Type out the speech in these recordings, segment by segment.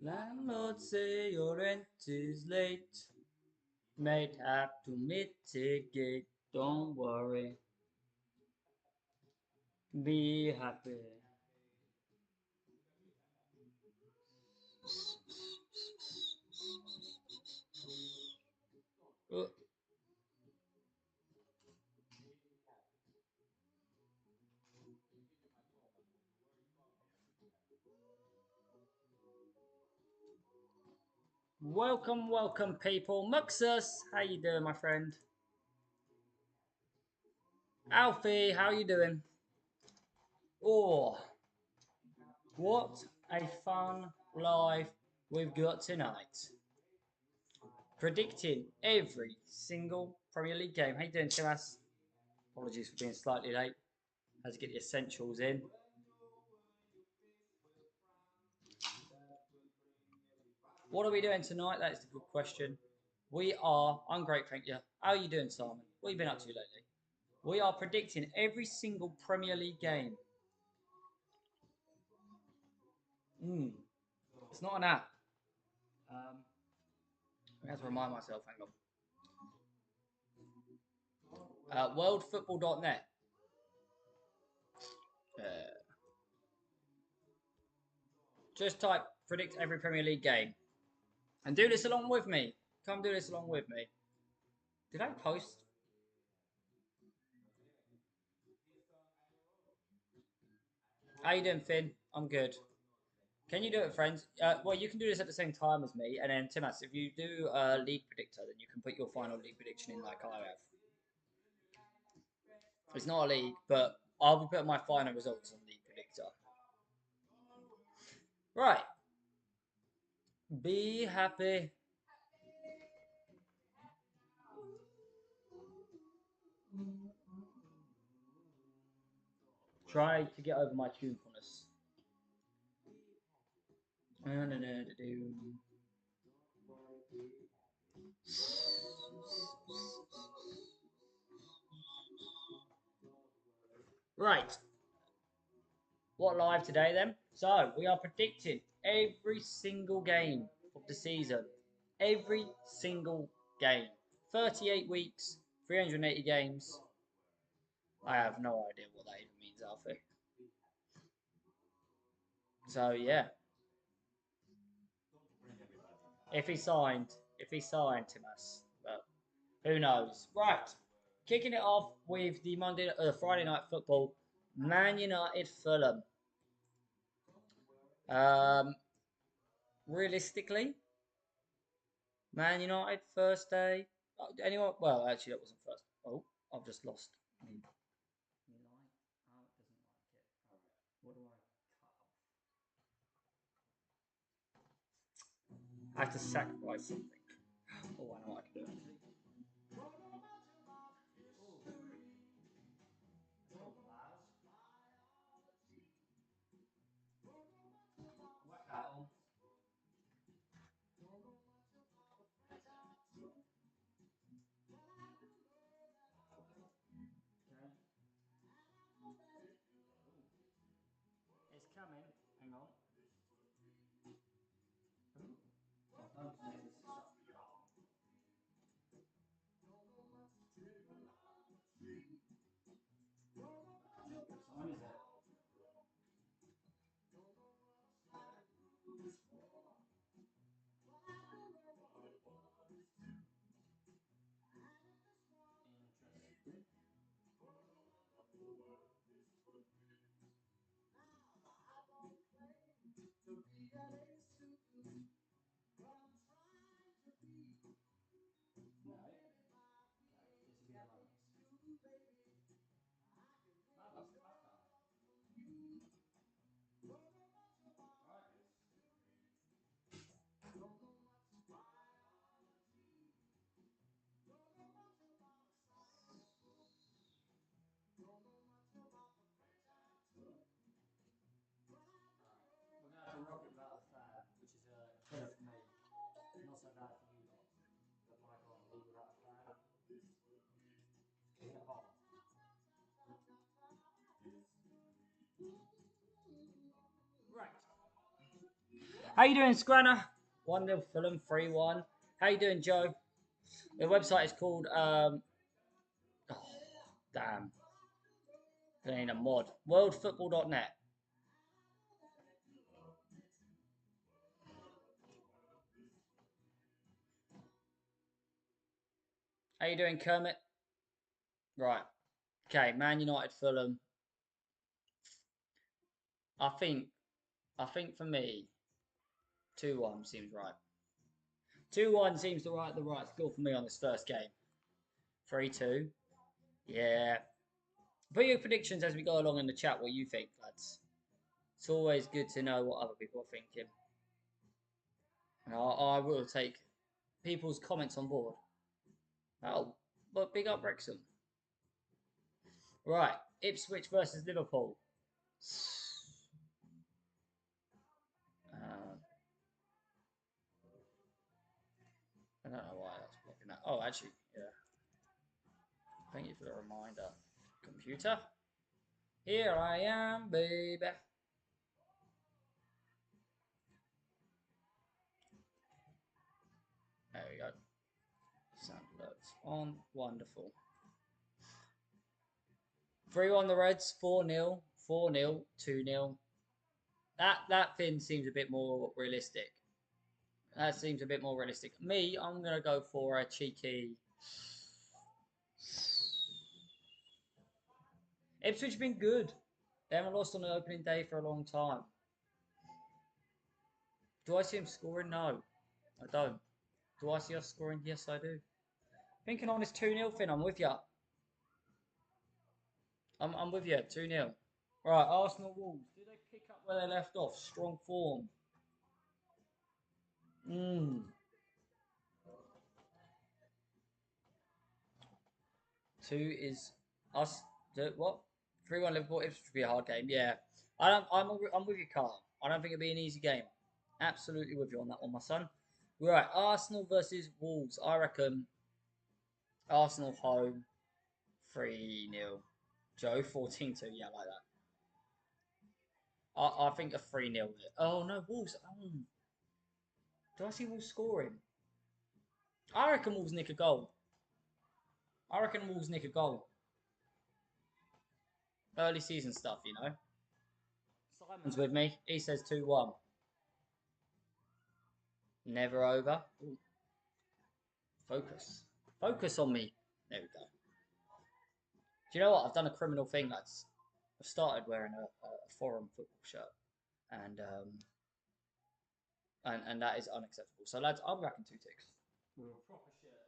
Landlord say your rent is late. Might have to mitigate. Don't worry. Be happy. Uh, Welcome, welcome, people. Muxus, how you doing, my friend? Alfie, how you doing? Oh, what a fun live we've got tonight. Predicting every single Premier League game. How you doing, Timas? Apologies for being slightly late. Had to get the essentials in. What are we doing tonight? That's the good question. I'm great, thank you. How are you doing, Simon? What have you been up to lately? We are predicting every single Premier League game. It's not an app. Um, I have to remind myself, hang on. Worldfootball.net. Uh, just type predict every Premier League game. And do this along with me. Come do this along with me. Did I post? How you doing, Finn? I'm good. Can you do it, friends? Well, you can do this at the same time as me. And then, Timas, if you do a league predictor, then you can put your final league prediction in like I have. It's not a league, but I'll be putting my final results on league predictor. Right. Be happy. Try to get over my tunefulness. Right. What live today then? So we are predicting every single game of the season. Every single game. 38 weeks, 380 games. I have no idea what that even means, Alfie. So yeah. If he signed Timas, but who knows? Right. Kicking it off with the Friday night football. Man United Fulham. Um, realistically, Man United first day. Anyone? Well, actually, that wasn't first. Oh, I've just lost. Me light. Oh, it doesn't like it. All right. What do I cut off? I have to sacrifice something. Oh, I know what I can do. Whack that on. Okay. It's coming. Hang on. Ooh. Oh, don't say this is something. What time is it? Interesting. No. No, disappear alone. No, that's the background. Right. We're gonna have to rock it without the fan, which is a killer for me. Not so bad for you lot. How you doing, Scranner? 1-0 Fulham, 3-1. How you doing, Joe? The website is called oh, damn. It ain't a mod. Worldfootball.net. How you doing, Kermit? Right. Okay, Man United, Fulham. I think for me, 2-1 seems right. 2-1 seems the right score for me on this first game. 3-2. Yeah. Put your predictions as we go along in the chat what you think, lads. It's always good to know what other people are thinking. And I will take people's comments on board. Oh, but big up Wrexham. Right, Ipswich versus Liverpool. I don't know why that's blocking that. Oh, actually, yeah. Thank you for the reminder. Computer. Here I am, baby. There we go. Sound alerts on. Wonderful. 3-1 the Reds, 4-0, 4-0, 2-0. That thing seems a bit more realistic. That seems a bit more realistic. Me, I'm gonna go for a cheeky. Ipswich have been good. They haven't lost on the opening day for a long time. Do I see him scoring? No, I don't. Do I see us scoring? Yes, I do. Thinking on this 2-0 thing, I'm with you. I'm with you. 2-0. Right, Arsenal Wolves. Do they pick up where they left off? Strong form. Two is us. What? 3-1 Liverpool. It should be a hard game. Yeah. I'm with you, Carl. I don't think it'll be an easy game. Absolutely with you on that one, my son. Right, Arsenal versus Wolves. I reckon Arsenal home 3-0. Joe 14-2. Yeah, I like that. I think a 3-0. Oh no, Wolves. Do I see Wolves scoring? I reckon Wolves nick a goal. I reckon Wolves nick a goal. Early season stuff, you know. Simon's with me. He says 2-1. Never over. Ooh. Focus. Focus on me. There we go. Do you know what? I've done a criminal thing, lads. I've started wearing a foreign football shirt. And that is unacceptable. So, lads, I'll be back in 2 ticks. With a proper shirt on.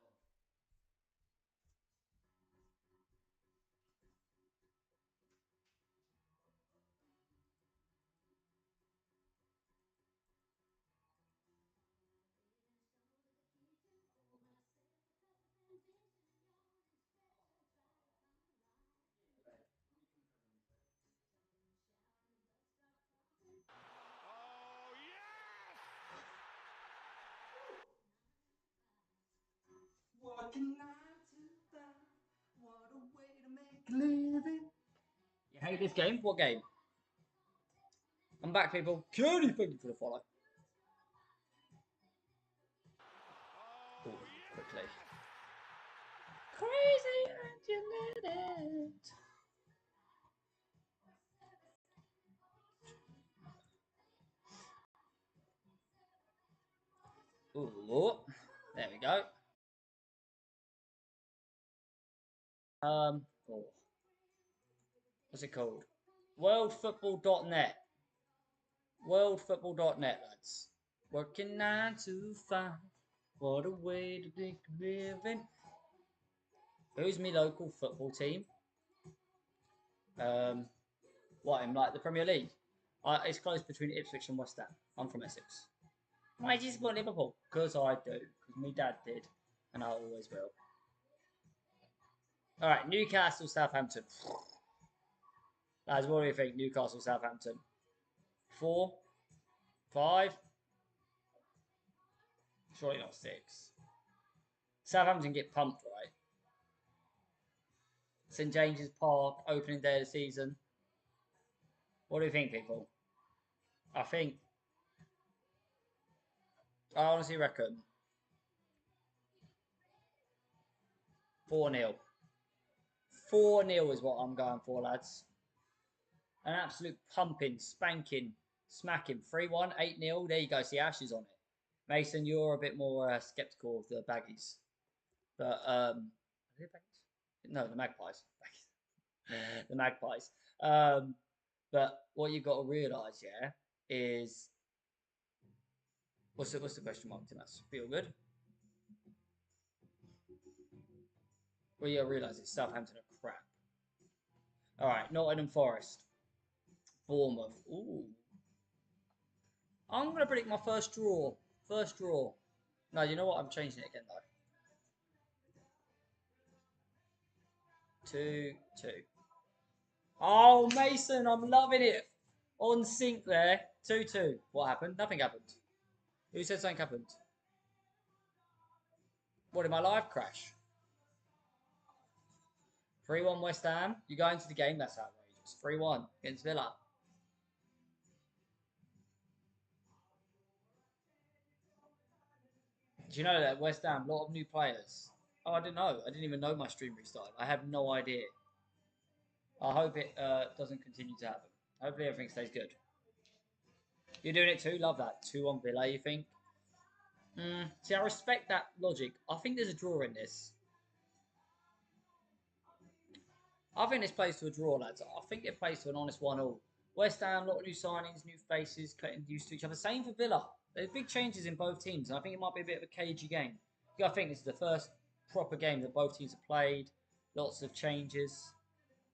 Working 9 to 5. What a way to make a living. You hate this game? What game? I'm back, people. Cutie, thank you for the follow. Ooh, quickly. Crazy and you let it. Ooh, there we go. Oh, what's it called? Worldfootball.net. Worldfootball.net, lads. Working 9 to 5. What a way to make a living. Who's my local football team? What, in like the Premier League? It's close between Ipswich and West Ham. I'm from Essex. Why do you support Liverpool? Because I do. Because my dad did. And I always will. Alright, Newcastle, Southampton. Lads, what do you think? Newcastle, Southampton. 4? 5? Surely not 6. Southampton get pumped, right? St James's Park, opening day of the season. What do you think, people? I think I honestly reckon 4-0. 4-0 is what I'm going for, lads. An absolute pumping, spanking, smacking. 3-1, 8-0. There you go. See Ashes on it. Mason, you're a bit more skeptical of the baggies. But, are they baggies? No, the Magpies. The Magpies. But what you've got to realise, yeah, is what's the question mark to us? Feel good? Well, you got to realise is Southampton are crap. All right, Nottingham Forest, Bournemouth. Ooh, I'm gonna predict my first draw. First draw. No, you know what? I'm changing it again though. 2-2. Oh, Mason, I'm loving it. On sync there. 2-2. What happened? Nothing happened. Who said something happened? What, did my live crash? 3-1 West Ham. You go into the game, that's outrageous. 3-1 against Villa. Do you know that West Ham, a lot of new players? Oh, I didn't know. I didn't even know my stream restarted. I have no idea. I hope it doesn't continue to happen. Hopefully everything stays good. You're doing it too? Love that. 2-1 Villa, you think? See, I respect that logic. I think there's a draw in this. I think this plays to a draw, lads. I think it plays to an honest 1-1. West Ham, a lot of new signings, new faces, getting used to each other. Same for Villa. There's big changes in both teams, and I think it might be a bit of a cagey game. I think this is the first proper game that both teams have played. Lots of changes.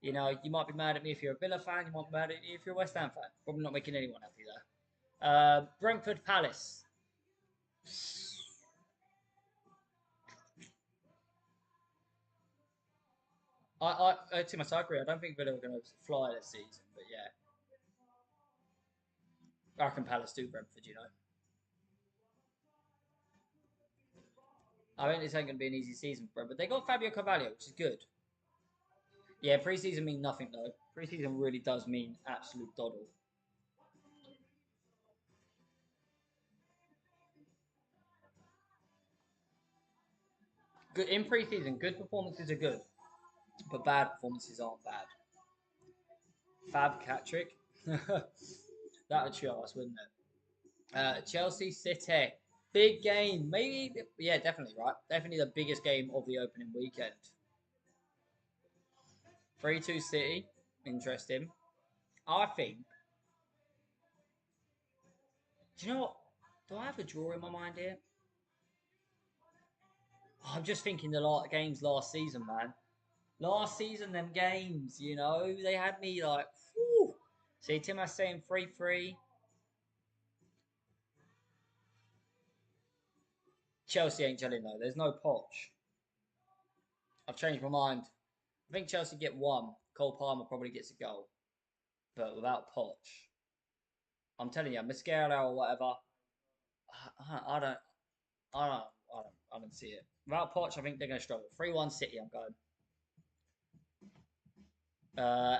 You know, you might be mad at me if you're a Villa fan. You might be mad at me if you're a West Ham fan. Probably not making anyone happy there. Brentford Palace. To my side, I agree. I don't think Villa are going to fly this season, but yeah, I reckon Palace do Brentford. You know, I think this ain't going to be an easy season for Brentford. They got Fabio Carvalho, which is good. Yeah, preseason means nothing though. Preseason really does mean absolute doddle. Good in preseason, good performances are good, but bad performances aren't bad. Fab Catrick, that would show us, wouldn't it? Chelsea City, big game, maybe. Yeah, definitely right. Definitely the biggest game of the opening weekend. 3-2 City, interesting. I think. Do you know what? Do I have a draw in my mind here? Oh, I'm just thinking the games last season, man. Last season, them games, you know, they had me like, whew. See, Tim was saying 3-3. Chelsea ain't gelling though. There's no Poch. I've changed my mind. I think Chelsea get one. Cole Palmer probably gets a goal, but without Poch, I'm telling you, Mosquera or whatever. I don't, I don't see it. Without Poch, I think they're going to struggle. 3-1 City, I'm going.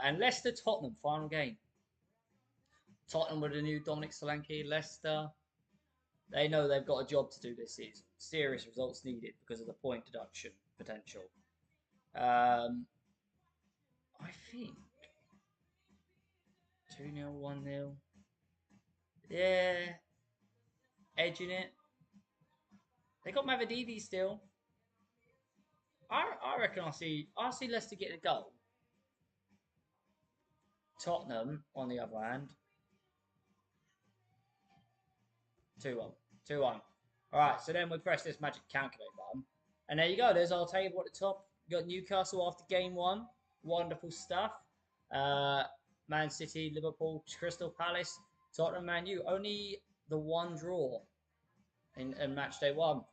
And Leicester Tottenham final game. Tottenham with a new Dominic Solanke. Leicester, they know they've got a job to do this season. Serious results needed because of the point deduction potential. I think 2-0, 1-0. Yeah, edging it. They got Mavadivi still. I reckon I see Leicester getting a goal. Tottenham, on the other hand, 2-1. 2-1. Alright, so then we press this magic calculate button. And there you go, there's our table at the top. You got Newcastle after game one. Wonderful stuff. Man City, Liverpool, Crystal Palace, Tottenham, Man U. Only the one draw in match day one.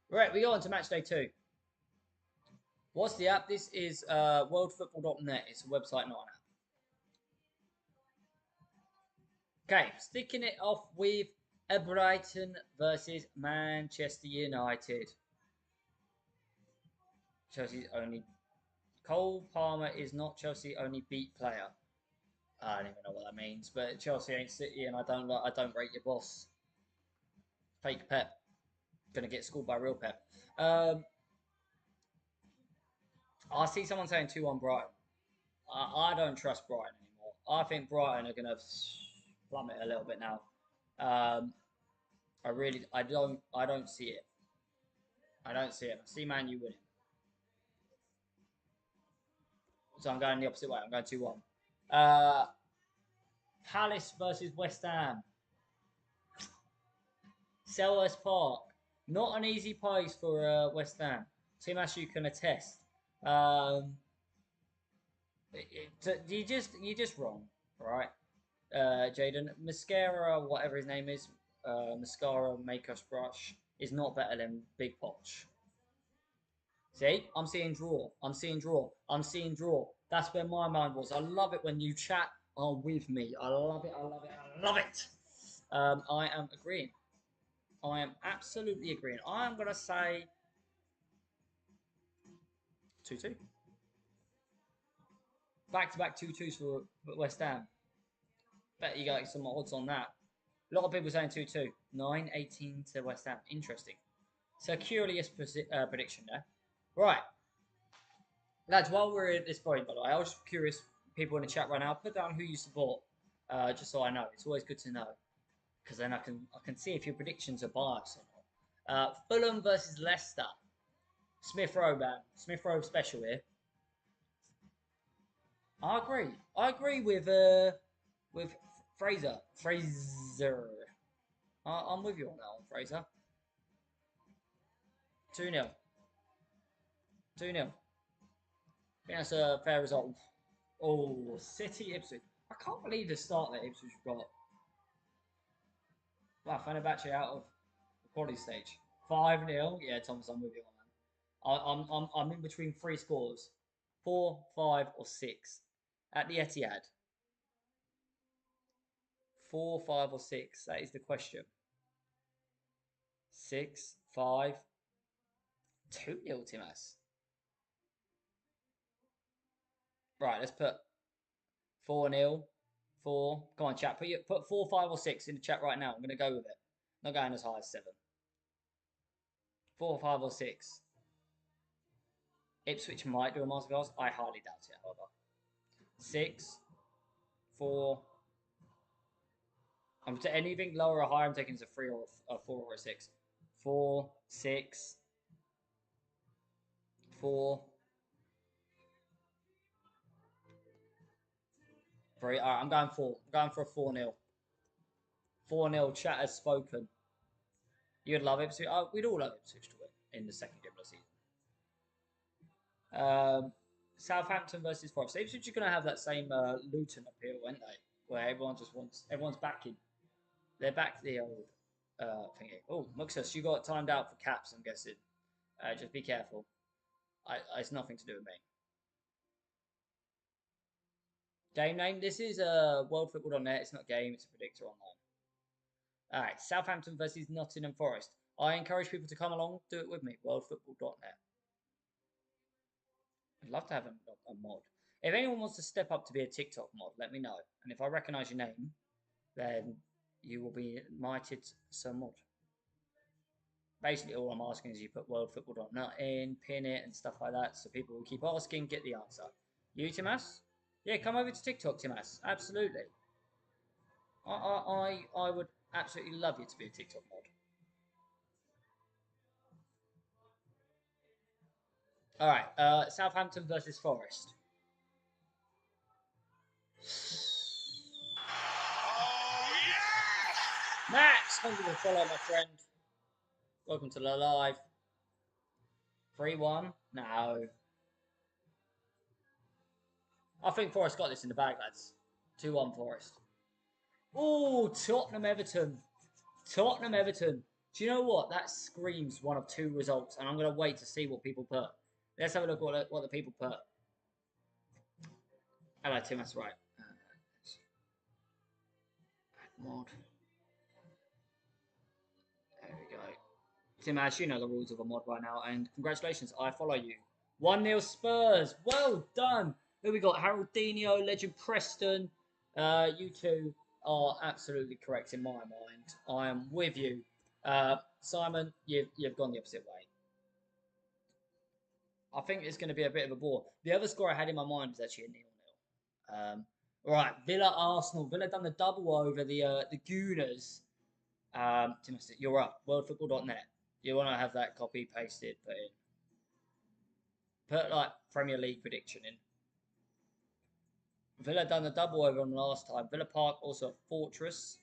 Right, we go on to match day two. What's the app? This is worldfootball.net. It's a website, not an app. Okay, sticking it off with a Brighton versus Manchester United. Chelsea's only Cole Palmer is not Chelsea only beat player. I don't even know what that means, but Chelsea ain't City, and I don't rate your boss. Fake Pep. Gonna get schooled by real Pep. I see someone saying 2-1 Brighton. I don't trust Brighton anymore. I think Brighton are gonna plummet a little bit now. I don't see it. I don't see it. I see Man U winning. So I'm going the opposite way. I'm going 2-1. Palace versus West Ham. Selhurst Park. Not an easy place for West Ham. Tim Ash, you can attest. You're just wrong, right? Jaden Mascara, whatever his name is, Mascara Make Us Brush is not better than Big Poch. See, I'm seeing draw. I'm seeing draw. I'm seeing draw. That's where my mind was. I love it when you chat are with me. I love it. I love it. I love it. I am agreeing. I am absolutely agreeing. I am gonna say 2-2. Back-to-back 2-2s for West Ham. Bet you got some odds on that. A lot of people saying 2-2. 9-18 to West Ham. Interesting. So curious prediction there. Right. Lads, while we're at this point, by the way, I was just curious, people in the chat right now, put down who you support, just so I know. It's always good to know, because then I can see if your predictions are biased or not. Fulham versus Leicester. Smith Rowe, man. Smith Rowe special here. I agree. I agree with Fraser. I'm with you on that one, Fraser. 2-0. 2-0. I think that's a fair result. Oh, City Ipswich. I can't believe the start that Ipswich got. Wow, Fenerbahce out of the quality stage. 5-0. Yeah, Thomas, I'm with you on that. I'm in between three scores. 4, 5, or 6. At the Etihad. 4, 5, or 6. That is the question. 6, 5. 2-0, Timas. Right, let's put 4-0. 4. Come on, chat. Put 4, 5, or 6 in the chat right now. I'm going to go with it. Not going as high as 7. 4, 5, or 6. Ipswich might do a master goals. I highly doubt it, however. 6, 4. I'm to anything lower or higher. I'm taking as a 3 or a 4 or a 6. 4, 6, 4. 3. All right, I'm going 4. I'm going for a 4-0. 4-0. Chat has spoken. You'd love Ipswich. We'd all love Ipswich to win in the second game of the season. Southampton versus Forest. Ipswich are going to have that same Luton appeal, won't they? Where everyone's backing. They're back to the old thingy. Oh, Muxus, you got timed out for caps, I'm guessing. Just be careful. It's nothing to do with me. Game name. This is worldfootball.net. It's not game. It's a predictor online. All right. Southampton versus Nottingham Forest. I encourage people to come along. Do it with me. Worldfootball.net. I'd love to have a mod. If anyone wants to step up to be a TikTok mod, let me know. And if I recognise your name, then you will be knighted Sir Mod. Basically, all I'm asking is you put worldfootball.net in, pin it, and stuff like that, so people will keep asking, get the answer. You, Timas? Yeah, come over to TikTok, Timas. Absolutely. I would absolutely love you to be a TikTok mod. All right, Southampton versus Forest. Oh, yes! Max, thank you for following, my friend. Welcome to the live. 3-1? No. I think Forest got this in the bag, lads. 2-1 Forest. Oh, Tottenham Everton. Tottenham Everton. Do you know what? That screams one of 2 results, and I'm going to wait to see what people put. Let's have a look at what the people put. Hello, Tim. That's right. Mod. There we go. Tim Ash, you know the rules of a mod right now, and congratulations, I follow you. 1-0 Spurs. Well done. Who we got? Harold Dino, Legend Preston. You two are absolutely correct in my mind. I am with you. Simon, you've gone the opposite way. I think it's going to be a bit of a bore. The other score I had in my mind was actually a 0-0. Right, Villa Arsenal. Villa done the double over the Gooners. Timothy, you're up. Worldfootball.net. You want to have that copy pasted, put in. Put like Premier League prediction in. Villa done the double over on last time. Villa Park also a fortress.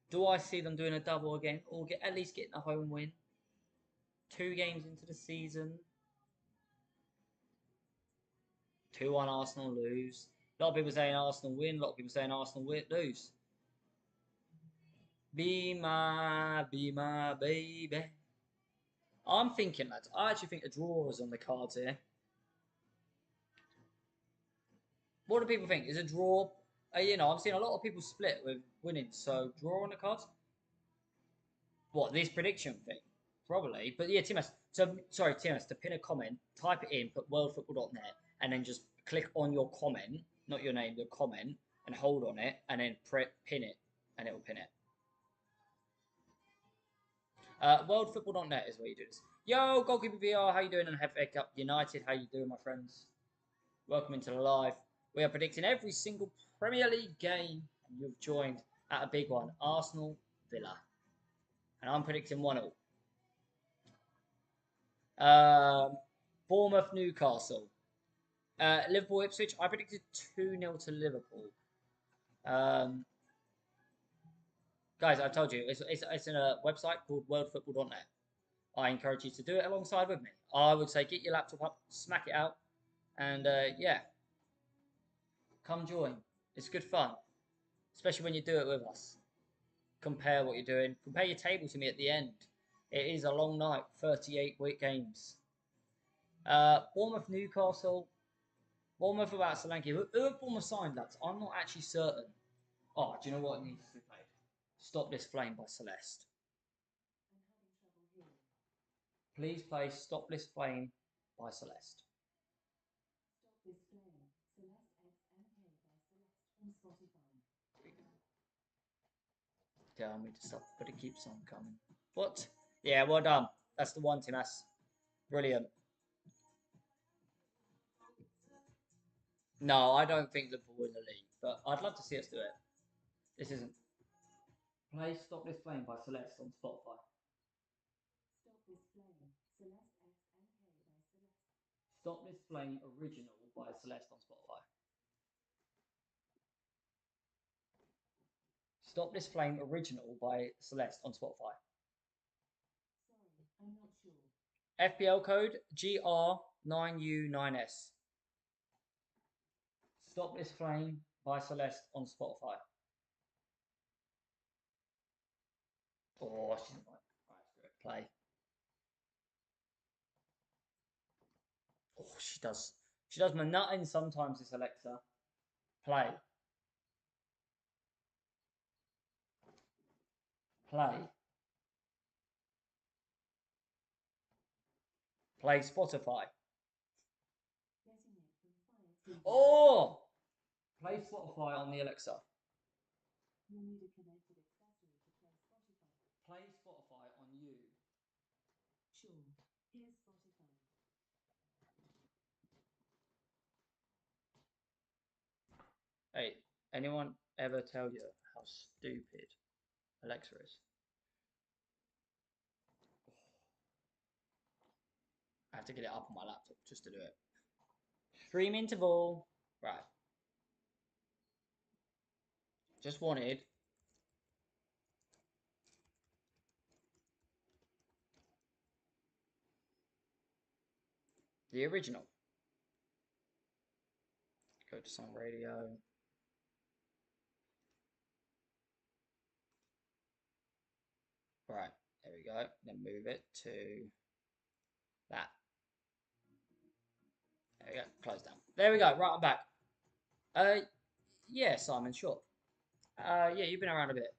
Do I see them doing a double again, or at least getting a home win? 2 games into the season. 2-1 Arsenal lose. A lot of people saying Arsenal win. A lot of people saying Arsenal lose. Be my baby. I'm thinking, lads. I actually think a draw is on the cards here. What do people think? Is a draw? I'm seeing a lot of people split with winning. So draw on the cards. What, this prediction thing? Probably. But yeah, Timas. So sorry, Timas. To pin a comment, type it in, put worldfootball.net, and then just click on your comment, not your name, your comment, and hold on it, and then pin it, and it will pin it. Worldfootball.net is where you do this. Yo, Goalkeeper VR, how you doing? And FA Cup United, how you doing, my friends? Welcome into the live. We are predicting every single Premier League game, and you've joined at a big one, Arsenal Villa, and I'm predicting 1-0. Bournemouth Newcastle, Liverpool Ipswich. I predicted 2-0 to Liverpool. Guys, I told you it's in a website called worldfootball.net. I encourage you to do it alongside with me. I would say get your laptop up, smack it out, and yeah, come join. It's good fun, especially when you do it with us. Compare what you're doing. Compare your table to me at the end. It is a long night, 38-week games. Bournemouth Newcastle. Bournemouth without Solanke. Who have Bournemouth signed, lads? I'm not actually certain. Oh, do you know what needs to be played? Stop This Flame by Celeste. Please play Stop This Flame by Celeste. Stop This Flame, Celeste XMK by Celeste on Spotify. Tell me to stop, but it keeps on coming. What? Yeah, well done. That's the one, Timas. Brilliant. No, I don't think Liverpool win the league, but I'd love to see us do it. This isn't. Play Stop This Flame by Celeste on Spotify. Stop This Flame, Celeste XMK by Celeste. Stop This Flame original by Celeste on Spotify. Stop This Flame original by Celeste on Spotify. Sorry, I'm not sure. FPL code GR9U9S. Stop This Flame by Celeste on Spotify. Oh, she's not. Right, play. Oh, she does. She does my nutting sometimes, this Alexa. Play. Play. Play Spotify. Oh! Play Spotify on the Alexa. You need a connected accessory to play Spotify. Play Spotify on you. Sure, here's Spotify. Hey, anyone ever tell you how stupid Alexa is? I have to get it up on my laptop just to do it. Stream interval. Right. Just wanted. The original. Go to some radio. Right, there we go. Then move it to that. There we go. Close down. There we go. Right, I'm back. Yeah, Simon, sure. Yeah, you've been around a bit.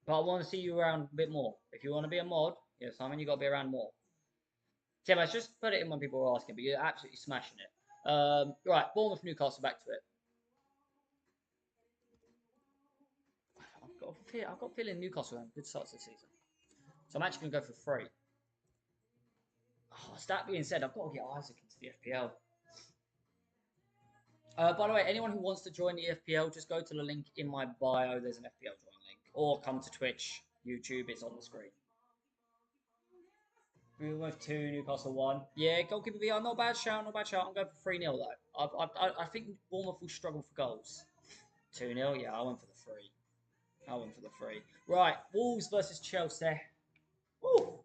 But I want to see you around a bit more. If you want to be a mod, yeah, Simon, you got to be around more. Tim, let's just put it in when people are asking, but you're absolutely smashing it. Right, Bournemouth, Newcastle, back to it. I've I've got a feeling Newcastle have good starts this season. So I'm actually going to go for 3. Oh, so that being said, I've got to get Isaac into the FPL. By the way, anyone who wants to join the FPL, just go to the link in my bio. There's an FPL join link. Or come to Twitch, YouTube, it's on the screen. Bournemouth 2, Newcastle 1. Yeah, goalkeeper VR, not bad shout, not bad shout. I'm going for 3-0 though. I think Bournemouth will struggle for goals. 2-0, yeah, I went for the 3. Right, Wolves versus Chelsea. Woo!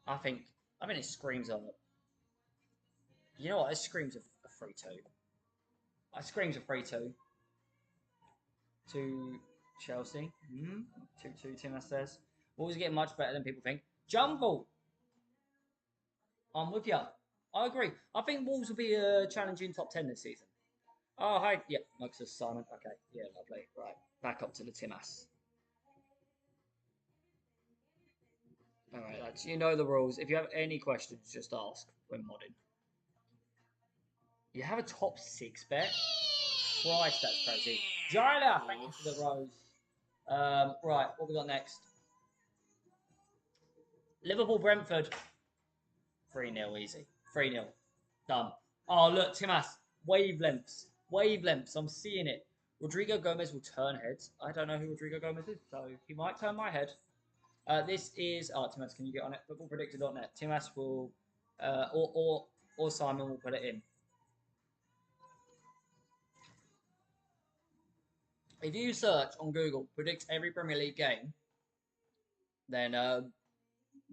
I think it screams a. You know what? It screams a 3-2. It screams a 3-2 to Chelsea. 2-2. Tim says. Wolves are getting much better than people think. Jumble. I'm with you. I agree. I think Wolves will be challenging top 10 this season. Oh, hi. Yeah, Marcus Simon. Okay. Yeah, lovely. Right. Back up to the Timas. Alright, lads. You know the rules. If you have any questions, just ask when modding. You have a top 6 bet? Christ, that's crazy. Jyla, thank you for the rose. Right, what we got next? Liverpool Brentford. 3-0 easy. 3-0. Done. Oh, look, Timas. Wavelengths. Wavelengths. I'm seeing it. Rodrigo Gomez will turn heads. I don't know who Rodrigo Gomez is, so he might turn my head. This is... Oh, Timas, can you get on it? Footballpredictor.net. Timas will... or Simon will put it in. If you search on Google, predict every Premier League game, then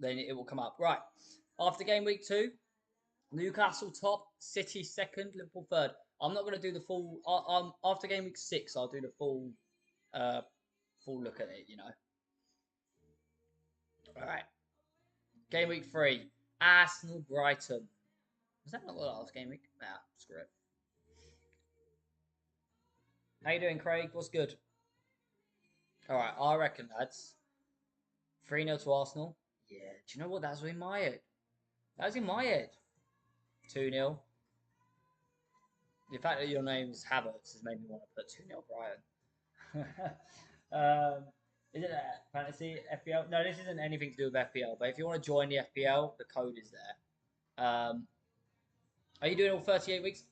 it will come up. Right. After game week 2, Newcastle top, City second, Liverpool third. I'm not going to do the full. After game week 6, I'll do the full look at it. You know. All right. Game week 3, Arsenal Brighton. Was that not the last game week? Nah, screw it. How you doing, Craig? What's good? All right, I reckon lads. 3-0 to Arsenal. Yeah. Do you know what? That's in my head. That's in my head. 2-0. The fact that your name's Havertz has made me want to put 2-0 Brighton. Is it a fantasy FPL? No, this isn't anything to do with FPL. But if you want to join the FPL, the code is there. Are you doing all 38 weeks?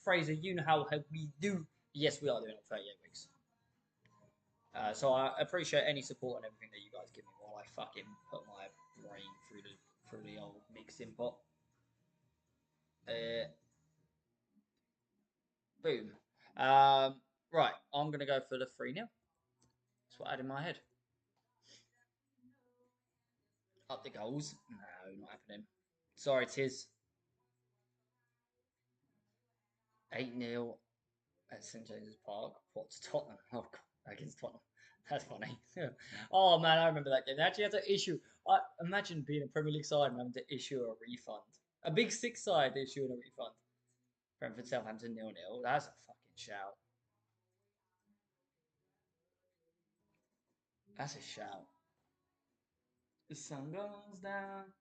Fraser, you know how we do. Yes, we are doing all 38 weeks. So I appreciate any support and everything that you guys give me while I fucking put my brain through the old mixing pot. Boom. Right, I'm gonna go for the 3-0. That's what I had in my head. Up the goals. No, not happening. Sorry, Tiz. 8-0 at St James's Park. What to Tottenham? Oh, God, against Tottenham. That's funny. Oh man, I remember that game. They actually had to issue. I imagine being a Premier League side and having to issue a refund. A Big Six side issuing a refund. Brentford Southampton 0-0. That's a fucking shout. That's a shout. The sun goes down.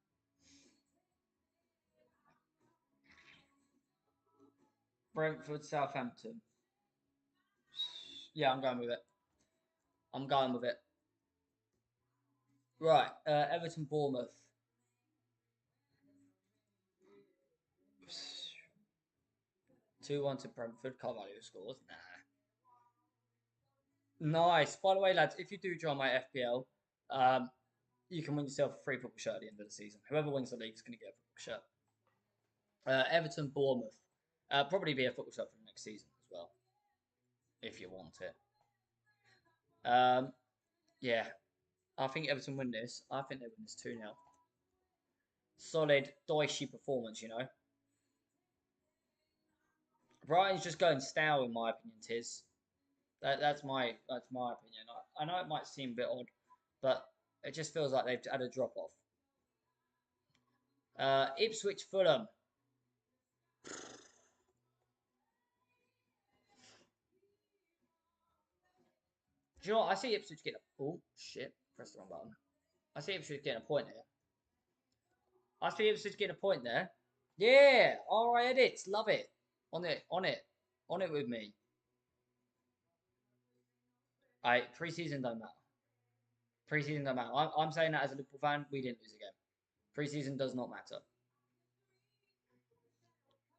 Brentford Southampton. Yeah, I'm going with it. I'm going with it. Right, Everton Bournemouth. 2-1 to Brentford. Carvalho scores. Nah. Nice. By the way, lads, if you do join my FPL, you can win yourself a free football shirt at the end of the season. Whoever wins the league is going to get a football shirt. Everton Bournemouth. Probably be a football shirt for the next season as well, if you want it. Yeah, I think Everton win this. I think they win this 2-0. Solid, dicey performance, you know. Brighton's just going stale, in my opinion, Tiz. That's my opinion. I know it might seem a bit odd, but it just feels like they've had a drop off. Ipswich Fulham. Do you know what? I see Ipswich getting a... Oh, shit. Press the wrong button. I see Ipswich getting a point here. I see Ipswich getting a point there. Yeah. All right, edits. Love it. On it with me. Pre-season don't matter. Pre-season don't matter. I'm saying that as a Liverpool fan, we didn't lose a game. Pre-season does not matter.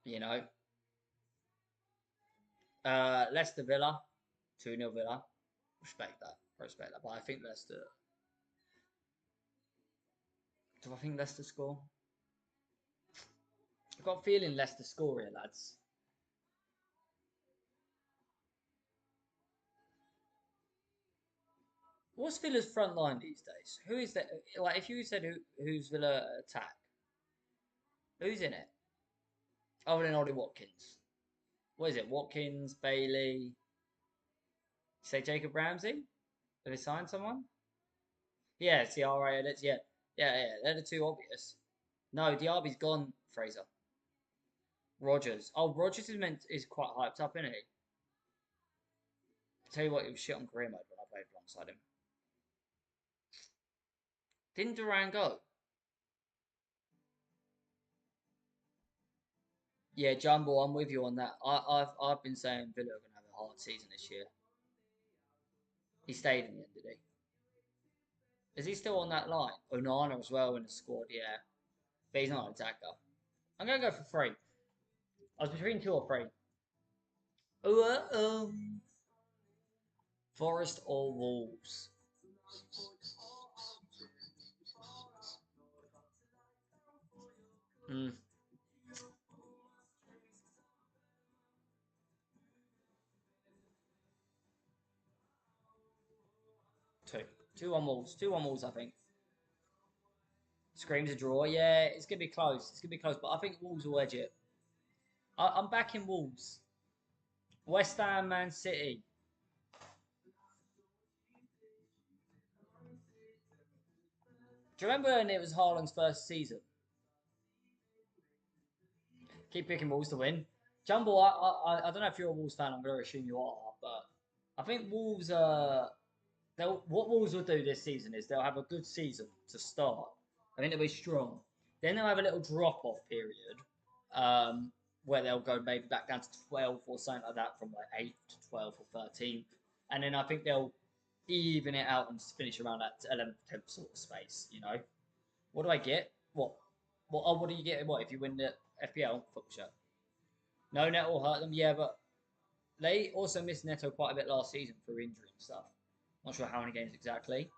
You know. Leicester Villa, 2-0 Villa. Respect that. But I think Leicester. Do I think Leicester score? I've got a feeling Leicester score here, lads. What's Villa's front line these days? Who is that? Like, if you said who's Villa attack, who's in it? Other than Ollie Watkins. What is it? Watkins, Bailey. Say Jacob Ramsey? Have they signed someone? Yeah, it's the RA edits. Yeah. They're the two obvious. No, Diaby's gone, Fraser. Rogers. Oh, Rogers is quite hyped up, isn't he? Tell you what, he was shit on career mode when I played alongside him. Didn't Duran go? Yeah, Jumbo, I'm with you on that. I've been saying Villa are gonna have a hard season this year. He stayed in the end, did he? Is he still on that line? Onana as well in the squad, yeah. But he's not an attacker. I'm gonna go for 3. I was between 2 or 3. Forest or Wolves? Hmm. 2. 2-1 Wolves. 2-1 Wolves, I think. Screams a draw. Yeah, it's going to be close. It's going to be close, but I think Wolves will edge it. I'm backing Wolves. West Ham, Man City. Do you remember when it was Haaland's first season? Keep picking Wolves to win. Jumbo, I don't know if you're a Wolves fan. I'm going to assume you are, but I think Wolves. What Wolves will do this season is they'll have a good season to start. I think they'll be strong. Then they'll have a little drop off period, where they'll go maybe back down to 12 or something like that, from like 8 to 12 or 13, and then I think they'll even it out and finish around that 11th, 10th sort of space. You know, what do I get? What? What do you get? What if you win the FPL football shirt? No net will hurt them. Yeah, but they also missed Neto quite a bit last season for injury and stuff. Not sure how many games exactly,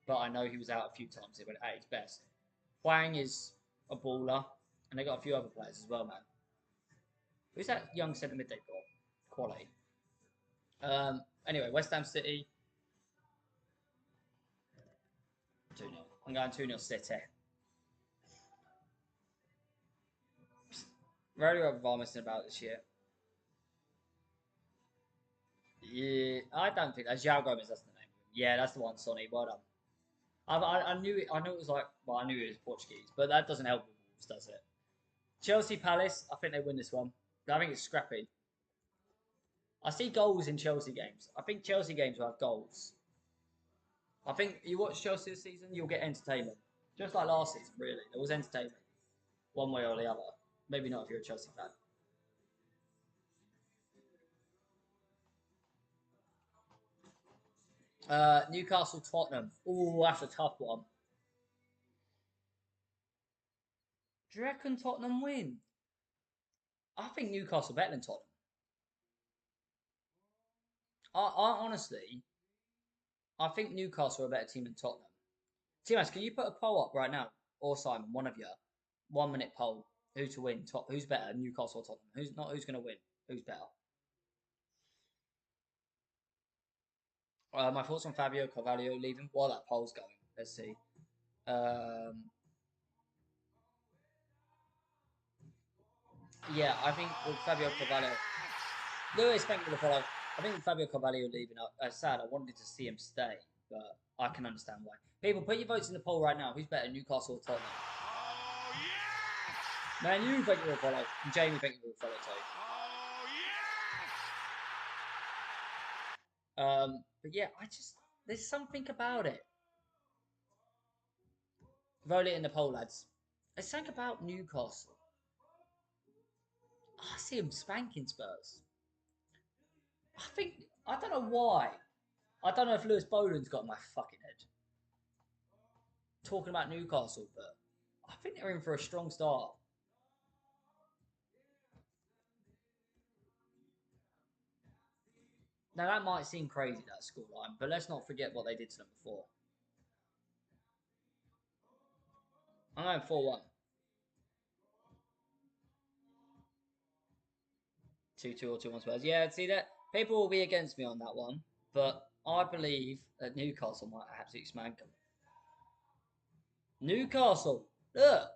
but I know he was out a few times. He went at his best. Huang is a baller, and they got a few other players as well, man. Who's that young centre mid they got? Quality. Anyway, West Ham City. 2-0. I'm going 2-0 City. Very well promising about this year. Yeah, I don't think that's João Gomez. That's the name. Yeah, that's the one. Sonny, well done. I knew it. I knew it was like. Well, I knew it was Portuguese, but that doesn't help with Wolves, does it? Chelsea Palace. I think they win this one. I think it's scrappy. I see goals in Chelsea games. I think Chelsea games will have goals. I think you watch Chelsea this season, you'll get entertainment. Just like last season, really. There was entertainment, one way or the other. Maybe not if you're a Chelsea fan. Newcastle Tottenham. Oh, that's a tough one. Do you reckon Tottenham win? I think Newcastle better than Tottenham. I honestly, I think Newcastle are a better team than Tottenham. Timas, can you put a poll up right now, or Simon, one of you, 1 minute poll, who to win? Who's better, Newcastle or Tottenham? Who's not? Who's going to win? Who's better? My thoughts on Fabio Carvalho leaving. While that poll's going, let's see. Yeah, I think with Fabio Carvalho, Lewis, thank you for the follow. I think with Fabio Carvalho leaving, sad. I wanted to see him stay, but I can understand why. People, put your votes in the poll right now. Who's better, Newcastle or Tottenham? Oh, yes! Man, you thank you for the follow. And Jamie, thank you for the follow too. Oh, yes! But yeah, there's something about it. Vote it in the poll, lads. There's something about Newcastle. I see him spanking Spurs. I don't know why. I don't know if Lewis Bowden's got my fucking head. Talking about Newcastle, but I think they're in for a strong start. Now that might seem crazy, that scoreline, but let's not forget what they did to them before. I'm going 4-1. 2-2 or 2-1 Spurs. Yeah, see that people will be against me on that one, but I believe that Newcastle might absolutely smack them. Newcastle, look,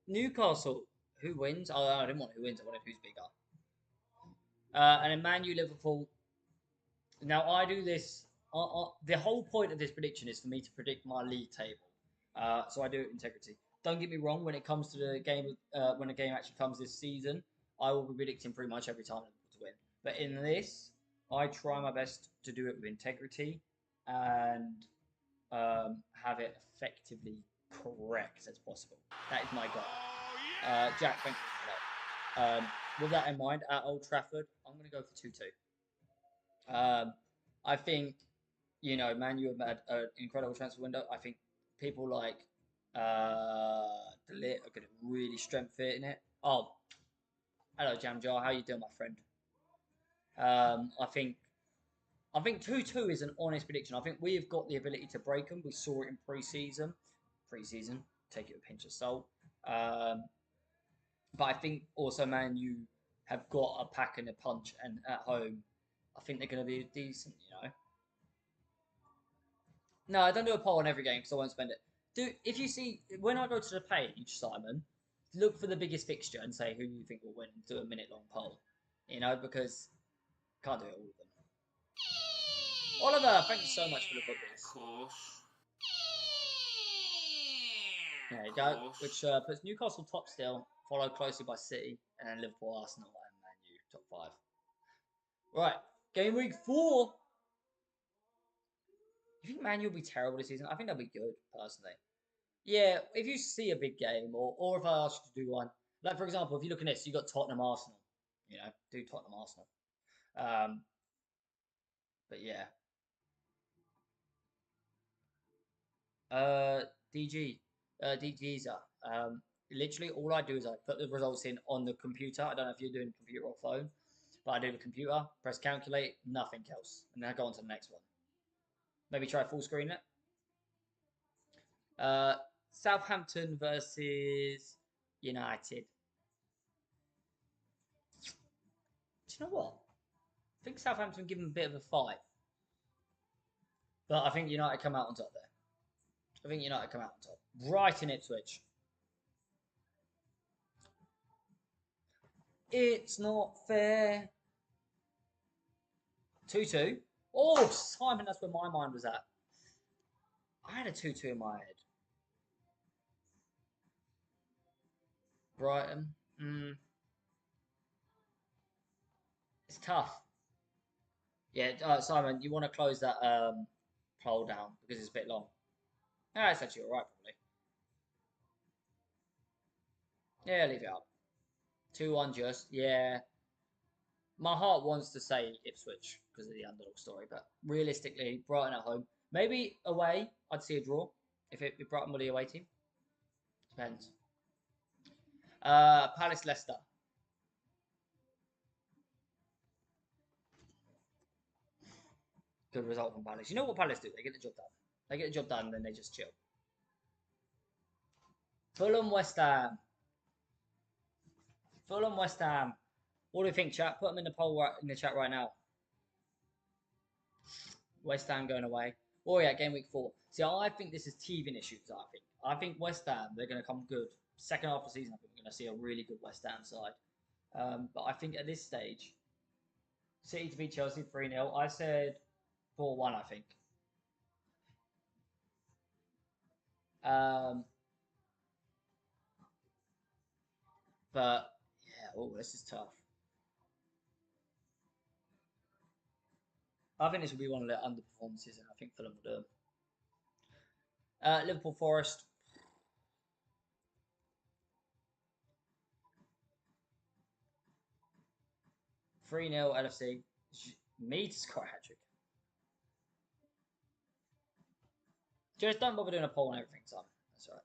Newcastle. Who wins? Oh, I didn't want who wins. I wanted who's bigger. And then Man U Liverpool. Now I do this. The whole point of this prediction is for me to predict my league table. So I do it with integrity. Don't get me wrong. When it comes to the game, when a game actually comes this season, I will be predicting pretty much every time Liverpool to win. But in this, I try my best to do it with integrity and have it effectively correct as possible. That is my goal. Jack, thank you for that. With that in mind, at Old Trafford, I'm going to go for 2-2. I think, Man U have had an incredible transfer window. I think people like De Ligt are going to really strengthen it. Oh, hello, Jam Jar. How you doing, my friend? I think 2-2 is an honest prediction. I think we have got the ability to break them. We saw it in pre-season. Pre-season, take it with a pinch of salt. But I think also, Man, you have got a pack and a punch, and at home, I think they're going to be decent. No, I don't do a poll on every game because I won't spend it. If you see when I go to the page, Simon, look for the biggest fixture and say who you think will win. And do a minute-long poll. Because can't do it all of them. Oliver, thank you so much for the cookies. Of course. There you go. Which puts Newcastle top still, followed closely by City, and then Liverpool, Arsenal, and Man U top 5. Right, game week 4. You think Man U will be terrible this season? I think they'll be good, personally. Yeah, if you see a big game, or if I ask you to do one, like for example, if you look at this, you got Tottenham, Arsenal. Do Tottenham, Arsenal. But yeah. DGza. Literally, all I do is I put the results in on the computer. I don't know if you're doing computer or phone, but I do the computer, press calculate, nothing else. And then I go on to the next one. Maybe try full screen it. Southampton versus United. Do you know what? I think Southampton give them a bit of a fight. But I think United come out on top there. I think United come out on top. Right in Ipswich. It's not fair. 2-2. Oh, Simon, that's where my mind was at. I had a 2-2 in my head. Brighton. It's tough. Yeah, Simon, you want to close that poll down because it's a bit long. No, it's actually alright, probably. Yeah, leave it up. 2-1 just. Yeah. My heart wants to say Ipswich because of the underdog story, but realistically, Brighton at home. Maybe away, I'd see a draw if Brighton were the away team. Depends. Palace Leicester. Good result from Palace. You know what Palace do? They get the job done. They get the job done, then they just chill. Fulham West Ham. Fulham West Ham. What do you think, chat? Put them in the poll in the chat right now. West Ham going away. Oh yeah, game week 4. See, I think this is teething issues. I think West Ham, they're going to come good. Second half of the season, I think we're going to see a really good West Ham side. But I think at this stage, City to beat Chelsea 3-0. I said 4-1, I think. But yeah, this is tough. I think this will be one of the underperformances, and I think Fulham will do them. Liverpool Forest. (3-0) LFC. Me to score a hat trick. Just don't bother doing a poll on everything, Simon. That's alright.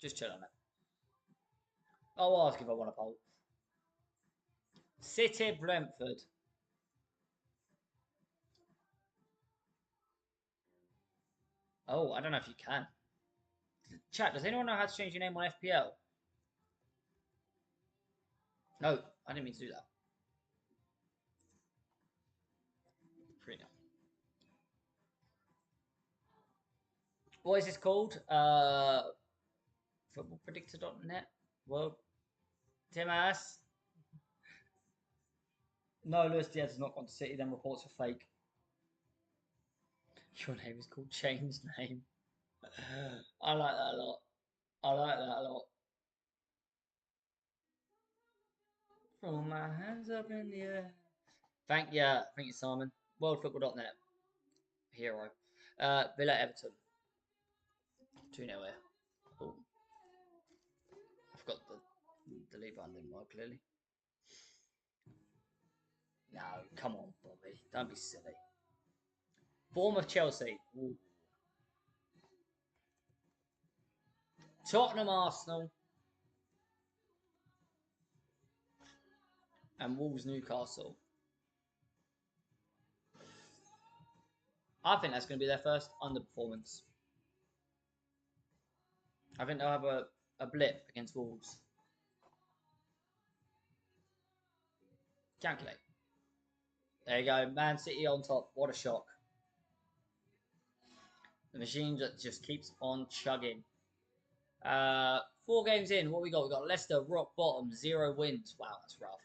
Just chill on it. I'll ask if I want a poll. City Brentford. Oh, I don't know if you can. Chat, does anyone know how to change your name on FPL? No, I didn't mean to do that. 3-0. What is this called? Footballpredictor.net? World. Tim Ass. No, Luis Diaz has not gone to City, then reports are fake. Your name is called Changed Name. I like that a lot. I like that a lot. Throw my hands up in the air. Thank you, Simon. Worldfootball.net. Hero. Villa Everton. 2-0 here. Oh. I forgot the delete button didn't work clearly. No, come on, Bobby. Don't be silly. Bournemouth Chelsea. Ooh. Tottenham Arsenal. And Wolves Newcastle. I think that's going to be their first underperformance. I think they'll have a blip against Wolves. Calculate. There you go. Man City on top. What a shock. The machine just keeps on chugging. 4 games in. What we got? We got Leicester rock bottom, 0 wins. Wow, that's rough.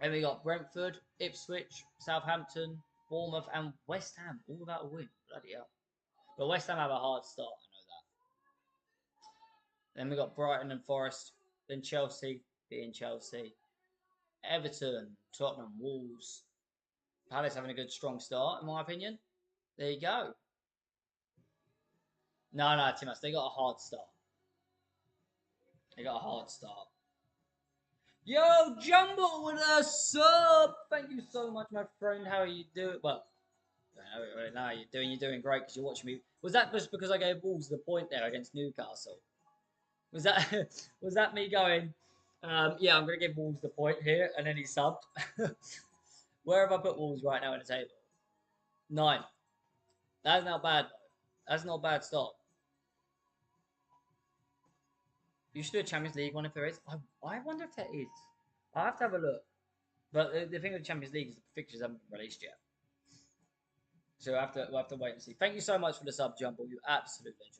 And we got Brentford, Ipswich, Southampton, Bournemouth, and West Ham all without a win. Bloody hell. But West Ham have a hard start, I know that. Then we got Brighton and Forest, then Chelsea being Chelsea, Everton, Tottenham, Wolves. Palace having a good strong start, in my opinion. There you go. No, Timas, they got a hard start. They got a hard start. Yo, Jumbo with a sub. Thank you so much, my friend. How are you doing? Well, no, you're doing great because you're watching me. Was that just because I gave Wolves the point there against Newcastle? Was that was that me going? Yeah, I'm gonna give Wolves the point here, and then he subbed. Where have I put Wolves right now in the table? 9. That's not bad though. That's not a bad start. You should do a Champions League one if there is. I wonder if there is. I'll have to have a look. But the thing with the Champions League is the fixtures haven't been released yet. So we'll have to wait and see. Thank you so much for the sub, Jumbo. You absolute legend.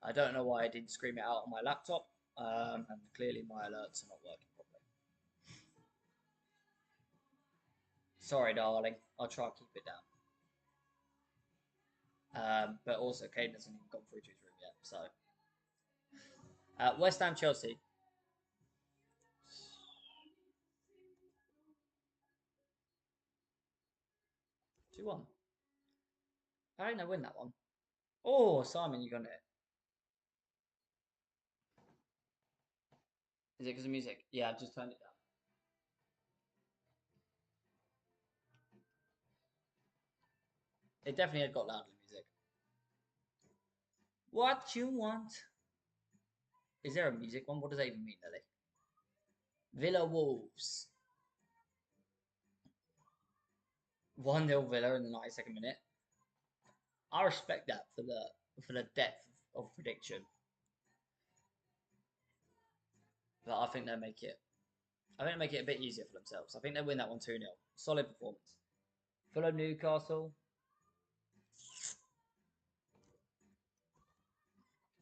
I don't know why I didn't scream it out on my laptop. And clearly my alerts are not working properly. Sorry, darling. I'll try to keep it down. But also, Caden hasn't even gone through to his room yet. So, West Ham, Chelsea. 2-1. I don't know win that one. Oh, Simon, you got it. Is it because of music? Yeah, I've just turned it down. It definitely had got louder music. What you want? Is there a music one? What does that even mean, Lily? Villa Wolves. 1-0 Villa in the 92nd minute. I respect that for the depth of prediction. But I think they'll make it. I think they'll make it a bit easier for themselves. I think they'll win that one 2-0. Solid performance. Fulham Newcastle.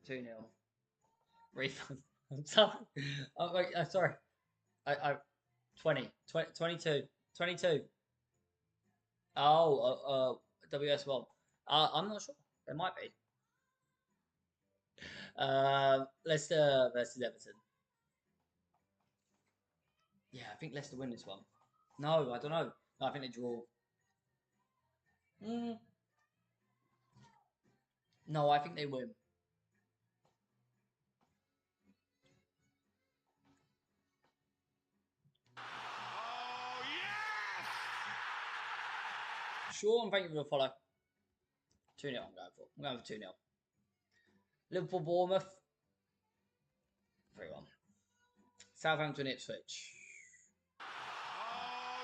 2-0. Refund. I'm sorry. I'm sorry. 22. 22. Oh, WS1. I'm not sure. There might be. Leicester versus Everton. Yeah, I think Leicester win this one. No, I don't know. No, I think they draw. No, I think they win. Oh, yes! Sean, thank you for the follow. 2-0 I'm going for. I'm going for 2-0. Liverpool, Bournemouth. 3-1. Southampton, Ipswich. Oh,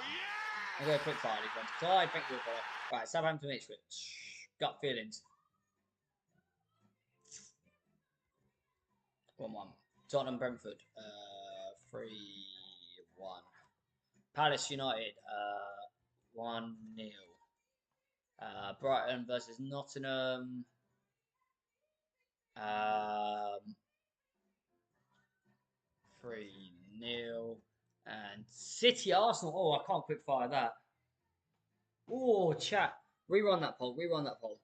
yes! I'm going to quick fire these ones. So I think we'll follow. Right, Southampton, Ipswich. Gut feelings. 1-1. Tottenham, Brentford. 3-1. Palace United. 1-0. Brighton versus Nottingham. 3-0. And City Arsenal. Oh, I can't quick fire that. Oh, chat. Rerun that poll. Rerun that poll.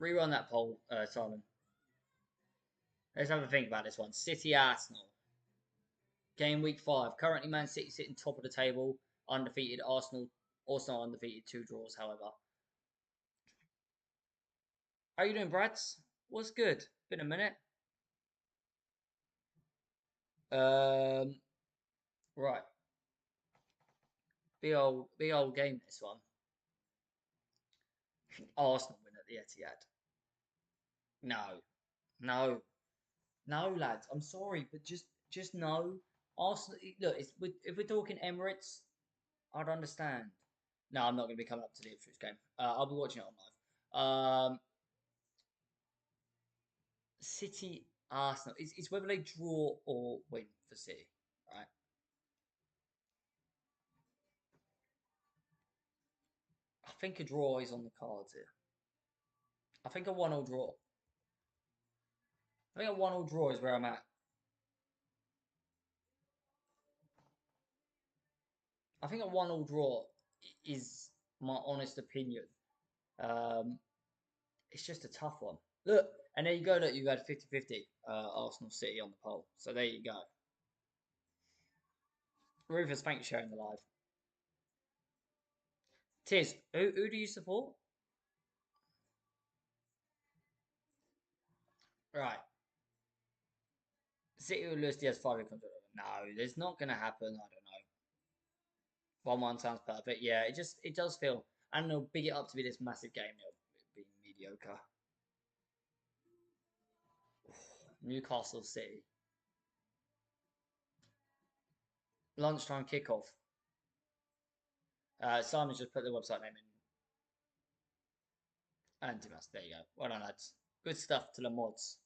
Rerun that poll, Simon. Let's have a think about this one. City Arsenal. Game week 5. Currently, Man City sitting top of the table. Undefeated. Arsenal also undefeated. 2 draws, however. How you doing, Brads? What's good? Been a minute. Right. Big old game, this one. Arsenal win at the Etihad. No, lads. I'm sorry, but just no. Arsenal. Look, if we're talking Emirates, I'd understand. No, I'm not going to be coming up to the Ipswich game. I'll be watching it on live. City Arsenal. It's whether they draw or win for City, right? I think a draw is on the cards here. I think a 1-1 draw. I think a 1-1 draw is where I'm at. I think a 1-1 draw is my honest opinion. It's just a tough one. Look, and there you go. Look, you had 50-50 Arsenal City on the poll. So there you go. Rufus, thanks for sharing the live. Tiz, who do you support? Right. City will lose Diaz 5 contract. No, there's not going to happen. I don't know. 1-1 sounds perfect. Yeah, it does feel. I don't know, big it up to be this massive game. It'll be mediocre. Newcastle City. Lunchtime kickoff. Simon's just put the website name in. Antimas, there you go. Well done, lads. Good stuff to the mods.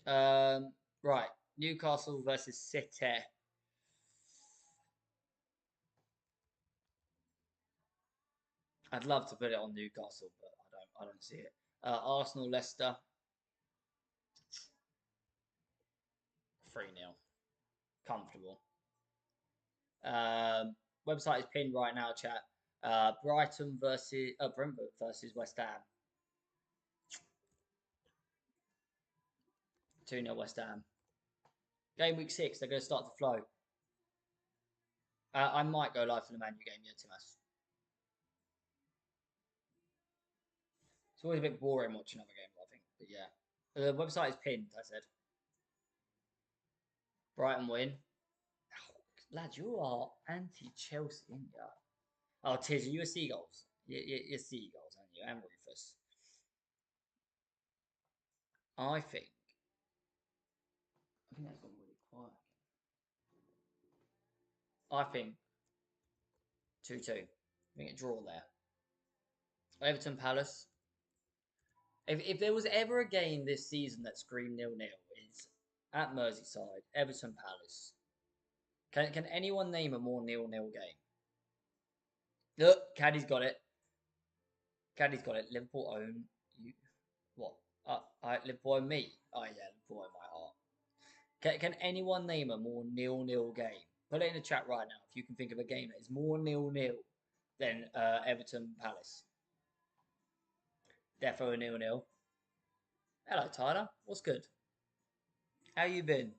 Right. Newcastle versus City. I'd love to put it on Newcastle, but I don't see it. Arsenal, Leicester. 3-0. Comfortable. Website is pinned right now, chat. Brighton versus Brentford versus West Ham. 2-0 West Ham. Game week 6, they're going to start to flow. I might go live for the Man U game, yeah, Timas. It's always a bit boring watching other games, I think. But yeah. The website is pinned, I said. Brighton win. Oh, lad, you are anti-Chelsea, aren't you? Oh, Tiz, are you a Seagulls? You're Seagulls, aren't you? And Rufus. I think that's gone really quiet. I think 2-2. I think a draw there. Everton Palace. If there was ever a game this season that screamed 0-0, it's at Merseyside, Everton Palace. Can anyone name a more 0-0 game? Look, Caddy's got it. Caddy's got it. Liverpool own you. What? Liverpool own me. Oh yeah, Liverpool own my heart. Can anyone name a more 0-0 game? Put it in the chat right now if you can think of a game that is more 0-0 than Everton Palace. Defo 0-0. Hello, Tyler. What's good? How you been?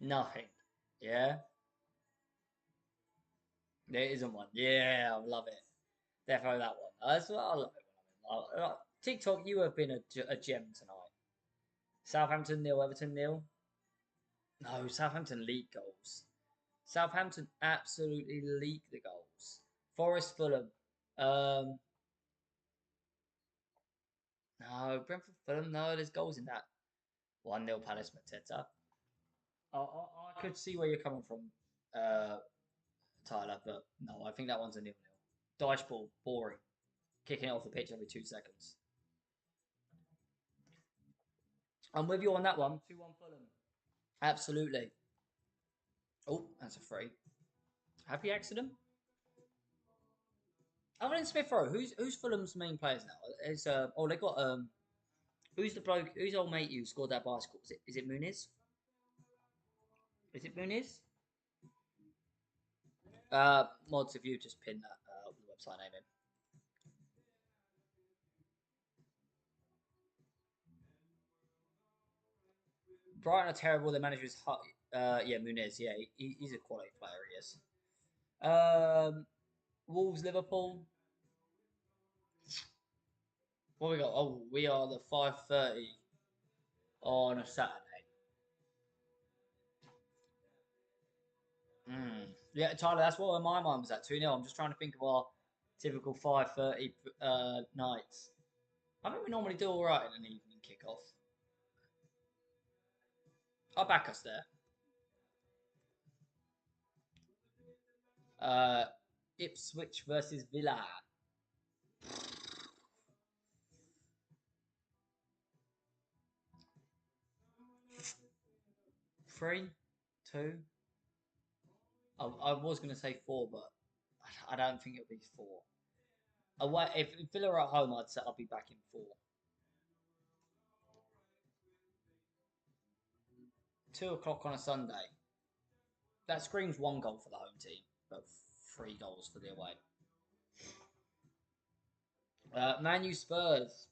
Nothing. Yeah? There isn't one. Yeah, I love it. Defo that one. That's what I love it when I'm in. TikTok, you have been a gem tonight. Southampton 0, Everton 0. No, Southampton league goals. Southampton absolutely leak the goals. Forest, Fulham. No, Brentford, Fulham. No, there's goals in that. 1-0 Palace, Mateta. I could see where you're coming from, uh, Tyler, but no, I think that one's a 0-0. Dice ball, boring. Kicking it off the pitch every 2 seconds. I'm with you on that one. 2-1 Fulham. Absolutely. Oh, that's a free. Happy accident. Other than Smith Rowe, who's Fulham's main players now? Is they got who's the bloke? Who's old mate who scored that bicycle? Is it Muniz? Is it Muniz? Mods, if you just pin that the website name in. Brighton are terrible. Their manager is Muniz. Yeah, he's a quality player. He is. Wolves, Liverpool. What we got? Oh, we are the 5:30 on a Saturday. Yeah, Tyler, that's what my mind was at 2-0. I'm just trying to think of our typical 5:30 nights. I think we normally do all right in an evening kickoff. I'll back us there. Ipswich versus Villa. 3, 2. I was going to say 4, but I don't think it'll be 4. Away, if Villa are at home, I'd say I'll be back in 4. 2 o'clock on a Sunday. That screams 1 goal for the home team, but 3 goals for the away. Man U Spurs.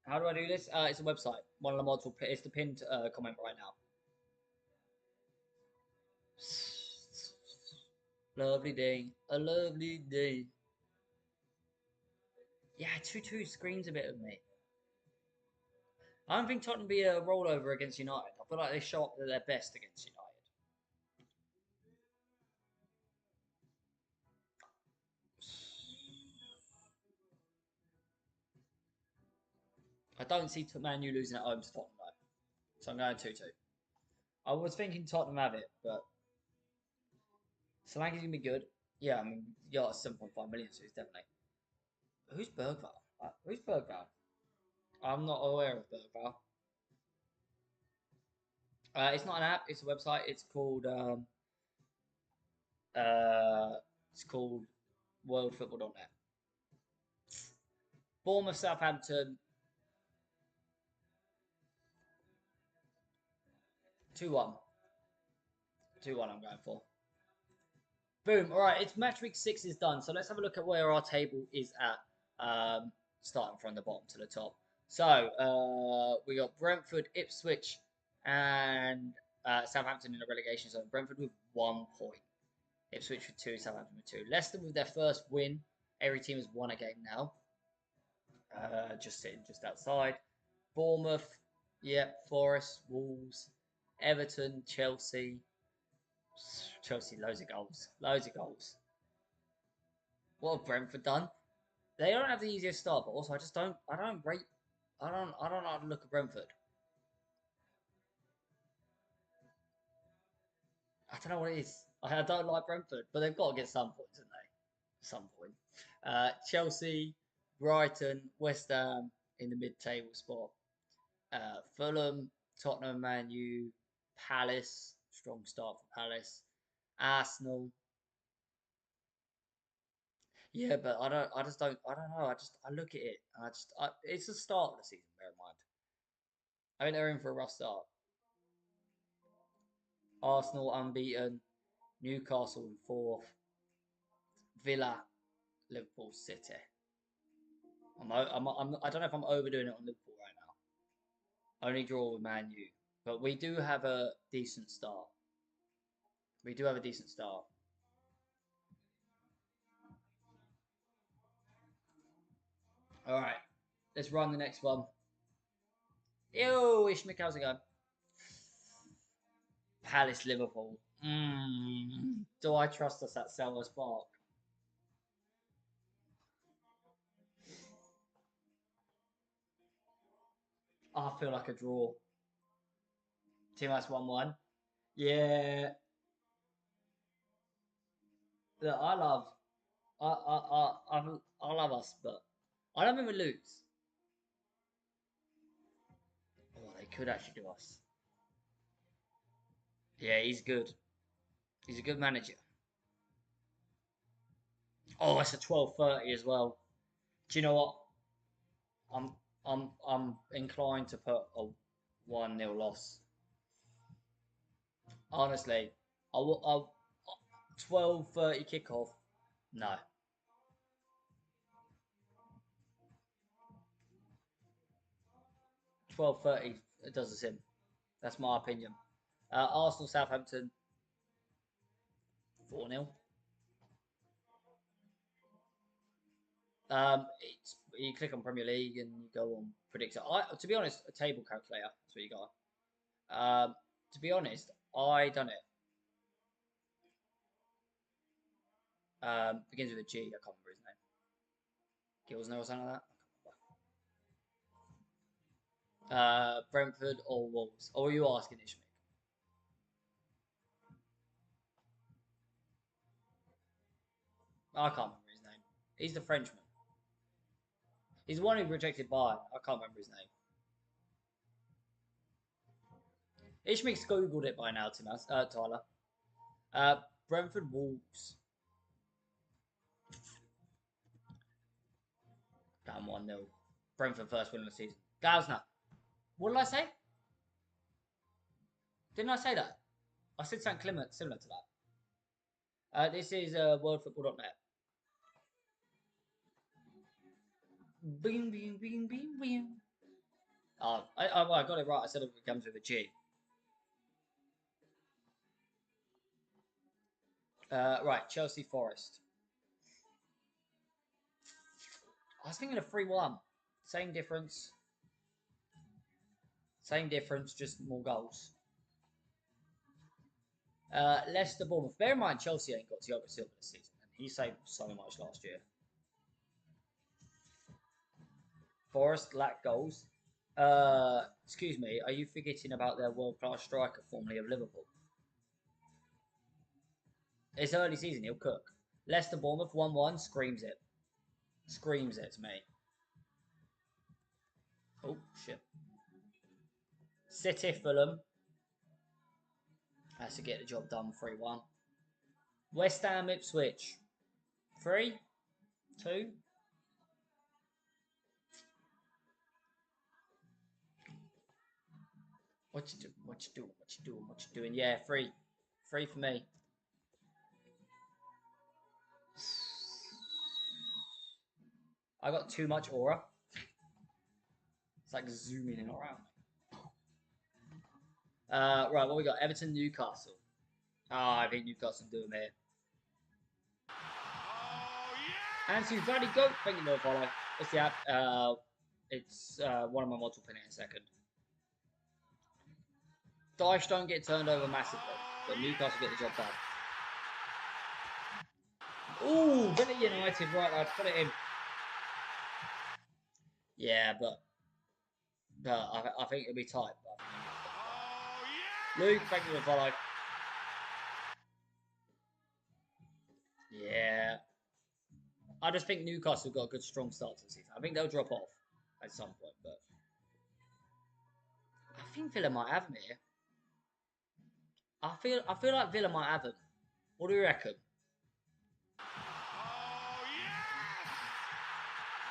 How do I do this? It's a website. One of the mods will put. It's the pinned comment right now. Lovely day. A lovely day. Yeah, 2-2 screams a bit of me. I don't think Tottenham be a rollover against United. I feel like they show up at their best against United. I don't see Man U losing at home to Tottenham though. So I'm going 2-2. I was thinking Tottenham have it, but Solanke's going to be good. Yeah, I mean, you got 7.5 million, so it's definitely. Who's Bergvall? Who's Bergvall? I'm not aware of Bergvall. It's not an app. It's a website. It's called worldfootball.net. Bournemouth, Southampton. 2-1. 2-1 I'm going for. Boom. All right, it's match week 6 is done. So let's have a look at where our table is at, starting from the bottom to the top. So we got Brentford, Ipswich, and Southampton in the relegation zone. Brentford with 1 point. Ipswich with 2, Southampton with 2. Leicester with their first win. Every team has won a game now. Just sitting just outside. Bournemouth, Forest, Wolves, Everton, Chelsea. Chelsea, loads of goals. Loads of goals. What have Brentford done? They don't have the easiest start, but also I don't like the look of Brentford. I don't know what it is. I don't like Brentford, but they've got to get some points, haven't they? Some point. Chelsea, Brighton, West Ham in the mid-table spot. Fulham, Tottenham, Man U, Palace. Strong start for Palace. Arsenal. Yeah, but I don't know. I look at it. It's the start of the season. Bear in mind. I think they're in for a rough start. Arsenal unbeaten. Newcastle in 4th. Villa, Liverpool, City. I don't know if I'm overdoing it on Liverpool right now. Only draw with Man U, but we do have a decent start. We do have a decent start. All right, let's run the next one. Yo, Ishmael, how's it going? Palace, Liverpool. Do I trust us at Selhurst Park? I feel like a draw. Team us 1-1. Yeah. Look, I love us, but I don't think we lose. Oh, they could actually do us. Yeah, he's good. He's a good manager. Oh, it's a 12:30 as well. Do you know what? I'm inclined to put a 1-0 loss. Honestly, I 12:30 kickoff. No. 12:30 does us in. That's my opinion. Arsenal Southampton 4-0. It's you click on Premier League and you go on predictor. To be honest, a table calculator. That's what you got. To be honest, I done it. Begins with a G. I can't remember his name. Gilsner or something like that. Brentford or Wolves? Or are you asking Ishmael? I can't remember his name. He's the Frenchman. He's the one who rejected Bayern. I can't remember his name. Ishmael's googled it by now, Tyler. Brentford Wolves. Down 1-0. Brentford first win of the season. Gausner. What did I say? Didn't I say that? I said something similar to that. This is worldfootball.net. Bing, bing, bing, bing, bing. Oh, I got it right. I said it comes with a G. Right, Chelsea Forest. I was thinking of 3-1. Same difference. Same difference, just more goals. Leicester Bournemouth. Bear in mind, Chelsea ain't got Thiago Silva this season, and he saved so much last year. Forest lack goals. Excuse me, are you forgetting about their world-class striker, formerly of Liverpool? It's early season, he'll cook. Leicester Bournemouth 1-1, screams it. Screams it to me. Oh, shit. City Fulham. Has to get the job done, 3-1. West Ham Ipswich. 3, 2. What you doing? What you doing? What you doing? What you doing? Yeah, 3. 3 for me. I got too much aura. It's like zooming in around. Right, what we got? Everton, Newcastle. I think Newcastle do them here. Oh, Ansu Fati, go. Thank you for the follow. It's the app. It's one of my mods will pin it in a second. Dyche don't get turned over massively, but Newcastle get the job done. Ooh, Villa United, right, lad, put it in. Yeah, but I think it'll be tight. Luke, thank you for the follow. Yeah. I just think Newcastle got a good strong start to the season. I think they'll drop off at some point, but I think Villa might have them here. I feel like Villa might have them. What do you reckon?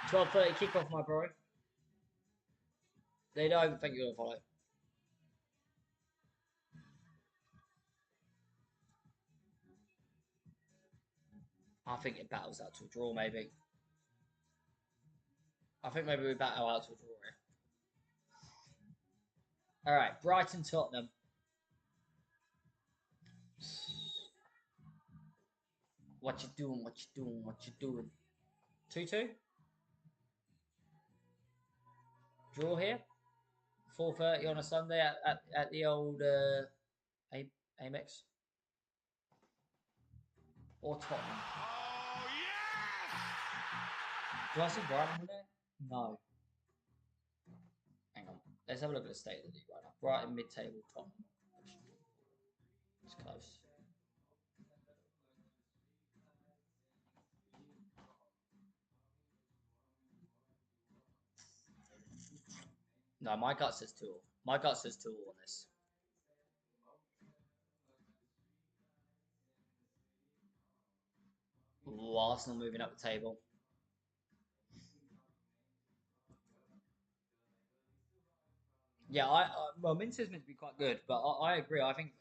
12:30 kickoff, my bro. They don't think you're gonna follow. I think it battles out to a draw, maybe. I think maybe we battle out to a draw here. All right, Brighton, Tottenham. What you doing? What you doing? What you doing? 2-2. Draw here. 4:30 on a Sunday at the old Amex. or Tottenham. Oh, yes! Do I see Brighton in there? No. Hang on. Let's have a look at the state of the league right now. Brighton mid-table, Tottenham. It's close. No, my gut says 2 all. My gut says 2 all on this. Ooh, Arsenal moving up the table. Yeah, well, Minter's meant to be quite good, but I agree. I think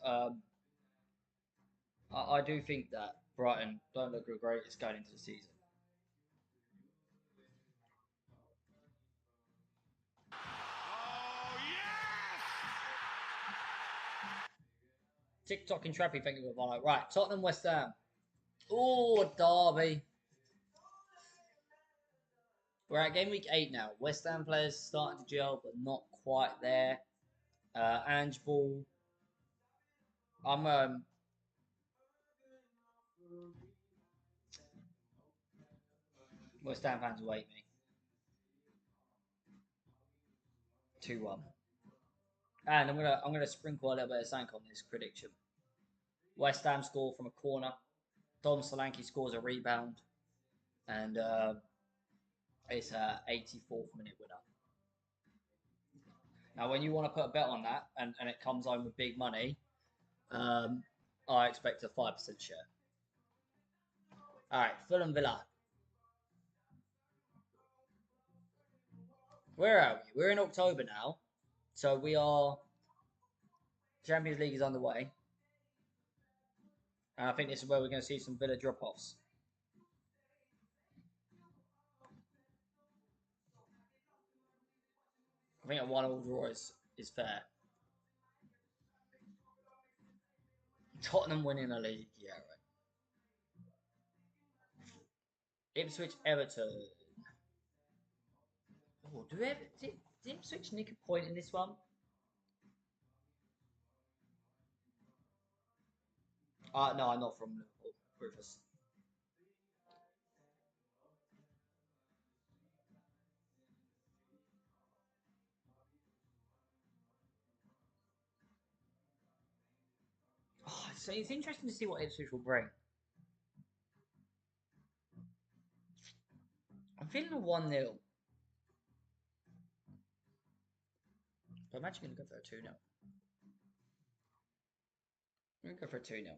I do think that Brighton don't look the greatest going into the season. Oh, yes! TikTok and Trappy, thank you for follow. Right, Tottenham, West Ham. Oh, Derby. We're at game week 8 now. West Ham players starting to gel, but not quite there. Ange Ball. I'm West Ham fans will hate me. 2-1. And I'm gonna sprinkle a little bit of sank on this prediction. West Ham score from a corner. Dom Solanke scores a rebound, and it's a 84th minute winner. Now, when you want to put a bet on that, and it comes home with big money, I expect a 5% share. All right, Fulham Villa. Where are we? We're in October now, so we are. Champions League is underway, and I think this is where we're going to see some Villa drop-offs. I think a 1-1 draw is fair. Tottenham winning a league, yeah, right. Ipswich Everton. Oh, did Ipswich nick a point in this one? No, I'm not from Liverpool. Rufus. Oh, so it's interesting to see what Ipswich will bring. I'm feeling a 1-0. But I'm actually going to go for a 2-0. I'm going to go for a 2-0.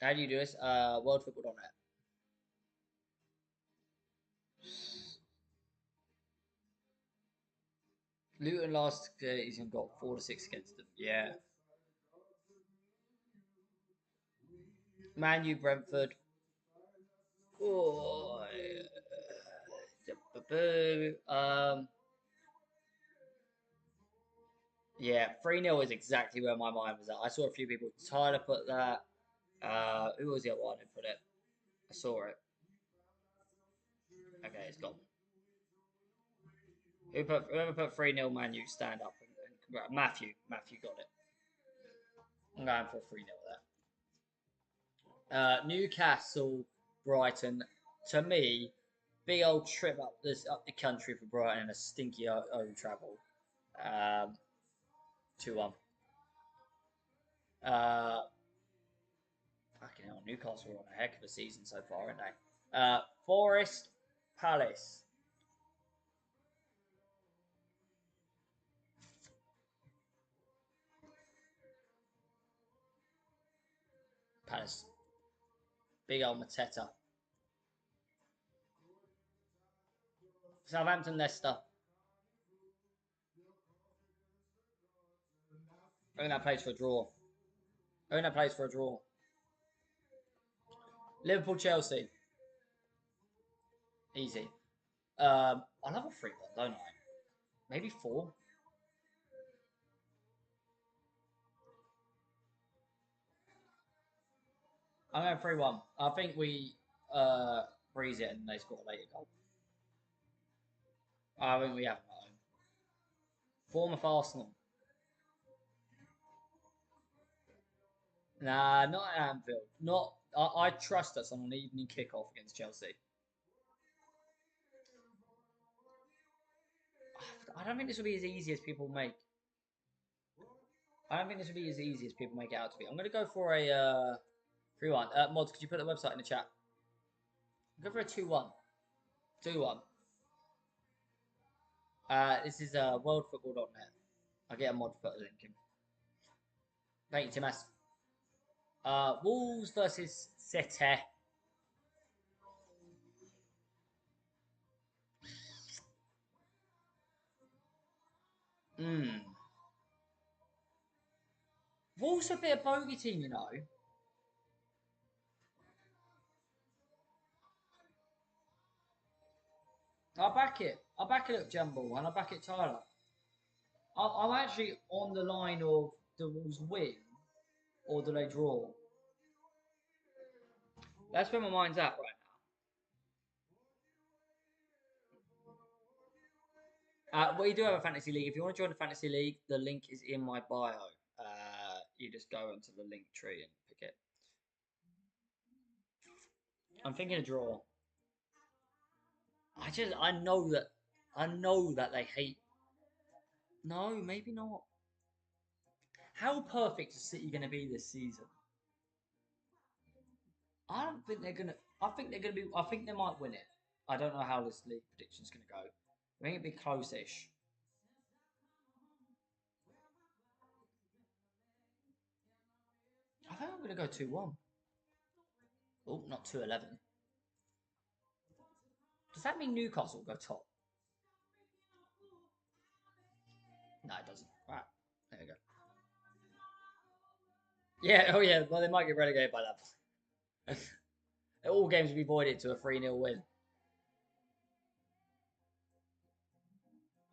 How do you do this? WorldFootball.net. Luton last season got 4-6 against them. Yeah. Man U, Brentford. Oh, yeah, 3-0 is exactly where my mind was at. I saw a few people. Tyler put that. Who was the other one who put it? I saw it. Okay, it's gone. Whoever put 3-0 Man U, stand up. Matthew got it. I'm going for 3-0 there. Newcastle, Brighton. To me, big old trip up the country for Brighton and a stinky home travel. 2-1. Fucking hell, Newcastle are on a heck of a season so far, aren't they? Forest, Palace. Palace. Big old Mateta. Southampton, Leicester. I think that plays for a draw. I think that plays for a draw. Liverpool, Chelsea. Easy. I love a 3-1, don't I? Maybe 4. I'm going 3-1. I think we breeze it and they score a later goal. I think we have them at home. Form of Arsenal. Nah, not at Anfield. Not. I trust us on an evening kickoff against Chelsea. I don't think this will be as easy as people make. I don't think this will be as easy as people make it out to be. I'm going to go for a 3-1. Mods, could you put the website in the chat? Go for a 2-1. 2-1. This is worldfootball.net. I'll get a mod to put a link in. Thank you, Timas. Wolves versus City. Wolves are a bit of bogey team, you know. I back it. I back it at Jumble and I back it Tyler. I'm actually on the line of the Wolves win or do they draw? That's where my mind's at right now. We do have a fantasy league. If you want to join the fantasy league, the link is in my bio. You just go into the link tree and pick it. I'm thinking a draw. I know that they hate. No, maybe not. How perfect is City going to be this season? I don't think they're gonna. I think they're gonna be. I think they might win it. I don't know how this league prediction's gonna go. I think it'll be close-ish. I think I'm gonna go 2-1. Oh, not 2-11. Does that mean Newcastle will go top? No, it doesn't. Right, there we go. Yeah. Oh yeah. Well, they might get relegated by that point. All games will be voided to a 3-0 win.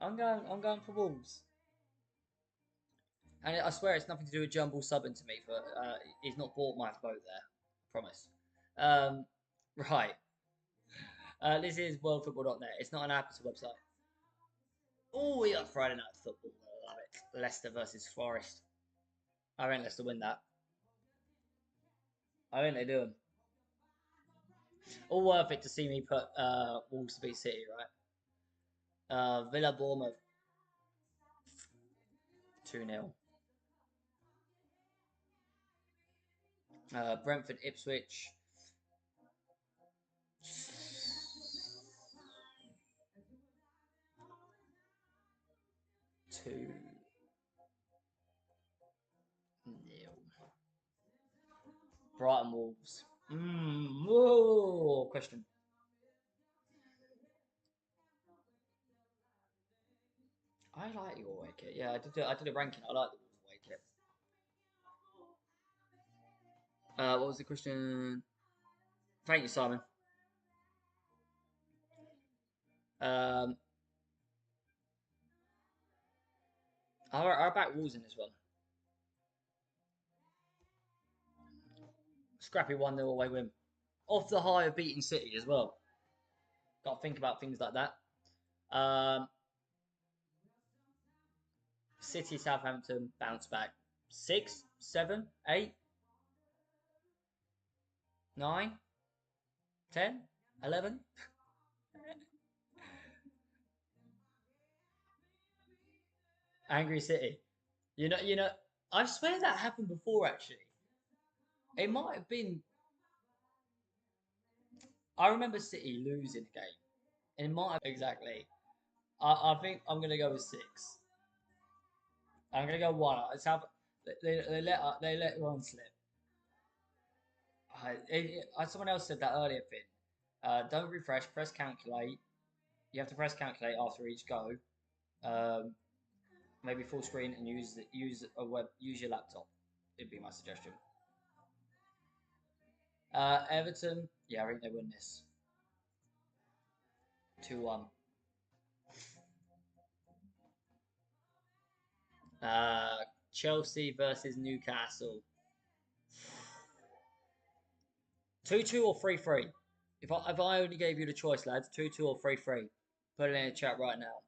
I'm going for Wolves. And I swear it's nothing to do with Jumble subbing to me for he's not bought my vote there. I promise. Right. This is worldfootball.net. It's not an app, it's a website. Oh, we got Friday night football. I love it. Leicester versus Forest. I reckon Leicester win that. I think they do. All worth it to see me put Wolves to beat City, right? Villa Bournemouth 2-0. Brentford Ipswich 2-0. Brighton Wolves. Whoa, question. I like your away kit. Yeah, I did a ranking. I like the Wolves away kit. What was the question? Thank you, Simon. I back Wolves in this one. Scrappy 1-0 away win. Off the high of beating City as well. Got to think about things like that. City, Southampton, bounce back. 6, 7, 8, 9, 10, 11. Angry City. You know. I swear that happened before. Actually, it might have been. I remember City losing a game. And it might have exactly. I think I'm gonna go with 6. I'm gonna go 1. It's how they let one slip. Someone else said that earlier, Finn. Don't refresh. Press calculate. You have to press calculate after each go. Maybe full screen and use your laptop. It'd be my suggestion. Everton. Yeah, I think they win this. 2-1. Chelsea versus Newcastle. 2-2 or 3-3. If I only gave you the choice, lads, 2-2 or 3-3, put it in the chat right now.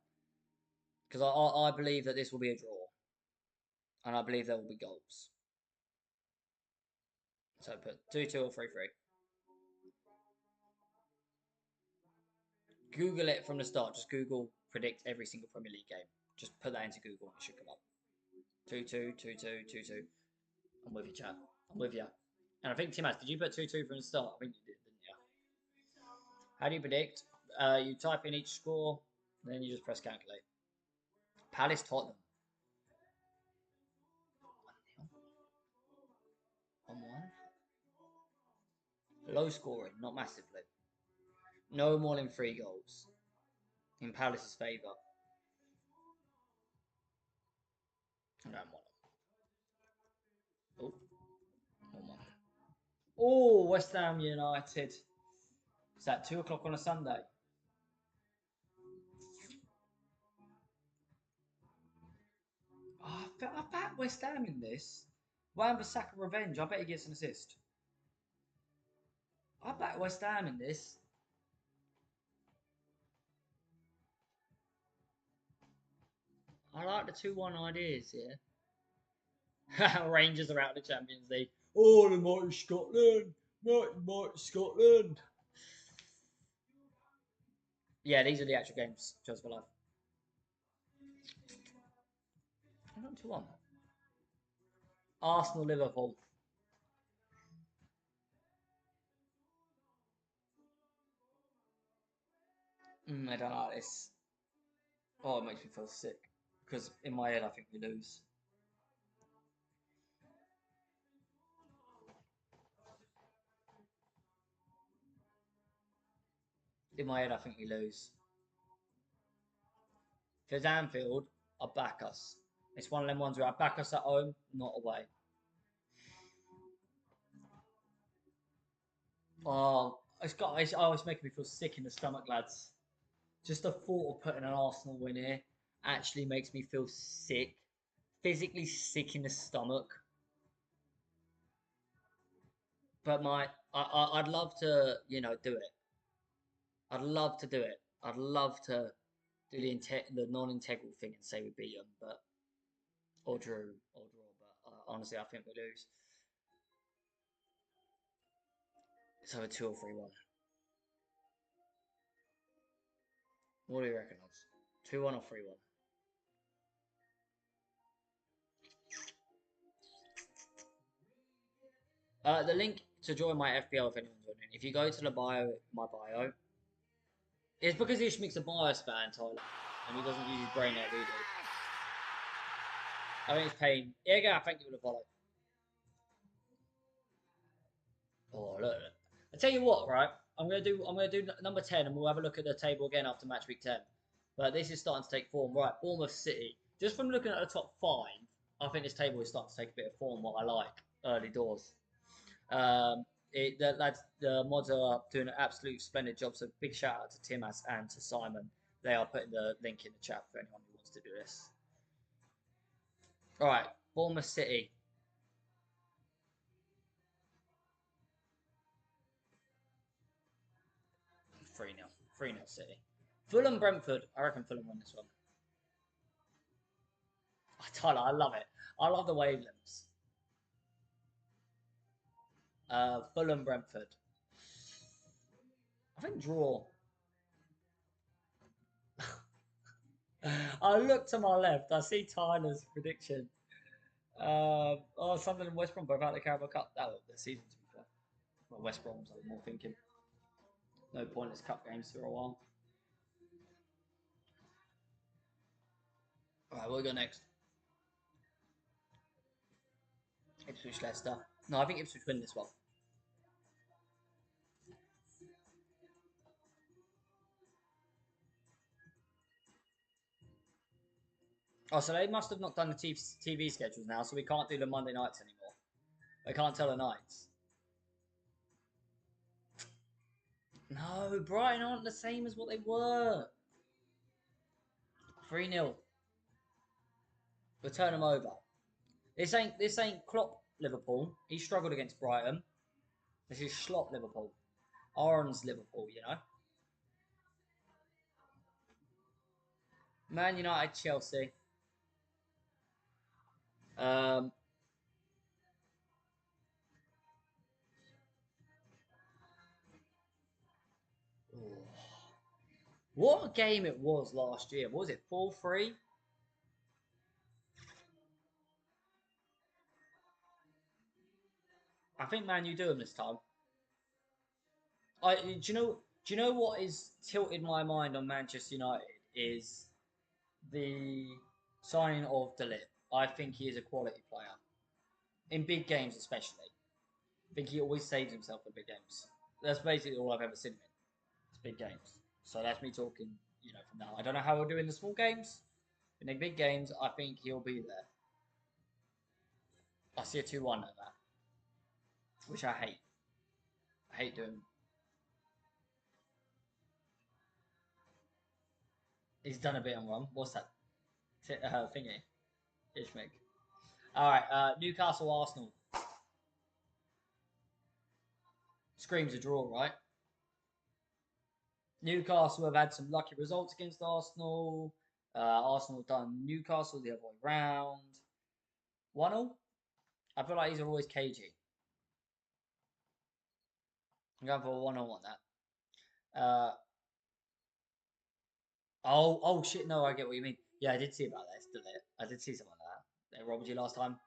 Because I believe that this will be a draw. And I believe there will be goals. So put 2-2 or 3-3. Google it from the start. Just Google predict every single Premier League game. Just put that into Google and it should come up. 2-2, 2-2, 2-2. I'm with you, chat. I'm with you. And I think, Timas, did you put 2-2 from the start? I think you did, didn't you? How do you predict? You type in each score, and then you just press calculate. Palace Tottenham. 1-1. Low scoring, not massively. No more than 3 goals. In Palace's favour. I'm going 1. Oh. 1-1. Oh, West Ham United. Is that 2 o'clock on a Sunday? Oh, I bet West Ham in this. Wan-Bissaka revenge. I bet he gets an assist. I bet West Ham in this. I like the 2-1 ideas, yeah. Rangers are out of the Champions League. Oh, the mighty Scotland. Mighty Scotland. Yeah, these are the actual games. Just for life. I'm not 2-1. Arsenal, Liverpool. I don't like this. Oh, it makes me feel sick. Because in my head, I think we lose. In my head, I think we lose. If it's Anfield, I'll back us. It's one of them ones where I back us at home, not away. Oh, it's making me feel sick in the stomach, lads. Just the thought of putting an Arsenal win here actually makes me feel sick. Physically sick in the stomach. But I'd love to, do it. I'd love to do it. I'd love to do the non-integral thing and say we beat them, but or draw. But honestly, I think we lose. So a 2 or 3-1. What do you reckon, odds? 2-1 or 3-1? The link to join my FPL, if anyone's wondering, if you go to my bio, it's because Ishmik's a bias fan, Tyler, and he doesn't use his brain like we do. I think it's pain. Yeah, go. Thank you for the follow. Oh, look. I tell you what, right? I'm gonna do number 10, and we'll have a look at the table again after match week 10. But this is starting to take form, right? Bournemouth City. Just from looking at the top 5, I think this table is starting to take a bit of form. What I like early doors. The mods are doing an absolute splendid job. So big shout out to Timas and to Simon. They are putting the link in the chat for anyone who wants to do this. All right, Bournemouth City. Three 0 3-0 City. Fulham Brentford. I reckon Fulham win this one. Tyler, I love it. I love the wavelengths. Fulham Brentford. I think draw. I look to my left. I see Tyler's prediction. Sunderland and West Brom both out of the Carabao Cup. That was the season, to be fair. Well, West Brom's I'm more thinking. No pointless cup games for a while. Alright, we'll go next. Ipswich Leicester. No, I think Ipswich win this one. Oh, so they must have not done the TV schedules now, so we can't do the Monday nights anymore. They can't tell the nights. No, Brighton aren't the same as what they were. 3-0. We'll turn them over. This ain't Klopp Liverpool. He struggled against Brighton. This is Schlopp Liverpool. Aaron's Liverpool, Man United, Chelsea. What a game it was last year. What was it 4-3? I think Man U do them this time. Do you know what is tilted my mind on Manchester United is the signing of De Ligt. I think he is a quality player in big games, especially. I think he always saves himself in big games. That's basically all I've ever seen him in. It's big games. So that's me talking, from now. I don't know how he'll do in the small games. In the big games, I think he'll be there. I see a 2-1 at that, which I hate. I hate doing. He's done a bit on one. What's that? Thingy. Ishmig. Alright, Newcastle Arsenal. Screams a draw, right? Newcastle have had some lucky results against Arsenal. Arsenal have done Newcastle the other way round. 1-0. I feel like these are always cagey. I'm going for a 1-0 on that. Oh shit! No, I get what you mean. Yeah, I did see about that. Still it. I did see something like that. They robbed you last time.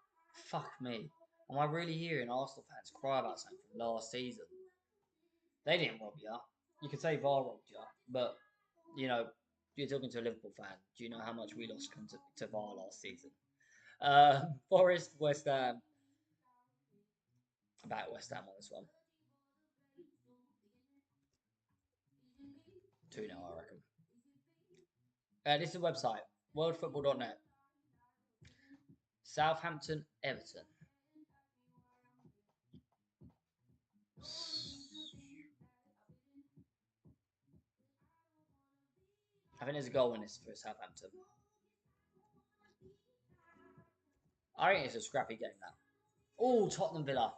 Fuck me. Am I really hearing Arsenal fans cry about something from last season? They didn't rob you. You could say VAR robbed you, but you're talking to a Liverpool fan. Do you know how much we lost to VAR last season? Forest, West Ham. About West Ham on this one. 2-0, I reckon. This is a website, worldfootball.net. Southampton, Everton. I think there's a goal in this for Southampton. I think it's a scrappy game now. Oh, Tottenham Villa.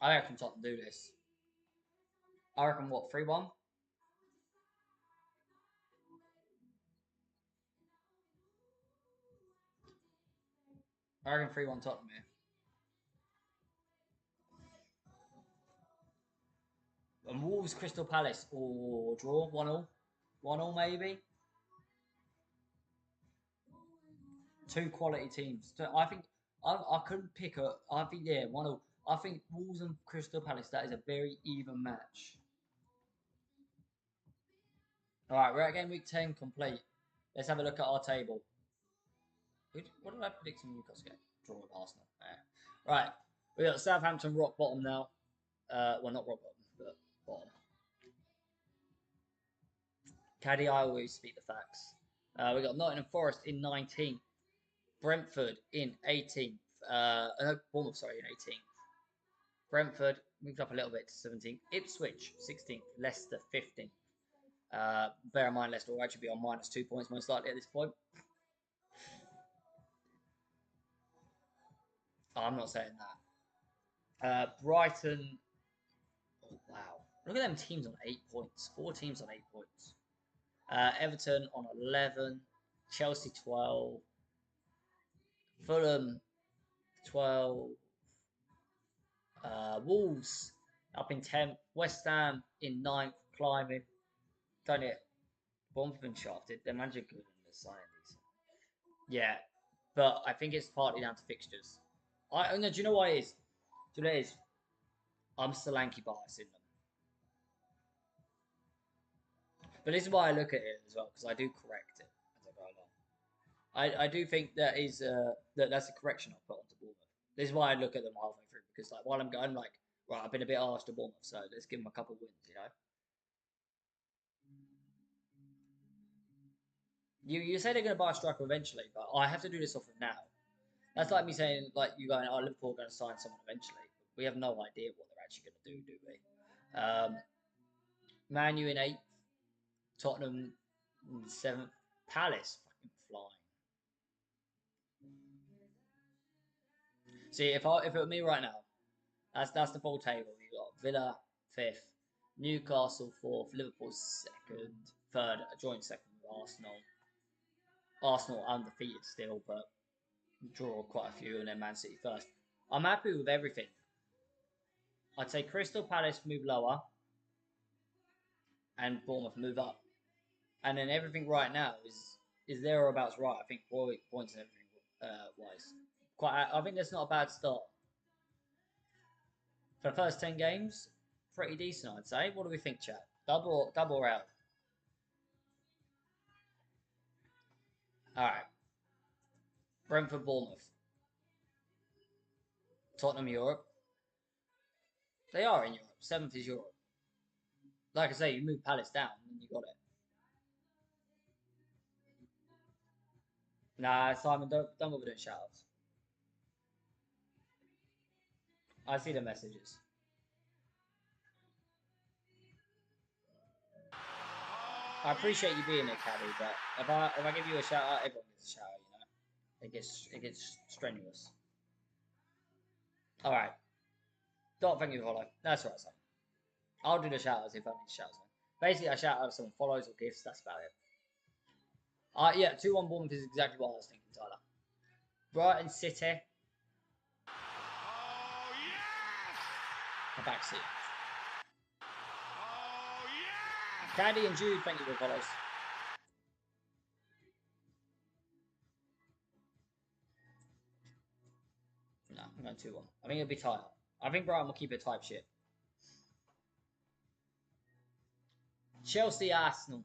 I reckon Tottenham do this. I reckon what, 3-1? I reckon 3-1 Tottenham here. And Wolves Crystal Palace or draw 1-0. 1-0 maybe. Two quality teams. So I think I couldn't pick a. I think 1-0. I think Wolves and Crystal Palace. That is a very even match. All right, we're at game week 10 complete. Let's have a look at our table. What did I predict in the Newcastle game? Draw with Arsenal. Yeah. Right, we got Southampton rock bottom now. Well, not rock bottom, but bottom. Caddy, I always speak the facts. We got Nottingham Forest in 19th, Brentford in 18th. No, Bournemouth, sorry, in 18th. Brentford moved up a little bit to 17th. Ipswich 16th. Leicester 15th. Bear in mind, Leicester will actually be on -2 points most likely at this point. Oh, I'm not saying that. Brighton. Oh, wow. Look at them teams on 8 points. 4 teams on 8 points. Everton on 11. Chelsea 12. Fulham 12. Wolves up in 10th. West Ham in 9th, climbing. Don't it? Bournemouth been shafted. Their manager good in the signings. Yeah, but I think it's partly down to fixtures. No, do you know why it is? Do you know what it is? I'm Solanke bias in them. But this is why I look at it as well, because I do correct it as I go along. I do think that's a correction I'll put onto Bournemouth. This is why I look at them halfway through, because while I'm going right, I've been a bit harsh to Bournemouth, so let's give them a couple of wins, You say they're going to buy a striker eventually, but I have to do this off of now. That's like me saying, you going, Liverpool are going to sign someone eventually. We have no idea what they're actually going to do we? Man U in 8th, Tottenham in 7th, Palace fucking flying. See, if it were me right now, that's the full table. You got Villa 5th, Newcastle 4th, Liverpool 2nd, 3rd, a joint 2nd with Arsenal. Arsenal undefeated still, but draw quite a few, and then Man City 1st. I'm happy with everything. I'd say Crystal Palace move lower, and Bournemouth move up. and then everything right now is thereabouts right. I think points and everything wise. I think that's not a bad start for the first 10 games. Pretty decent, I'd say. What do we think, chat? Double or out? All right. Brentford, Bournemouth, Tottenham, Europe. They are in Europe. 7th is Europe. Like I say, you move Palace down and you got it. Nah, Simon, don't bother doing shoutouts. I see the messages. I appreciate you being there, Caddy, but if I give you a shout out, everyone gets a shout out. You know, it gets strenuous. All right, don't thank you for follow. That's right, son. I'll do the shout outs if I need to shout out. Basically, I shout out if someone follows or gifts. That's about it. Yeah, 2-1 Bournemouth is exactly what I was thinking, Tyler. Brighton City. Oh, yes! A back seat. Oh, yes! Candy and Jude, thank you for follows. No, I'm going 2-1. I think it'll be tight. I think Brighton will keep it type shit. Chelsea Arsenal.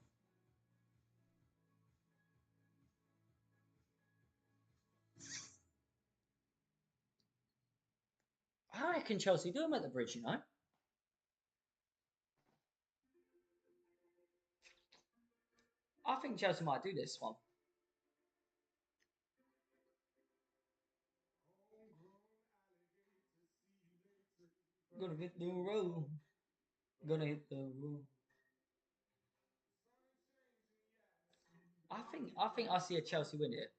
I reckon Chelsea do them at the bridge, you know. I think Chelsea might do this one. Gonna hit the road. Gonna hit the road. I think I see a Chelsea win it.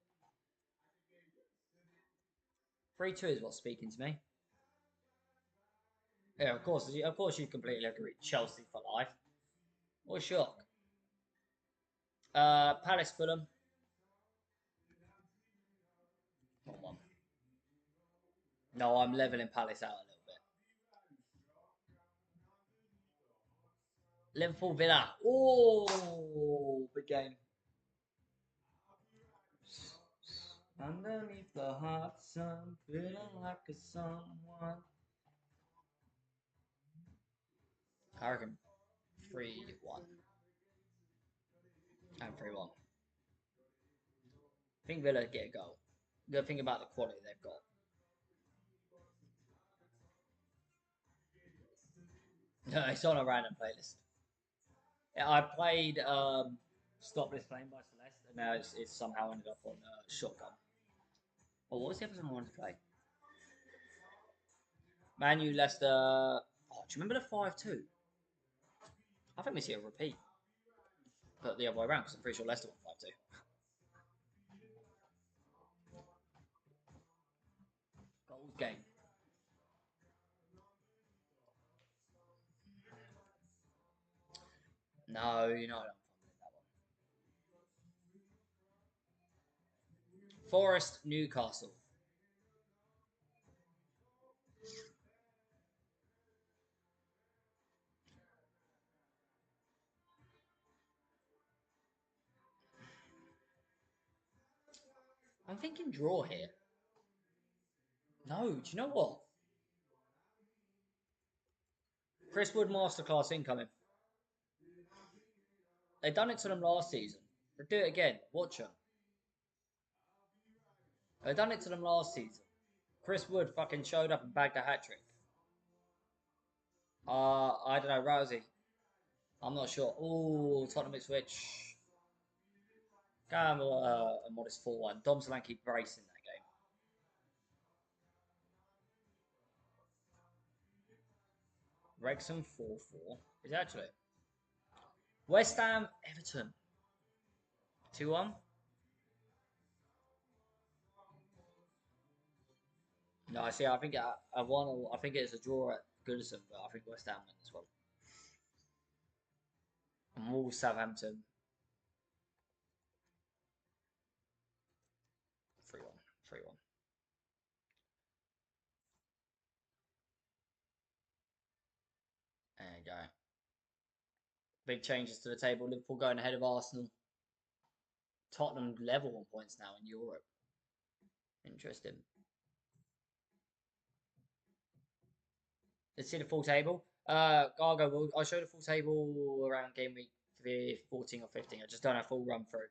3-2 is what's speaking to me. Yeah, of course you completely agree. Chelsea for life. What a shock. Palace Fulham. 1-1. No, I'm leveling Palace out a little bit. Liverpool Villa. Oh, big game. Underneath the hot sun, feeling like a someone. I reckon 3-1. And 3-1. I think Villa get a goal. Good thing about the quality they've got. No, it's on a random playlist. Yeah, I played Stop This Flame by Celeste, and now it's somehow ended up on Shotgun. Oh, what was the other song I wanted to play? Man U Leicester. Oh, do you remember the 5-2? I think we see a repeat. But the other way around, because I'm pretty sure Leicester won 5-2. Goals game. No, you're not. That one. Forest Newcastle. I'm thinking draw here. No, do you know what? Chris Wood masterclass incoming. They done it to them last season. They do it again. Watch them. They done it to them last season. Chris Wood fucking showed up and bagged a hat trick. I don't know, Rousey. I'm not sure. Oh, Tottenham Ipswich. Kind of a modest 4-1. Dom Solanke bracing that game. Wrexham 4-4. Is it actually? West Ham Everton 2-1. No, I see. I think I won. I think it's a draw at Goodison, but I think West Ham win this one. And Wolves Southampton 3-1. 3-1. There you go. Big changes to the table. Liverpool going ahead of Arsenal. Tottenham level on points now in Europe. Interesting. Let's see the full table. Gargo, I'll show the full table around game week 14 or 15. I just don't have full run through.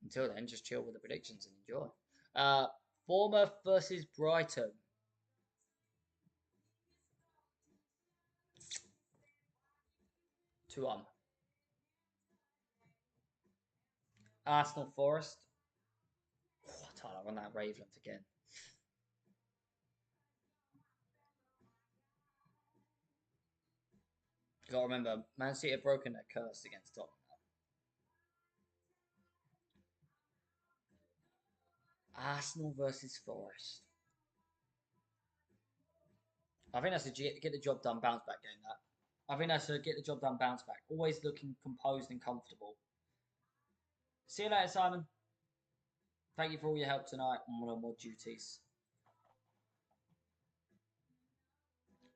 Until then, just chill with the predictions and enjoy. Bournemouth versus Brighton. Two on. Arsenal Forest. Oh, Tyler on that wavelength again. You gotta remember, Man City have broken their curse against Tottenham. Arsenal versus Forest. I think that's a get the job done bounce back game. That I think that's a get the job done bounce back. Always looking composed and comfortable. See you later, Simon. Thank you for all your help tonight on one of my duties.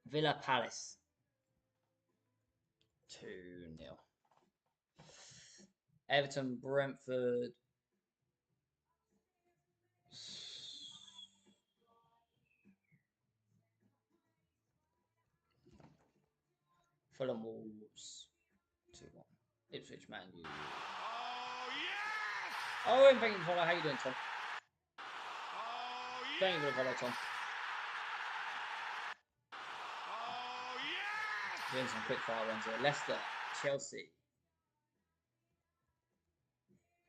Villa Palace. 2-0. Everton Brentford. Fulham Wolves. 2-1. Ipswich Man U. Oh, yes! Oh, and thank you for follow. How you doing, Tom? Oh, yes! Thank you for the follow, Tom. Oh, yes! Doing some quick fire ones here. Leicester, Chelsea,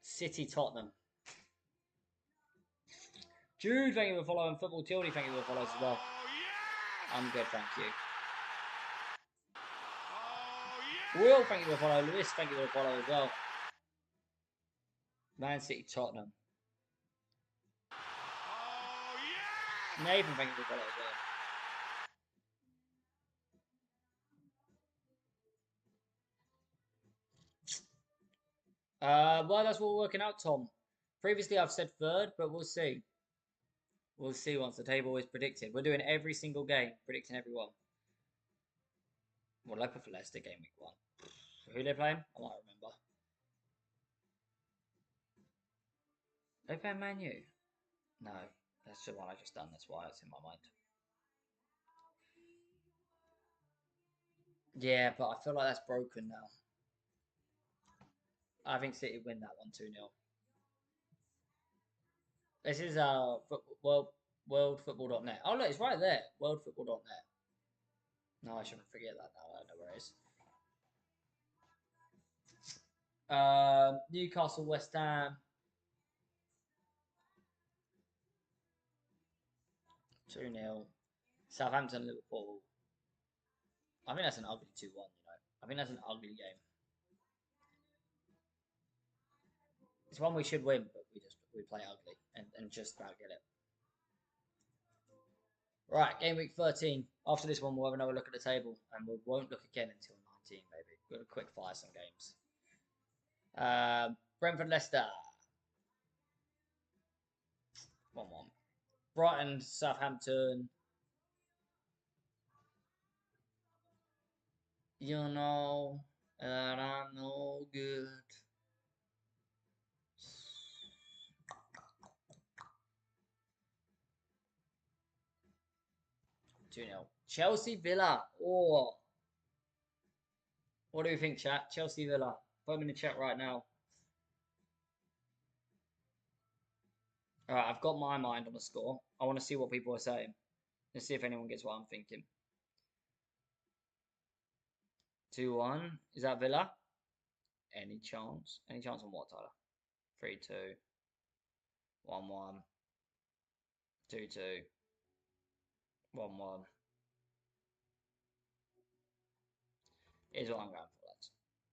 City, Tottenham. Jude, thank you for following. Football Tildy, thank you for follows as well. Oh, yes! I'm good, thank you. Oh, yes! Will, thank you for follow. Lewis, thank you for follow as well. Man City, Tottenham. Oh, yes! Nathan, thank you for follow as well. Well, that's what we're working out, Tom. Previously, I've said third, but we'll see. We'll see once the table is predicted. We're doing every single game, predicting everyone. What did I put for Leicester game week 1? Who they playing? I might remember. They playing Man U? No, that's the one I just done. That's why it's in my mind. Yeah, but I feel like that's broken now. I think City win that one 2-0. This is worldfootball.net. Oh look, it's right there. Worldfootball.net. No, I shouldn't forget that now. I know where it is. Newcastle, West Ham. 2-0. Southampton, Liverpool. I think that's an ugly 2-1, you know. I think that's an ugly game. It's one we should win, but we play ugly and just about get it. Right, game week 13. After this one, we'll have another look at the table, and we won't look again until 19, maybe. We're going to quick fire some games. Brentford, Leicester. 1-1. Brighton, Southampton. You know that I'm no good. Chelsea Villa. Oh. What do you think, chat? Chelsea Villa. Put them in the chat right now. Alright, I've got my mind on the score. I want to see what people are saying. Let's see if anyone gets what I'm thinking. 2-1. Is that Villa? Any chance? Any chance on what, Tyler? 3-2. 1-1. 2-2. 1-1. Here's what I'm going for, lads.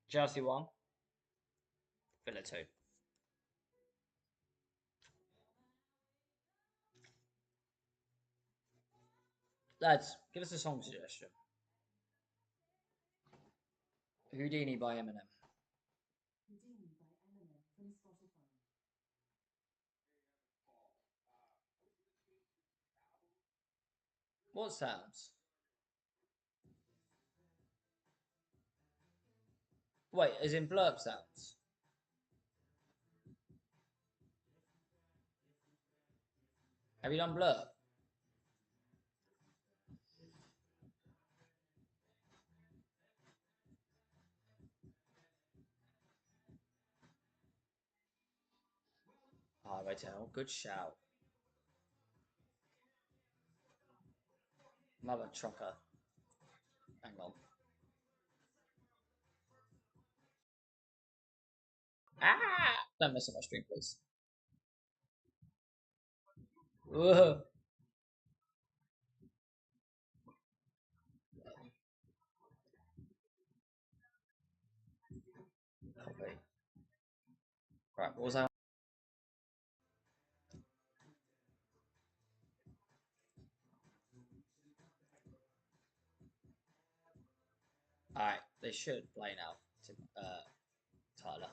Chelsea 1. Villa 2. Lads, give us a song suggestion. Houdini by Eminem. Houdini by Eminem from Spotify. What sounds? Wait, as in blurb sounds? Have you done blurb? Highway Tale, good shout. Mother trucker. Hang on. Ah! Don't mess up my stream, please. Whoa. Copy. Right, what was that? Alright, they should play now. Tyler.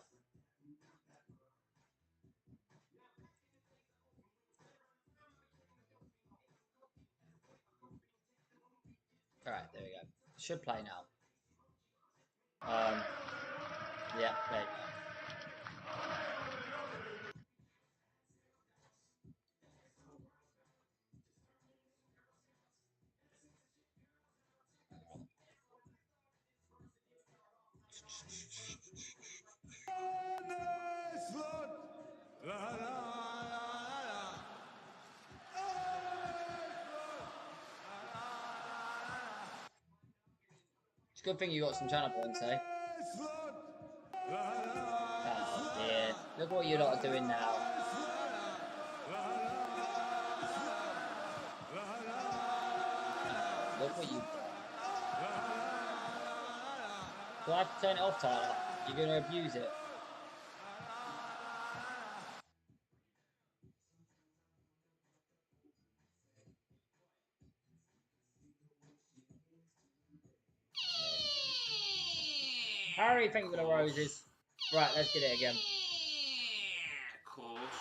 Alright, there we go. Should play now. Yeah, there you go. It's a good thing you got some channel points, eh? Oh dear. Look what you lot are doing now. Look what you've done. Do I have to turn it off, Tyler? You're going to abuse it. Harry, thank you for the roses. Right, let's get it again. Of course.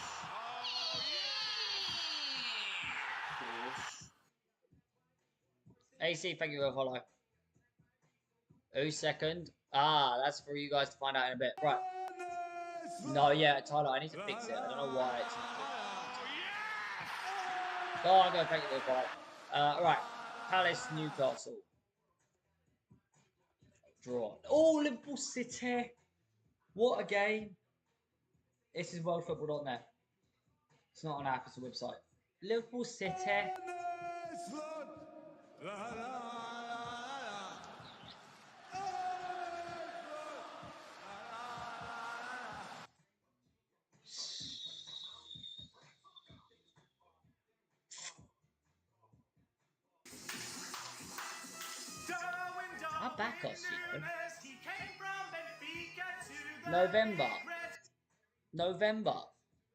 AC, thank you for the follow. Who's second? Ah, that's for you guys to find out in a bit. Right. No, yeah, Tyler, I need to fix it. I don't know why it's not doing it. Oh, I'm going to thank you for the follow. Right. Palace, Newcastle. Draw. Oh, Liverpool City. What a game. This is worldfootball.net. It's not an app, it's a website. Liverpool City. How back us, you know? November.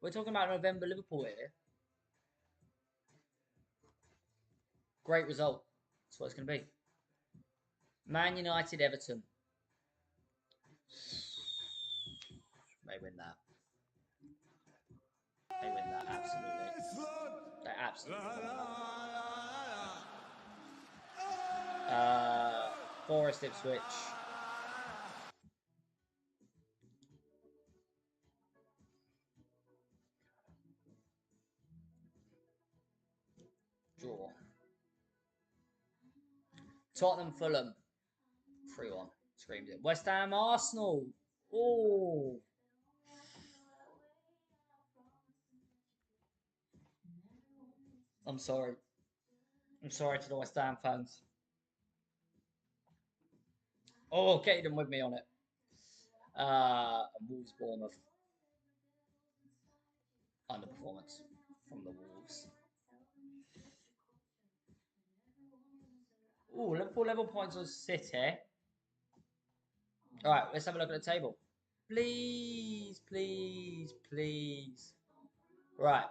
We're talking about November Liverpool here. Great result. That's what it's going to be. Man United, Everton. They win that. They win that, absolutely. They absolutely win that. Forest, Ipswich. Draw. Tottenham, Fulham. 3-1. Screams it. West Ham, Arsenal. Oh. I'm sorry. I'm sorry to the West Ham fans. Oh, getting them with me on it. Wolves, Bournemouth. Underperformance from the Wolves. Ooh, Liverpool level points on City. Alright, let's have a look at the table. Please, please, please. Right.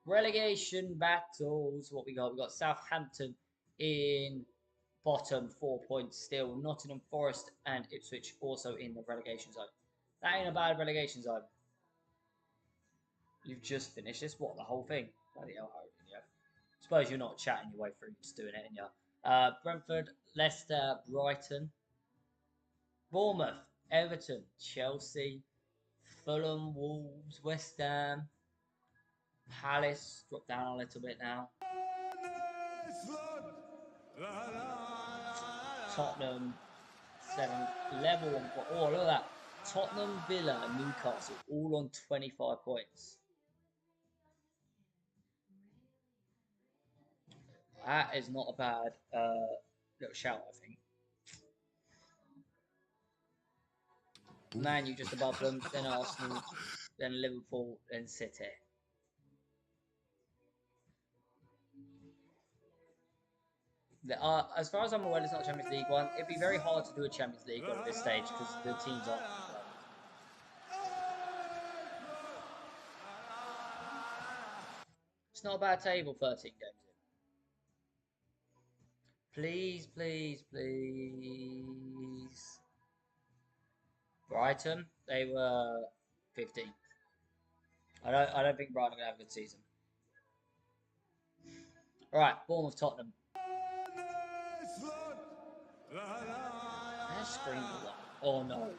Relegation battles. What we got? We got Southampton in bottom, 4 points still. Nottingham Forest and Ipswich also in the relegation zone. That ain't a bad relegation zone. You've just finished this? What, the whole thing? Bloody hell, yeah. Suppose you're not chatting your way through, just doing it, and Brentford, Leicester, Brighton, Bournemouth, Everton, Chelsea, Fulham, Wolves, West Ham, Palace. Drop down a little bit now. Tottenham, 7 level on. Oh, look at that. Tottenham, Villa, and Newcastle all on 25 points. That is not a bad little shout, I think. Man, you just above them, then Arsenal, then Liverpool, then City. As far as I'm aware, it's not a Champions League one. It'd be very hard to do a Champions League one at this stage because the teams aren't. It's not a bad table, 13 games in. Please, please, please. Brighton, they were 15. I don't think Brighton are gonna have a good season. Alright, Bournemouth, Tottenham. That screams a 1. Oh no.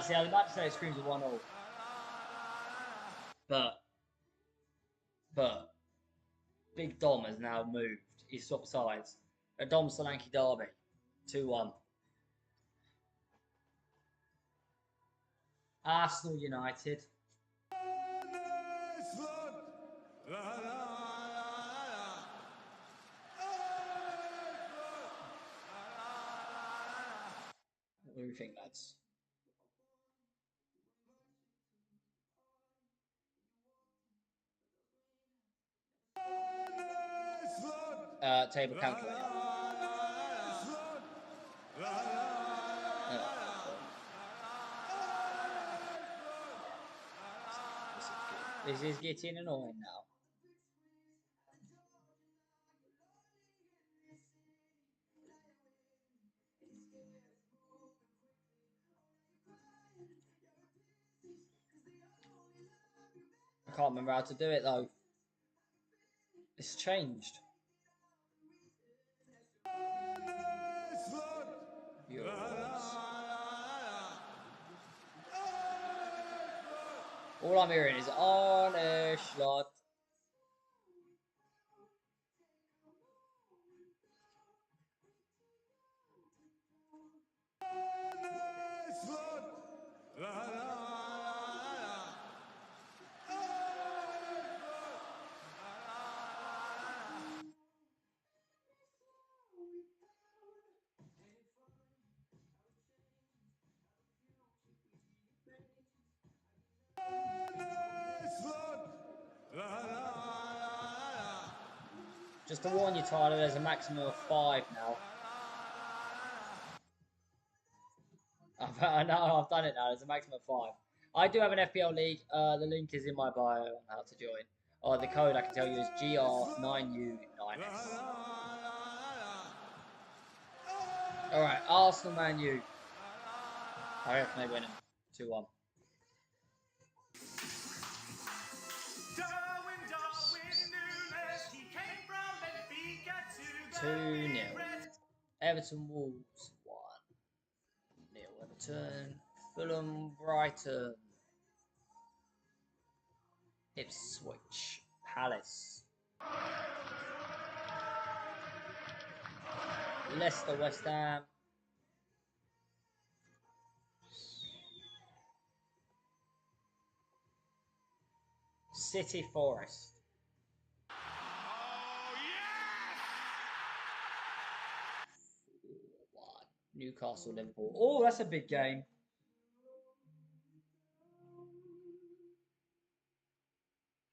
See, I was about to say it screams a 1-0. But Big Dom has now moved. He's swapped sides. A Dom Solanke derby. 2-1. Arsenal United. What do you think, lads? Table calculator. This is getting annoying now. I can't remember how to do it though. It's changed. All I'm hearing is on a slot. Just to warn you, Tyler, there's a maximum of 5 now. I know, I've done it now. There's a maximum of 5. I do have an FPL league. The link is in my bio on how to join. The code I can tell you is GR9U9S. Alright, Arsenal Man U. I reckon they win them 2-1. Two 0. Everton Wolves 1-0 Everton. Fulham Brighton. Ipswich Palace. Leicester West Ham. City Forest. Newcastle, Liverpool. Oh, that's a big game.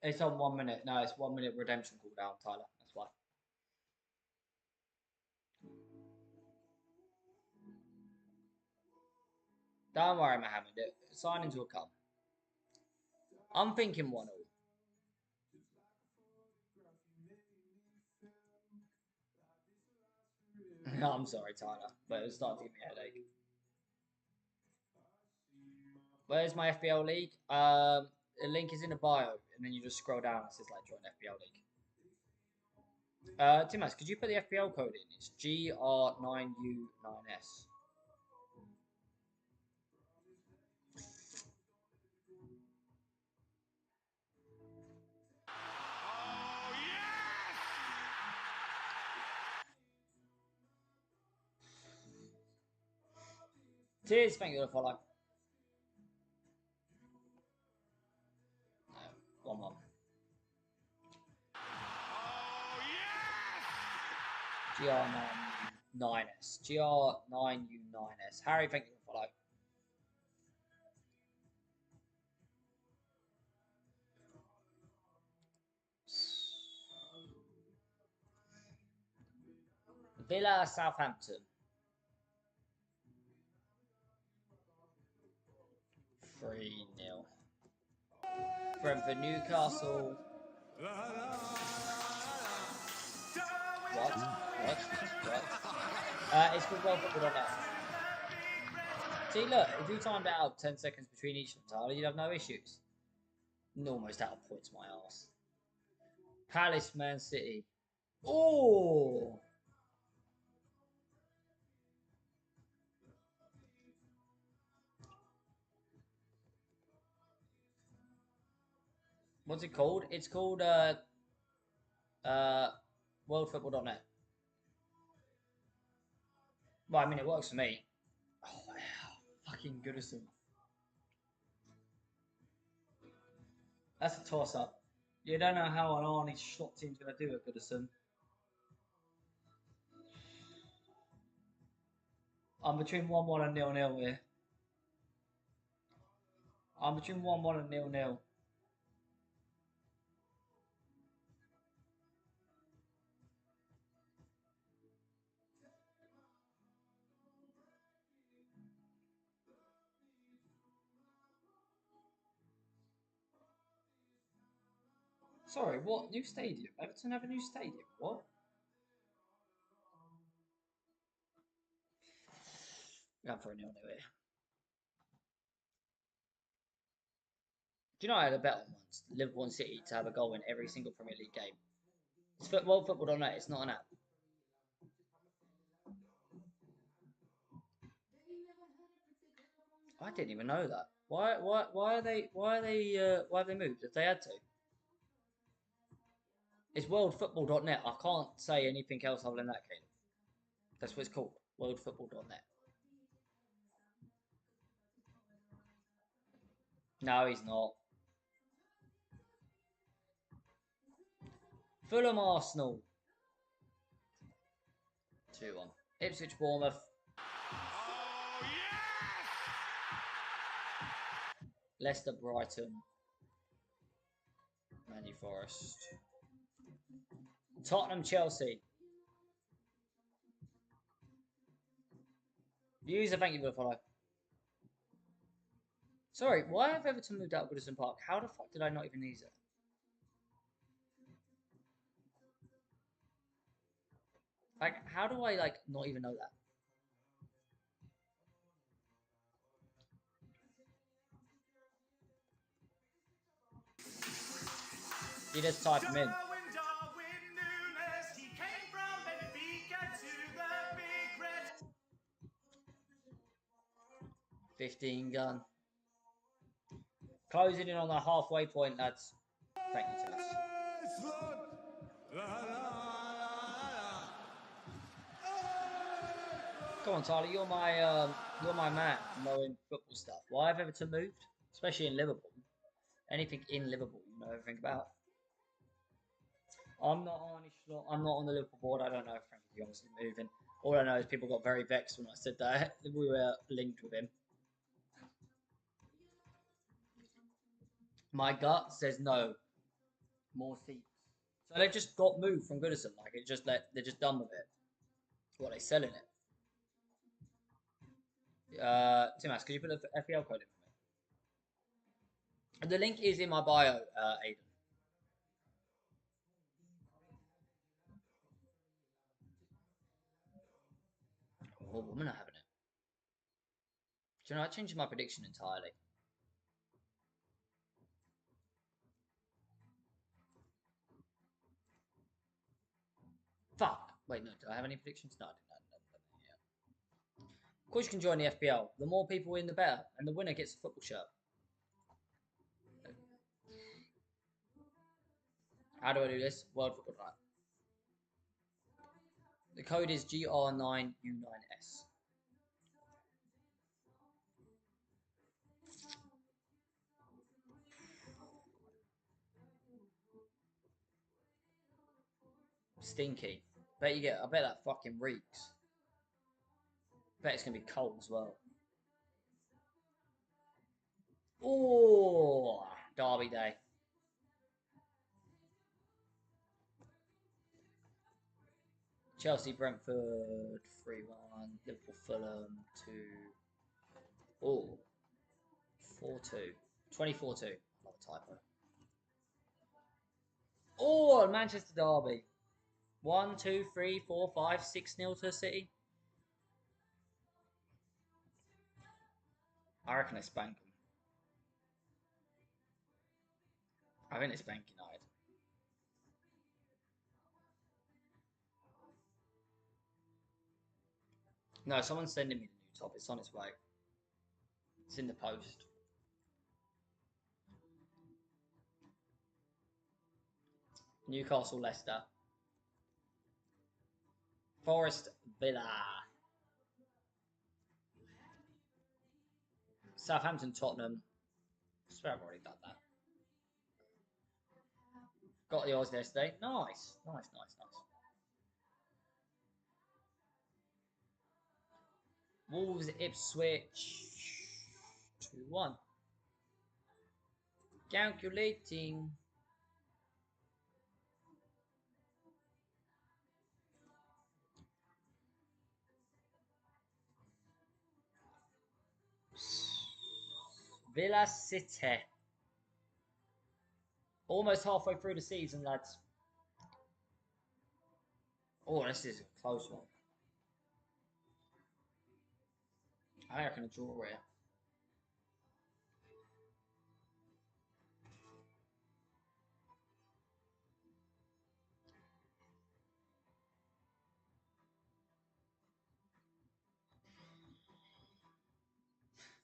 It's on 1 minute. No, it's 1 minute redemption cooldown, Tyler. That's why. Don't worry, Mohammed. Signings will come. I'm thinking 1-0. I'm sorry, Tyler, but it's starting to give me a headache. Where's my FPL league? The link is in the bio, and then you just scroll down and it says like join FPL league. Timas, could you put the FPL code in? It's GR9U9S. Cheers, thank you for the follow. No, 1-1. Oh, yes! GR9U9S. GR9U9S. Harry, thank you for the follow. Villa Southampton. 3-0. Brentford Newcastle. What? It's called WorldFootball.net. See, look, if you timed it out 10 seconds between each of them, Tyler, you'd have no issues. Almost out of points, my ass. Palace, Man City. Oh! What's it called? It's called WorldFootball.net. Well, I mean, it works for me. Oh, yeah. Fucking Goodison. That's a toss-up. You don't know how an Arnie shot team's going to do at Goodison. I'm between 1-1 and 0-0 here. I'm between 1-1 and 0-0. Sorry, what? New stadium? Everton have a new stadium? What? Going for a 0-0 here. Do you know I had a bet on once, Liverpool and City, to have a goal in every single Premier League game? It's WorldFootball.net, it's not an app. I didn't even know that. Why have they moved if they had to? It's worldfootball.net. I can't say anything else other than that, Caleb. That's what it's called. Worldfootball.net. No, he's not. Fulham Arsenal. 2-1. Ipswich Bournemouth. Oh, yes! Leicester Brighton. Man U Forest. Tottenham Chelsea. User, thank you for the follow. Sorry, why have Everton moved out of Goodison Park? How the fuck did I not even use it? Like, how do I, like, not even know that? You just type them in. 15 gun. Closing in on the halfway point, lads. Thank you, Thomas. Come on, Tyler. You're my man knowing football stuff. Why have Everton moved? Especially in Liverpool. Anything in Liverpool, you know everything about. I'm not on the Liverpool board. I don't know if Frankie de Jong's moving. All I know is people got very vexed when I said that we were linked with him. My gut says no. More seats. So they've just got moved from Goodison. Like they're just done with it. What, they selling it? Timas, could you put the FPL code in for me? The link is in my bio, Aiden. Oh, women are having it. Do you know, I changed my prediction entirely. Fuck. Wait, no. Do I have any predictions? No, I didn't. Yeah. Of course, you can join the FPL. The more people in, the better, and the winner gets a football shirt. How do I do this? World Football Night. The code is GR9U9S. Stinky. Bet you get. I bet that fucking reeks. Bet it's gonna be cold as well. Oh, Derby day. Chelsea, Brentford, 3-1. Liverpool, Fulham, 2. Oh, 4-2. 24-2. Another typo. Oh, Manchester Derby. 1, 2, 3, 4, 5, 6-0 to City. I reckon it's spank them. I think it's Bank United. No, someone's sending me the new top. It's on its way. It's in the post. Newcastle, Leicester. Forest, Villa. Southampton, Tottenham. I swear I've already done that. Got the odds yesterday. Nice. Nice. Wolves, Ipswich. 2-1. Calculating. Villa City. Almost halfway through the season, lads. Oh, this is a close one. I reckon a draw here.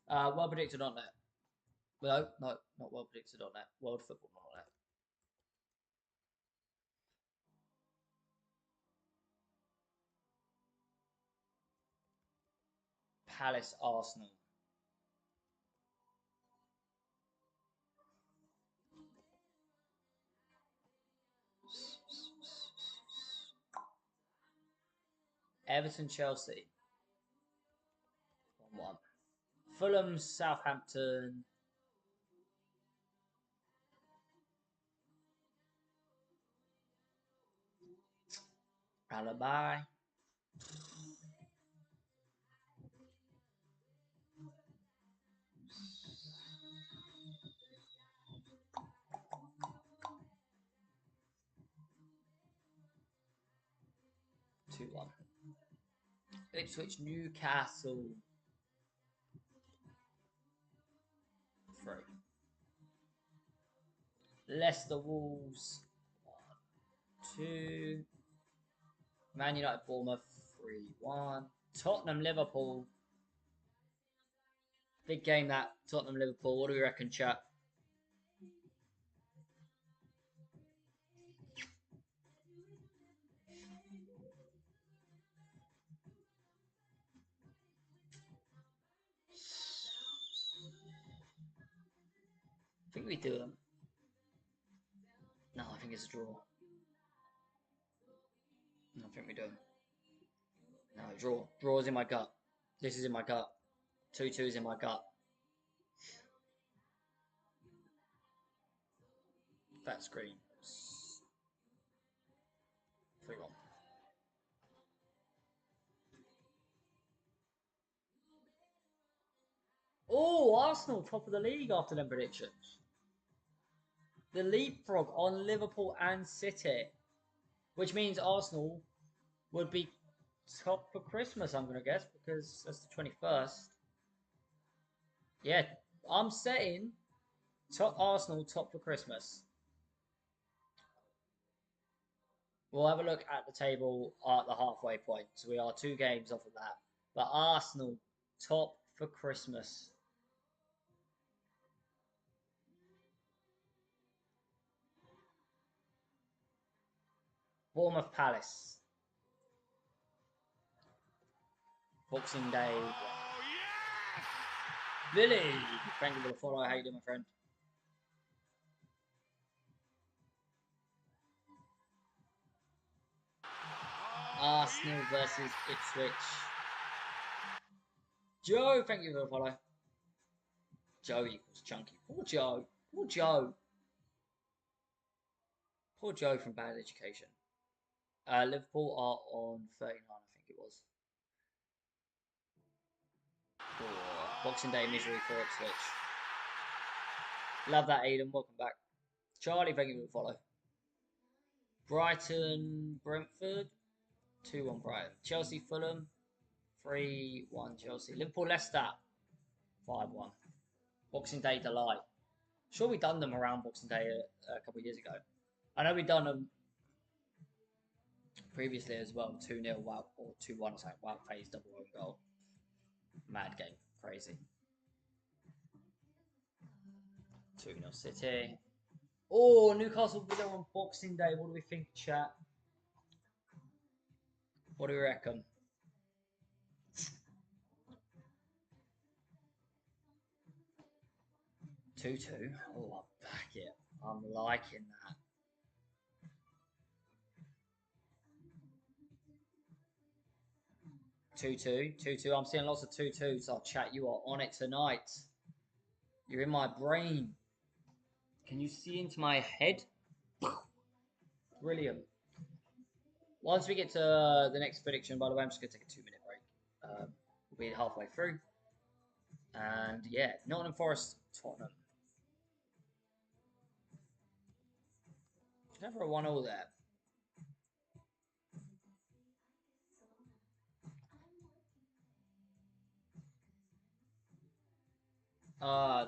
Well predicted on that. No, not well predicted on that. World football on that. Palace, Arsenal. Everton, Chelsea. 1-1. Fulham, Southampton. Alibi. Two one. Ipswich, Newcastle. 3. Leicester, Wolves. 1, 2. Man United, Bournemouth. 3-1. Tottenham, Liverpool. Big game that. Tottenham, Liverpool. What do we reckon, chat? I think we do them. No, I think it's a draw. No, I think we do them. No, draw. Draw is in my gut. This is in my gut. 2-2 is in my gut. That screen. 3-1. Oh, Arsenal top of the league after them predictions. The leapfrog on Liverpool and City, which means Arsenal would be top for Christmas, I'm going to guess, because that's the 21st. Yeah, I'm setting top Arsenal top for Christmas. We'll have a look at the table at the halfway point. So we are 2 games off of that. But Arsenal top for Christmas. Bournemouth, Palace. Boxing Day. Oh, yes! Lily, thank you for the follow. How you doing, my friend? Arsenal versus Ipswich. Joe, thank you for the follow. Joe equals chunky. Poor Joe. Poor Joe. Poor Joe from bad education. Liverpool are on 39, I think it was. Oh, Boxing Day misery for Ipswich. Love that, Aiden. Welcome back. Charlie, thank you for the follow. Brighton, Brentford. 2-1 Brighton. Chelsea, Fulham. 3-1 Chelsea. Liverpool, Leicester. 5-1. Boxing Day delight. Sure, we done them around Boxing Day a couple of years ago. I know we done them previously as well. 2-0 wow, or 2-1 or something. Wow, phase double own goal. Mad game. Crazy. 2-0 City. Oh, Newcastle Villa on Boxing Day. What do we think, chat? What do we reckon? Two. Oh, I'll back it. I'm liking that. Two. I'm seeing lots of 2-2s. So chat, you are on it tonight. You're in my brain. Can you see into my head? Brilliant. Once we get to the next prediction, by the way, I'm just going to take a 2-minute break. We'll be halfway through. And yeah, Nottingham Forest, Tottenham. Never a 1-0 there.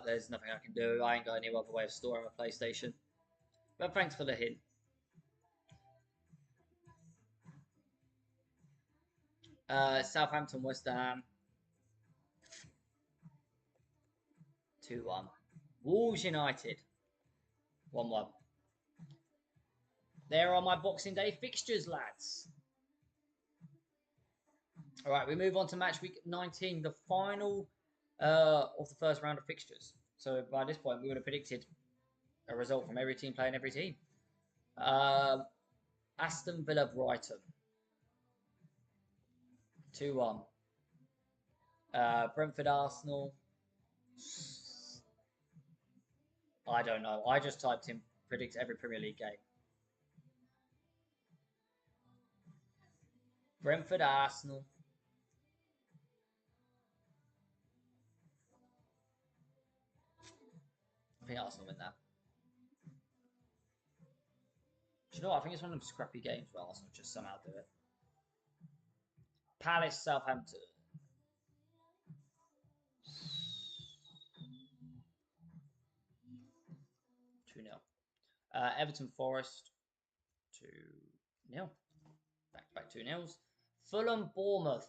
There's nothing I can do. I ain't got any other way of storing a PlayStation. But thanks for the hint. Southampton, West Ham. 2-1. Wolves United. 1-1. There are my Boxing Day fixtures, lads. Alright, we move on to match week 19, the final of the first round of fixtures. So by this point, we would have predicted a result from every team playing every team. Aston Villa Brighton. 2-1. Brentford Arsenal. I don't know. I just typed in predict every Premier League game. Brentford Arsenal. I think Arsenal win that. Do you know what? I think it's one of them scrappy games where Arsenal just somehow do it. Palace Southampton. 2-0. Everton Forest. 2-0. Back 2-0s. Fulham Bournemouth.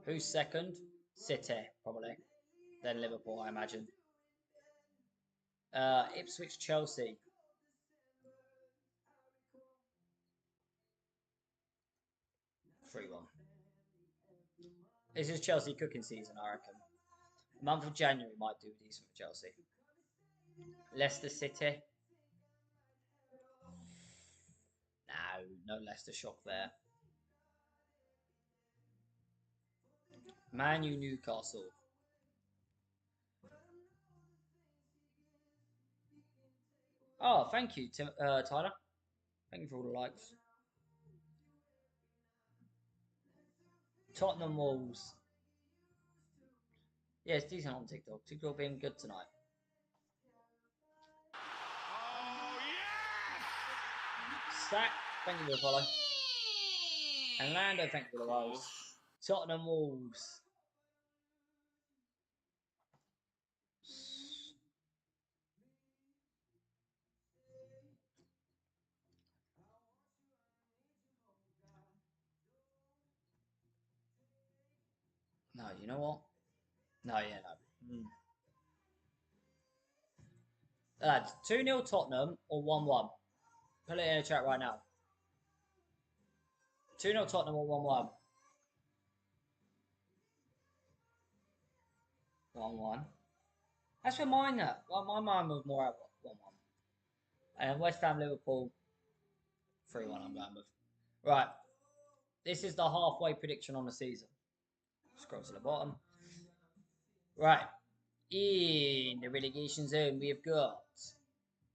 Who's second? City, probably. Then Liverpool, I imagine. Ipswich Chelsea. 3-1. This is Chelsea cooking season, I reckon. The month of January might do decent for Chelsea. Leicester City. No Leicester shock there. Man U Newcastle. Oh, thank you, Tyler. Thank you for all the likes. Tottenham Wolves. Yeah, it's decent on TikTok. TikTok being good tonight. Oh, yes! Stack, thank you for the follow. And Lando, thank you for the rose. Tottenham Wolves. No, you know what? No. 2-0 Tottenham or 1-1? Put it in the chat right now. 2-0 Tottenham or 1-1? 1-1. That's where mine at. Well, my mind was more at 1-1. And West Ham Liverpool 3-1 I'm going with. Right. This is the halfway prediction on the season. Scroll to the bottom. Right. In the relegation zone, we have got.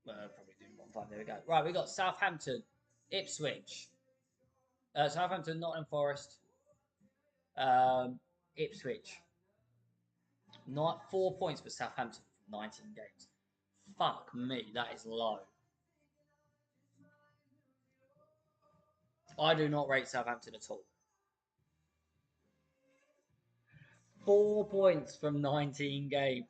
Well, probably doing bottom five. There we go. Right, we got Southampton, Ipswich, Southampton, Nottingham Forest, Ipswich. Not 4 points for Southampton from 19 games. Fuck me, that is low. I do not rate Southampton at all. 4 points from 19 games.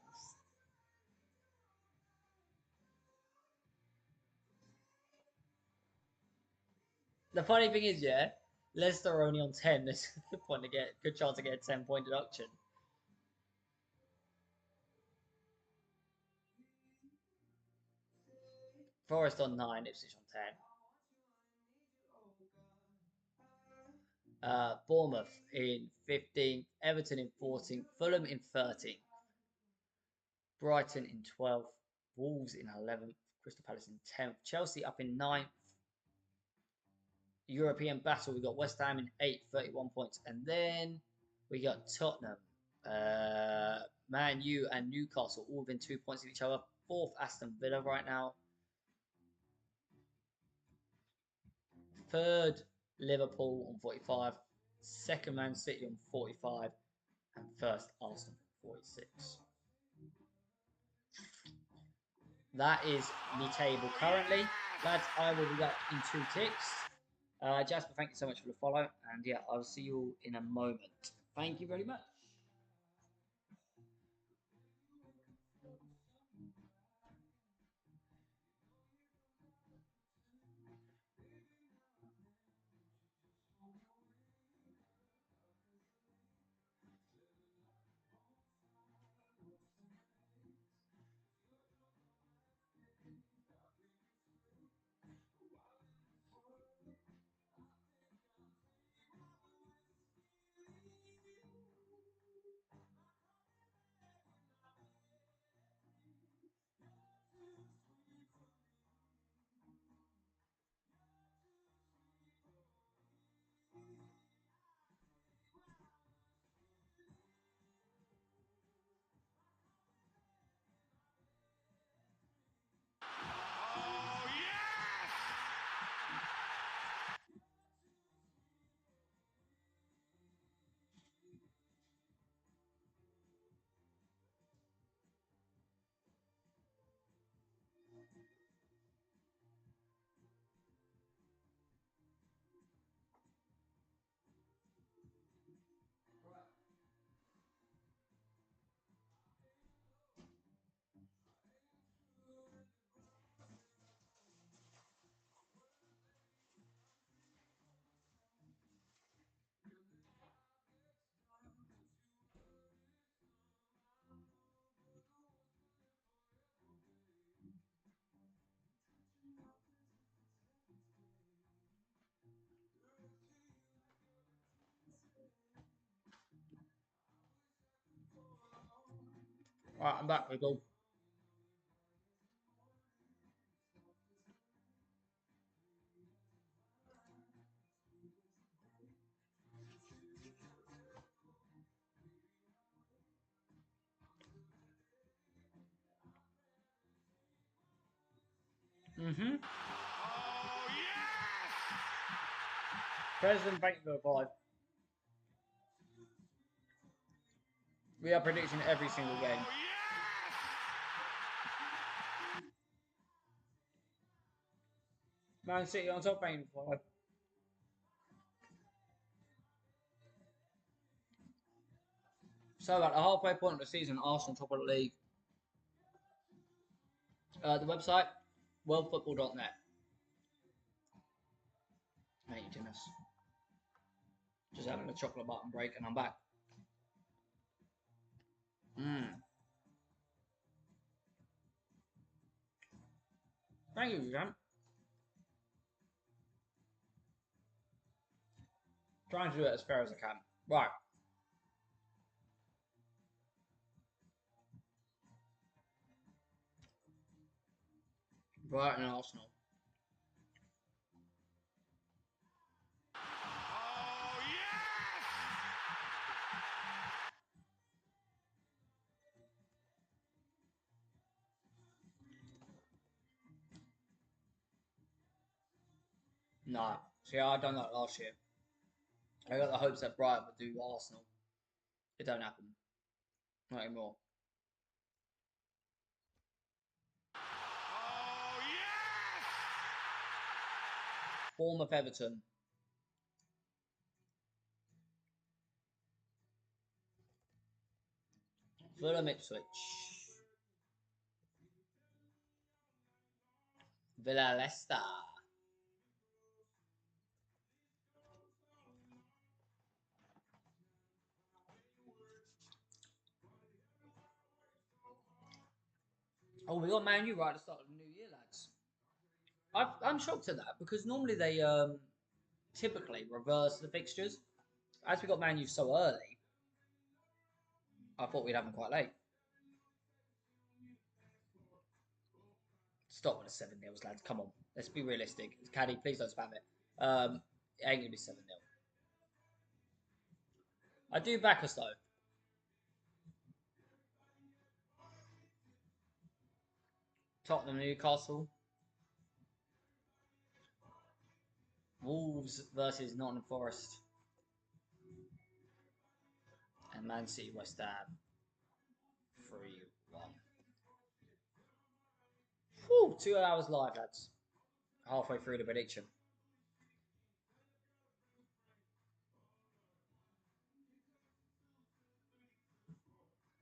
The funny thing is, yeah, Leicester are only on 10. There's a good chance to get a 10-point deduction. Forest on 9, Ipswich on 10. Bournemouth in 15th, Everton in 14th, Fulham in 13th, Brighton in 12th, Wolves in 11th, Crystal Palace in 10th, Chelsea up in 9th. European battle, we got West Ham in 8th, 31 points, and then we got Tottenham, Man U, and Newcastle all within 2 points of each other. 4th, Aston Villa right now. 3rd, Liverpool on 45. 2nd, Man City on 45. And 1st, Arsenal 46. That is the table currently. Lads, I will be back in 2 ticks. Jasper, thank you so much for the follow. And yeah, I'll see you all in a moment. Thank you very much. Oh, yes! Right, I'm back. We go. Oh, yes! President, thank you for the follow. We are predicting every single game. Oh, yes! Man City on top, thank you for the follow. So at the halfway point of the season, Arsenal top of the league. The website, worldfootball.net. Thank you, Dennis. Just having a chocolate button break and I'm back. Thank you, Jam. Trying to do it as fair as I can. Right. Brighton and Arsenal. No. See, I done that last year. I got the hopes that Brighton would do Arsenal. It don't happen. Not anymore. Oh, yes! Bournemouth Everton. Fulham Ipswich. Villa Leicester. Oh, we got Man U right at the start of the new year, lads. I'm shocked at that because normally they typically reverse the fixtures. As we got Man U so early, I thought we'd have them quite late. Stop with the 7-0s, lads. Come on. Let's be realistic. Caddy, please don't spam it. It ain't going to be 7-0. I do back us, though. Tottenham, Newcastle. Wolves versus Nottingham Forest. And Man City, West Ham. 3-1. Whew, 2 hours live, lads. Halfway through the prediction.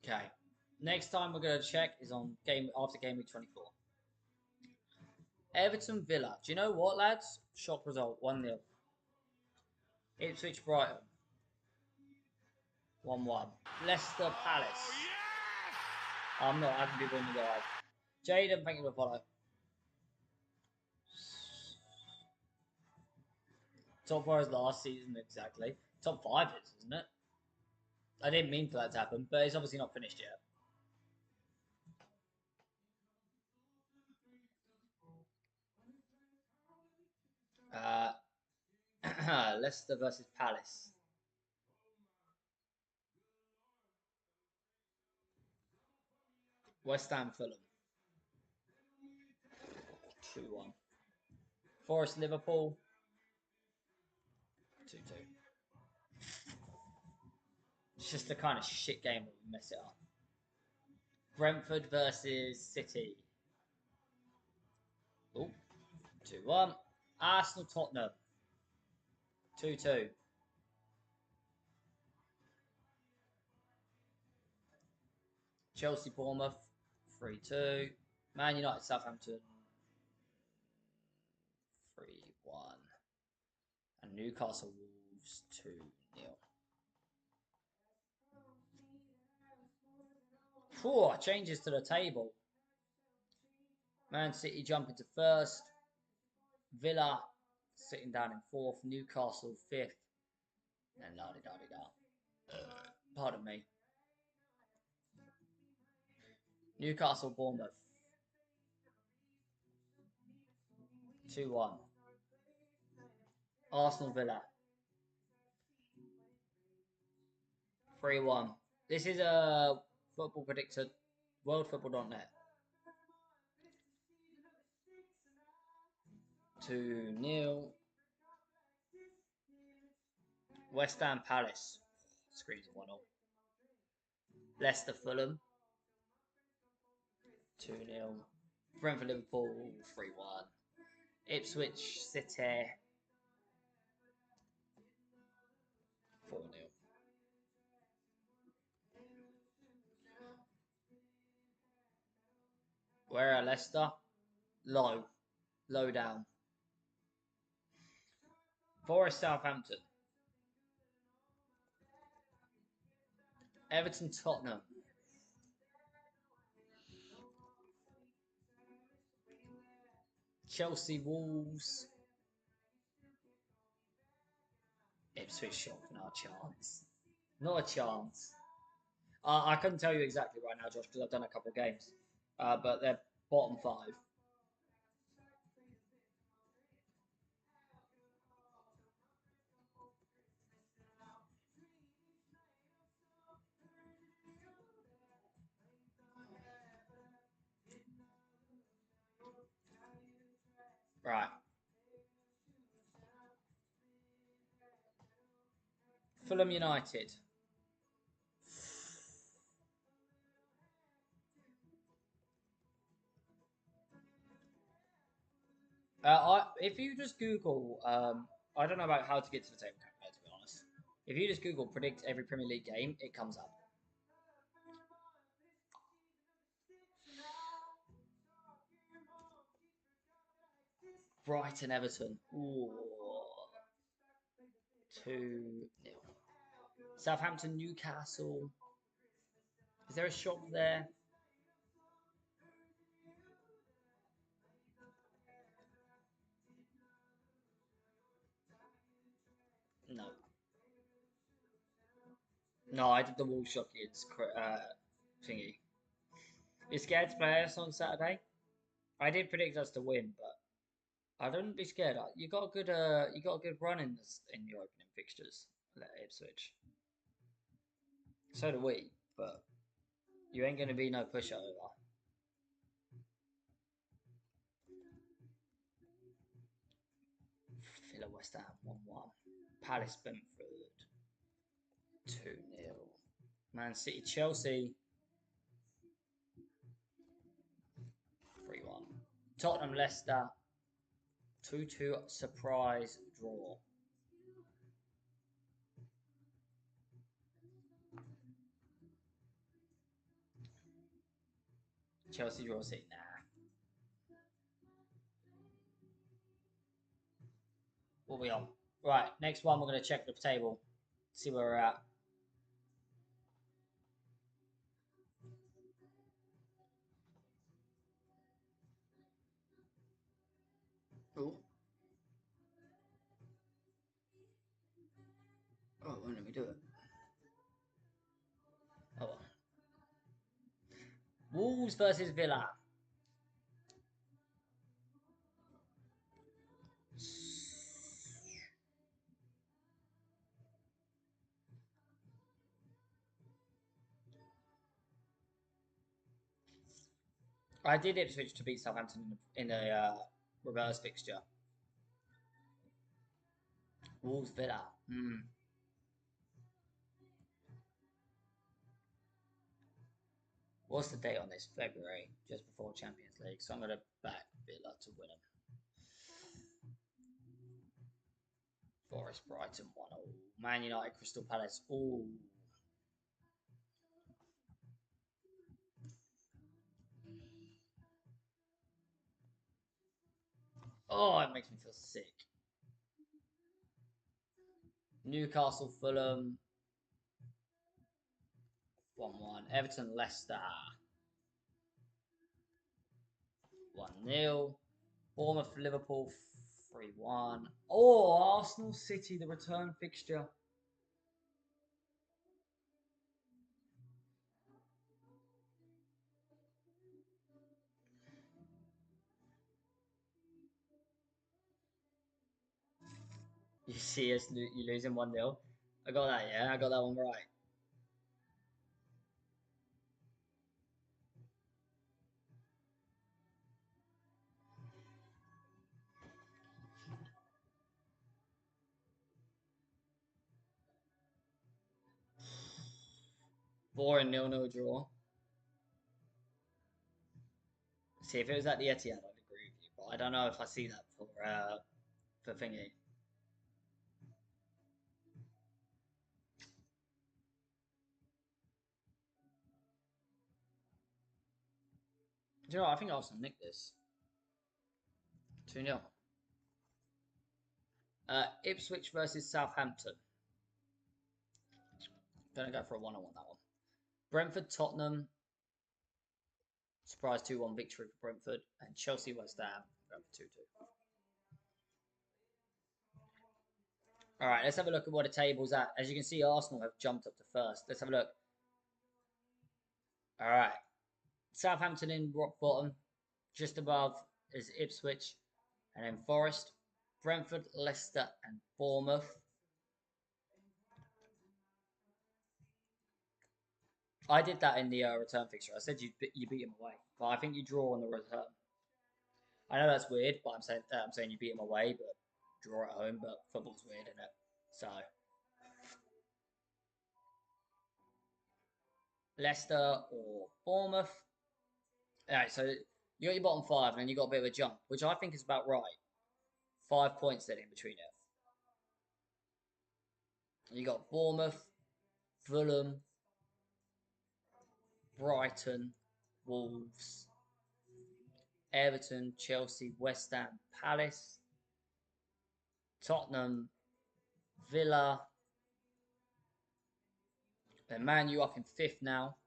Okay. Next time we're going to check is on game after game week 24. Everton Villa. Do you know what, lads? Shock result 1-0. Ipswich Brighton 1-1. Leicester Palace. Oh, yes! I'm not having people in the guide. Jaden, thank you for the follow. Top 4 is last season, exactly. Top 5 is, isn't it? I didn't mean for that to happen, but it's obviously not finished yet. Leicester versus Palace. West Ham Fulham. 2-1. Forest Liverpool. 2-2. It's just the kind of shit game that we mess it up. Brentford versus City. Oh, 2-1. Arsenal Tottenham. 2-2. Chelsea Bournemouth. 3-2. Man United Southampton. 3-1. And Newcastle Wolves 2-0. Four changes to the table. Man City jumping to first. Villa sitting down in fourth. Newcastle fifth. And la-di-da-di-da. Pardon me. Newcastle Bournemouth 2-1. Arsenal Villa 3-1. This is a football predictor, worldfootball.net. 2-0. West Ham Palace. Screens 1-0. Leicester Fulham 2-0. Brentford Liverpool 3-1. Ipswich City 4-0. Where are Leicester? Low down. Forest Southampton. Everton Tottenham. Chelsea Wolves. Ipswich Shock, not a chance. Not a chance. I couldn't tell you exactly right now, Josh, because I've done a couple of games. But they're bottom 5. Right. Fulham United. If you just Google, I don't know about how to get to the table calculator, to be honest. If you just Google predict every Premier League game, it comes up. Brighton Everton. Ooh. 2-0. Southampton Newcastle. Is there a shop there? No. No, I did the Wall Shop Kids thingy. You scared to play us on Saturday? I did predict us to win, but I don't be scared. You got a good run in your opening fixtures at Ipswich. So do we, but you ain't gonna be no pushover. Villa West Ham 1-1. Palace Brentford 2-0. Man City Chelsea 3-1. Tottenham Leicester 2-2 surprise draw. Chelsea draw City, nah. What are we on? Right, next one we're going to check the table, see where we're at. Ooh. Oh, why don't we do it? Oh well. Wolves versus Villa. I did Ipswich to beat Southampton in a reverse fixture. Wolves Villa. What's the date on this? February, just before Champions League. So I'm going to back Villa to win them. Forest Brighton 1-0. Man United Crystal Palace. Ooh. Oh, it makes me feel sick. Newcastle Fulham 1-1. Everton Leicester 1-0. Bournemouth Liverpool 3-1. Oh, Arsenal City, the return fixture. You see us, you losing 1-0. I got that, yeah, I got that one right. Boring 0-0 draw. See, if it was at the Etihad, I'd agree with you, but I don't know if I see that for thingy. Do you know what? I think Arsenal nicked this. 2-0. Ipswich versus Southampton. Gonna go for a 1-1 that one. Brentford Tottenham. Surprise 2-1 victory for Brentford. And Chelsea West Ham. Going for 2-2. Alright, let's have a look at what the table's at. As you can see, Arsenal have jumped up to first. Let's have a look. Alright. Southampton in rock bottom. Just above is Ipswich. And then Forest. Brentford, Leicester and Bournemouth. I did that in the return fixture. I said you beat him away, but I think you draw on the return. I know that's weird, but I'm saying you beat him away, but draw at home. But football's weird, isn't it? So Leicester or Bournemouth. Alright, so you got your bottom five, and then you got a bit of a jump, which I think is about right. 5 points then in between it. You got Bournemouth, Fulham, Brighton, Wolves, Everton, Chelsea, West Ham, Palace, Tottenham, Villa. Then Man U up in 5th now.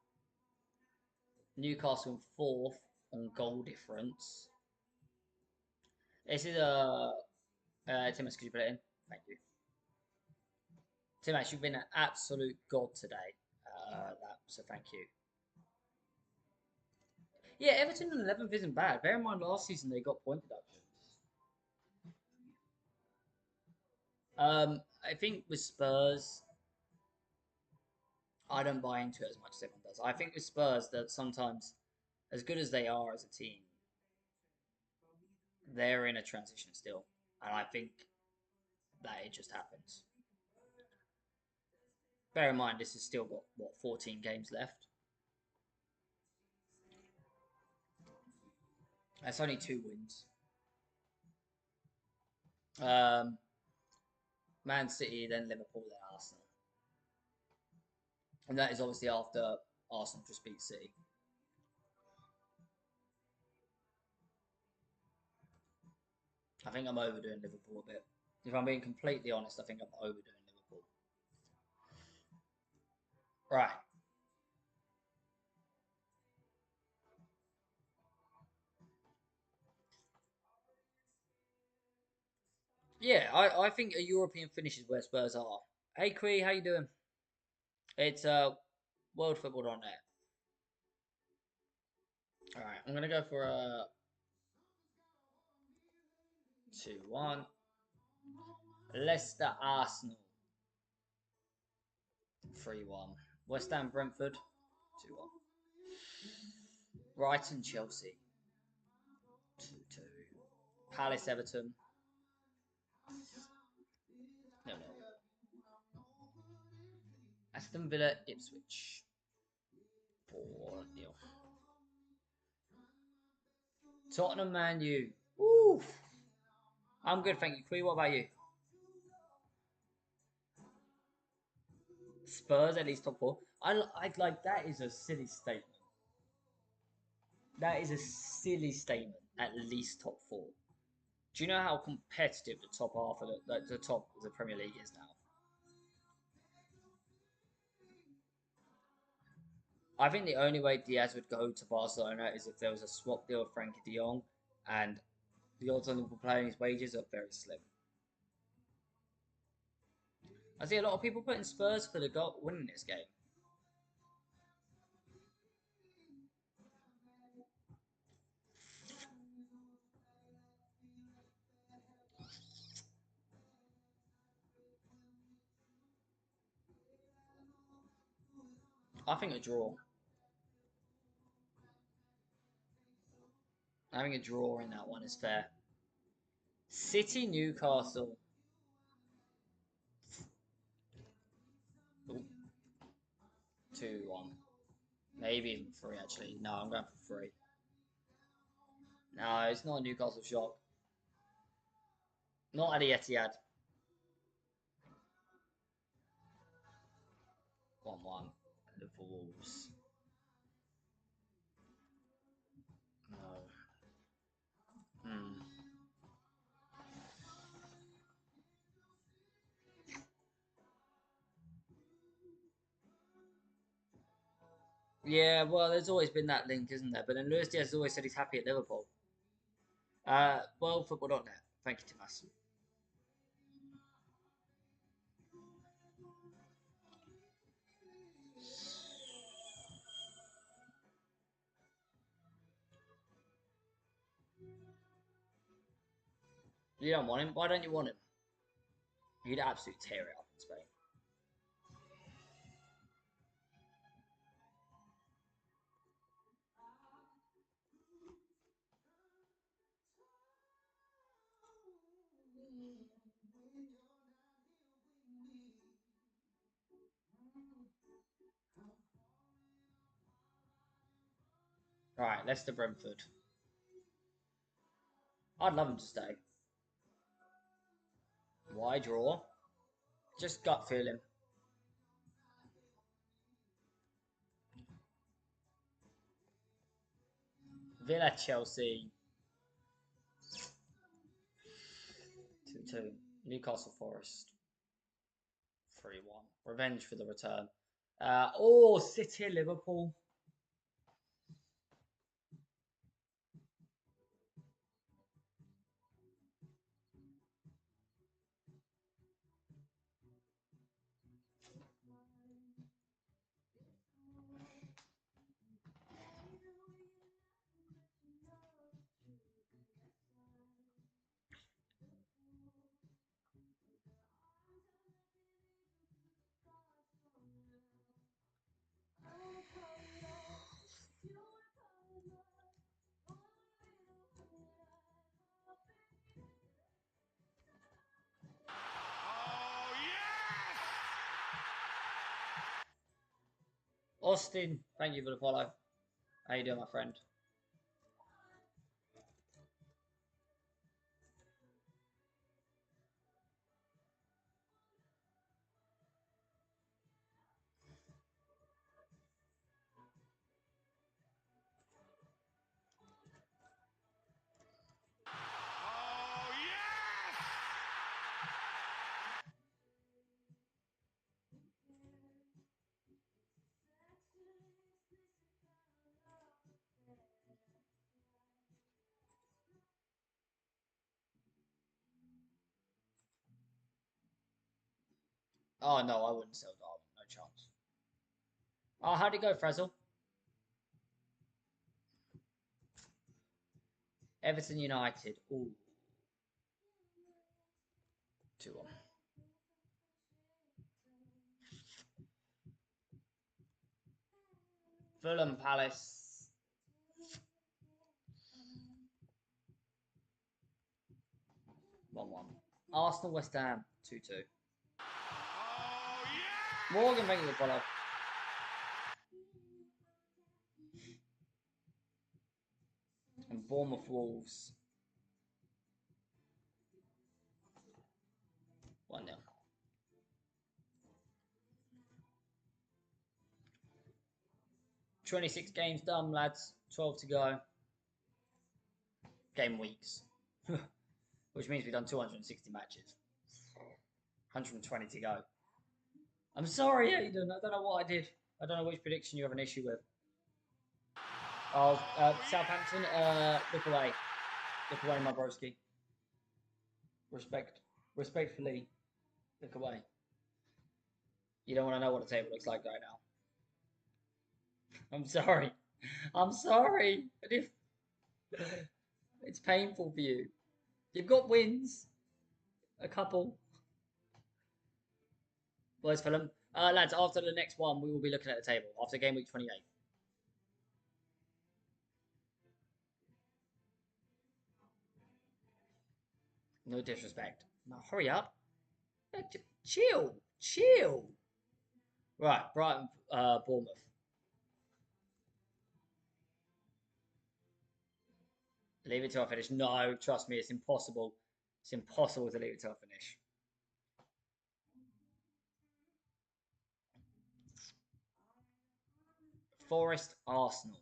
Newcastle in 4th on goal difference. This is a Timus, could you put it in? Thank you. Timus, you've been an absolute god today. So thank you. Yeah, Everton in 11th isn't bad. Bear in mind last season they got point deductions. I think with Spurs, I don't buy into it as much as everyone does. I think with Spurs that sometimes, as good as they are as a team, they're in a transition still, and I think that it just happens. Bear in mind, this has still got what 14 games left. That's only 2 wins. Man City, then Liverpool, then Arsenal, and that is obviously after Arsenal just beat City. I think I'm overdoing Liverpool a bit. If I'm being completely honest, I think I'm overdoing Liverpool. Right. Yeah, I think a European finish is where Spurs are. Hey, Quee, how you doing? It's worldfootball.net. All right, I'm gonna go for a 2-1. Leicester Arsenal 3-1. West Ham Brentford 2-1. Brighton Chelsea 2-2. Palace Everton 0-0. Aston Villa Ipswich 4-0. Tottenham Man U. Ooh. I'm good, thank you. Quee, what about you? Spurs at least top 4. I like that is a silly statement. That is a silly statement. At least top 4. Do you know how competitive the top half of the top of the Premier League is now? I think the only way Diaz would go to Barcelona is if there was a swap deal with Frankie de Jong, and the odds on Liverpool playing his wages are very slim. I see a lot of people putting Spurs for the goal winning this game. I think a draw. Having a draw in that one is fair. City Newcastle. Ooh. 2-1. Maybe even 3 actually. No, I'm going for 3. No, it's not a Newcastle shock. Not at the Etihad. 1-1. The Wolves. No. Hmm. Yeah, well, there's always been that link, isn't there? But then Luis Diaz has always said he's happy at Liverpool. Worldfootball.net. Thank you, Timas. You don't want him? Why don't you want him? He'd absolutely tear it up in Spain. Right, Leicester Brentford. I'd love him to stay. Why draw? Just gut feeling. Villa Chelsea. 2-2. Newcastle Forest. 3-1. Revenge for the return. City Liverpool. Oh, yes! Austin, thank you for the follow. How you doing, my friend? Oh, yes! Oh no, I wouldn't sell Darwin. No chance. Oh, how'd it go, Frazzle? Everton United. Ooh. 2-1. Fulham Palace. 1-1. Arsenal West Ham. 2-2. Oh, yes! Morgan, thank you for the follow. And Bournemouth Wolves. 1-0. 26 games done, lads. 12 to go. Game weeks. Which means we've done 260 matches. 120 to go. I'm sorry, Aiden. I don't know what I did. I don't know which prediction you have an issue with. Oh, Southampton, look away. Look away, my broski. Respectfully, look away. You don't want to know what the table looks like right now. I'm sorry. I'm sorry. But if it's painful for you, you've got wins. A couple. Boys, Fulham. Lads, after the next one, we will be looking at the table after game week 28. No disrespect. No, hurry up. Chill. Chill. Right, Brighton, Bournemouth. Leave it till I finish. No, trust me, it's impossible. It's impossible to leave it till I finish. Forest, Arsenal.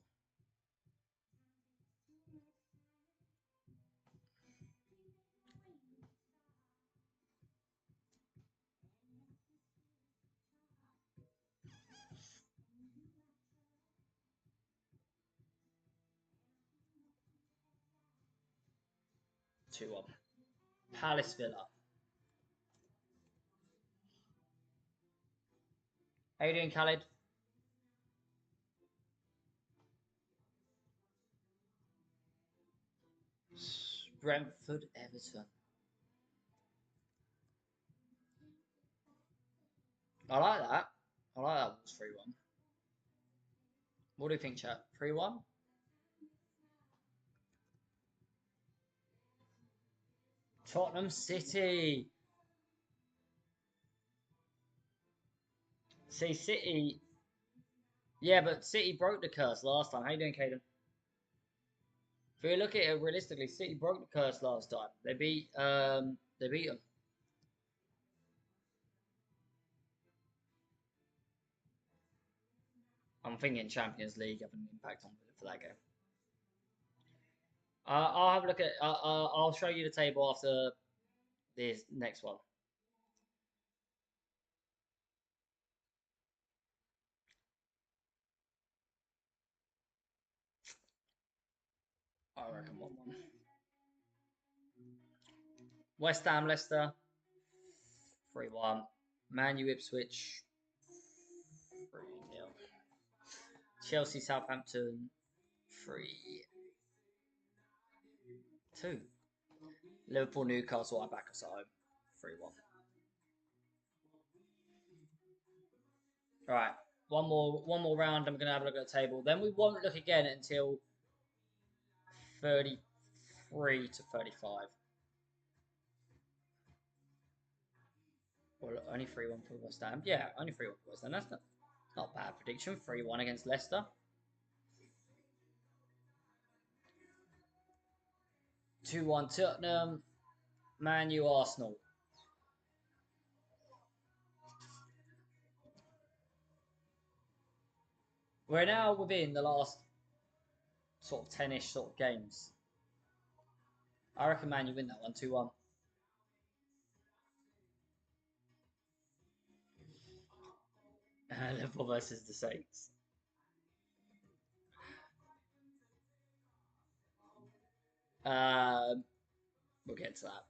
Two on. Palace, Villa. How you doing, Khaled? Brentford, Everton. I like that. I like that. It's 3-1. What do you think, chat? 3-1? Tottenham City. See, City. Yeah, but City broke the curse last time. How you doing, Caden? If we look at it realistically, City broke the curse last time. They beat them. I'm thinking Champions League having an impact on it for that game. I'll have a look at. I'll show you the table after this next one. I reckon 1-1. West Ham, Leicester, 3-1. Man U, Ipswich, 3-0. Chelsea, Southampton, 3-2. Liverpool, Newcastle, I back us at home, 3-1. All right, one more round. I'm gonna have a look at the table. Then we won't look again until 33 to 35. Well, only 3-1 for West Ham. Yeah, only 3-1 for West Ham. That's not a bad prediction. 3-1 against Leicester. 2-1 Tottenham. Man U, Arsenal. We're now within the last sort of 10-ish sort of games. I reckon Man U win that one 2-1. Liverpool versus the Saints. We'll get to that.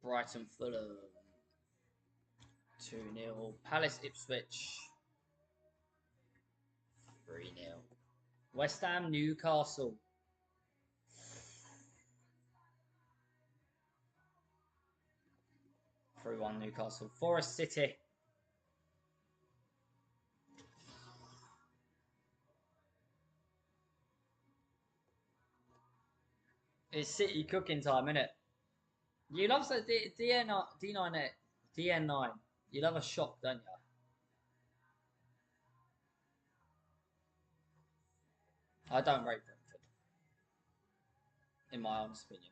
Brighton, Fulham, 2-0. Palace, Ipswich, 3-0. West Ham, Newcastle. 3-1 Newcastle. Forest City. It's City cooking time, innit? You love DN9. You love a shock, don't you? I don't rate Brentford, in my honest opinion.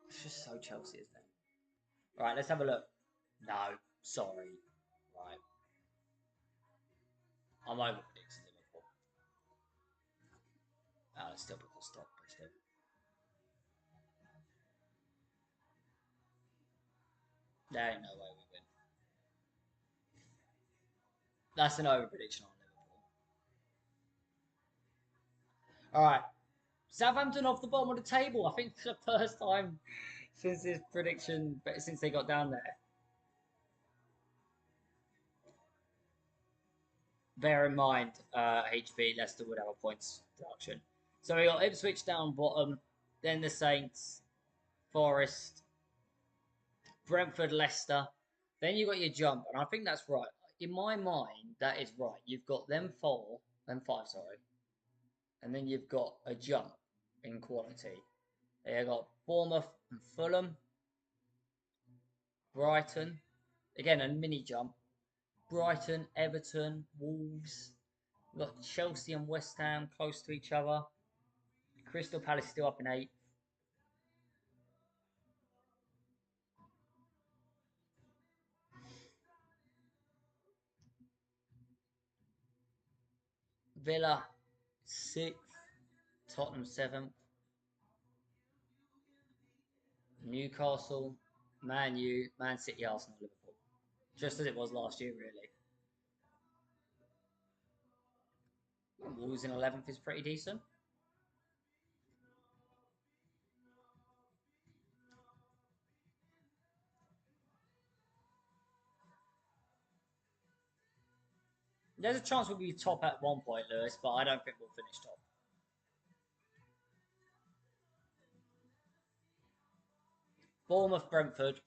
It's just so Chelsea, isn't it? Right, let's have a look. No, sorry. Right. I'm over predicting Liverpool. Oh, it's still because stop, but still. There ain't no way we win. That's an over prediction on Liverpool. Alright. Southampton off the bottom of the table. I think for the first time since this prediction, since they got down there. Bear in mind, HB Leicester would have a points deduction. So we got Ipswich down bottom, then the Saints, Forest, Brentford, Leicester. Then you got your jump, and I think that's right. In my mind, that is right. You've got them five, sorry, and then you've got a jump in quality. You've got Bournemouth and Fulham, Brighton, again a mini jump. Brighton, Everton, Wolves. We've got Chelsea and West Ham close to each other. Crystal Palace still up in 8th. Villa 6th. Tottenham 7th. Newcastle, Man U, Man City, Arsenal, Liverpool. Just as it was last year, really. Wolves in 11th is pretty decent. There's a chance we'll be top at one point, Lewis, but I don't think we'll finish top. Bournemouth, Brentford.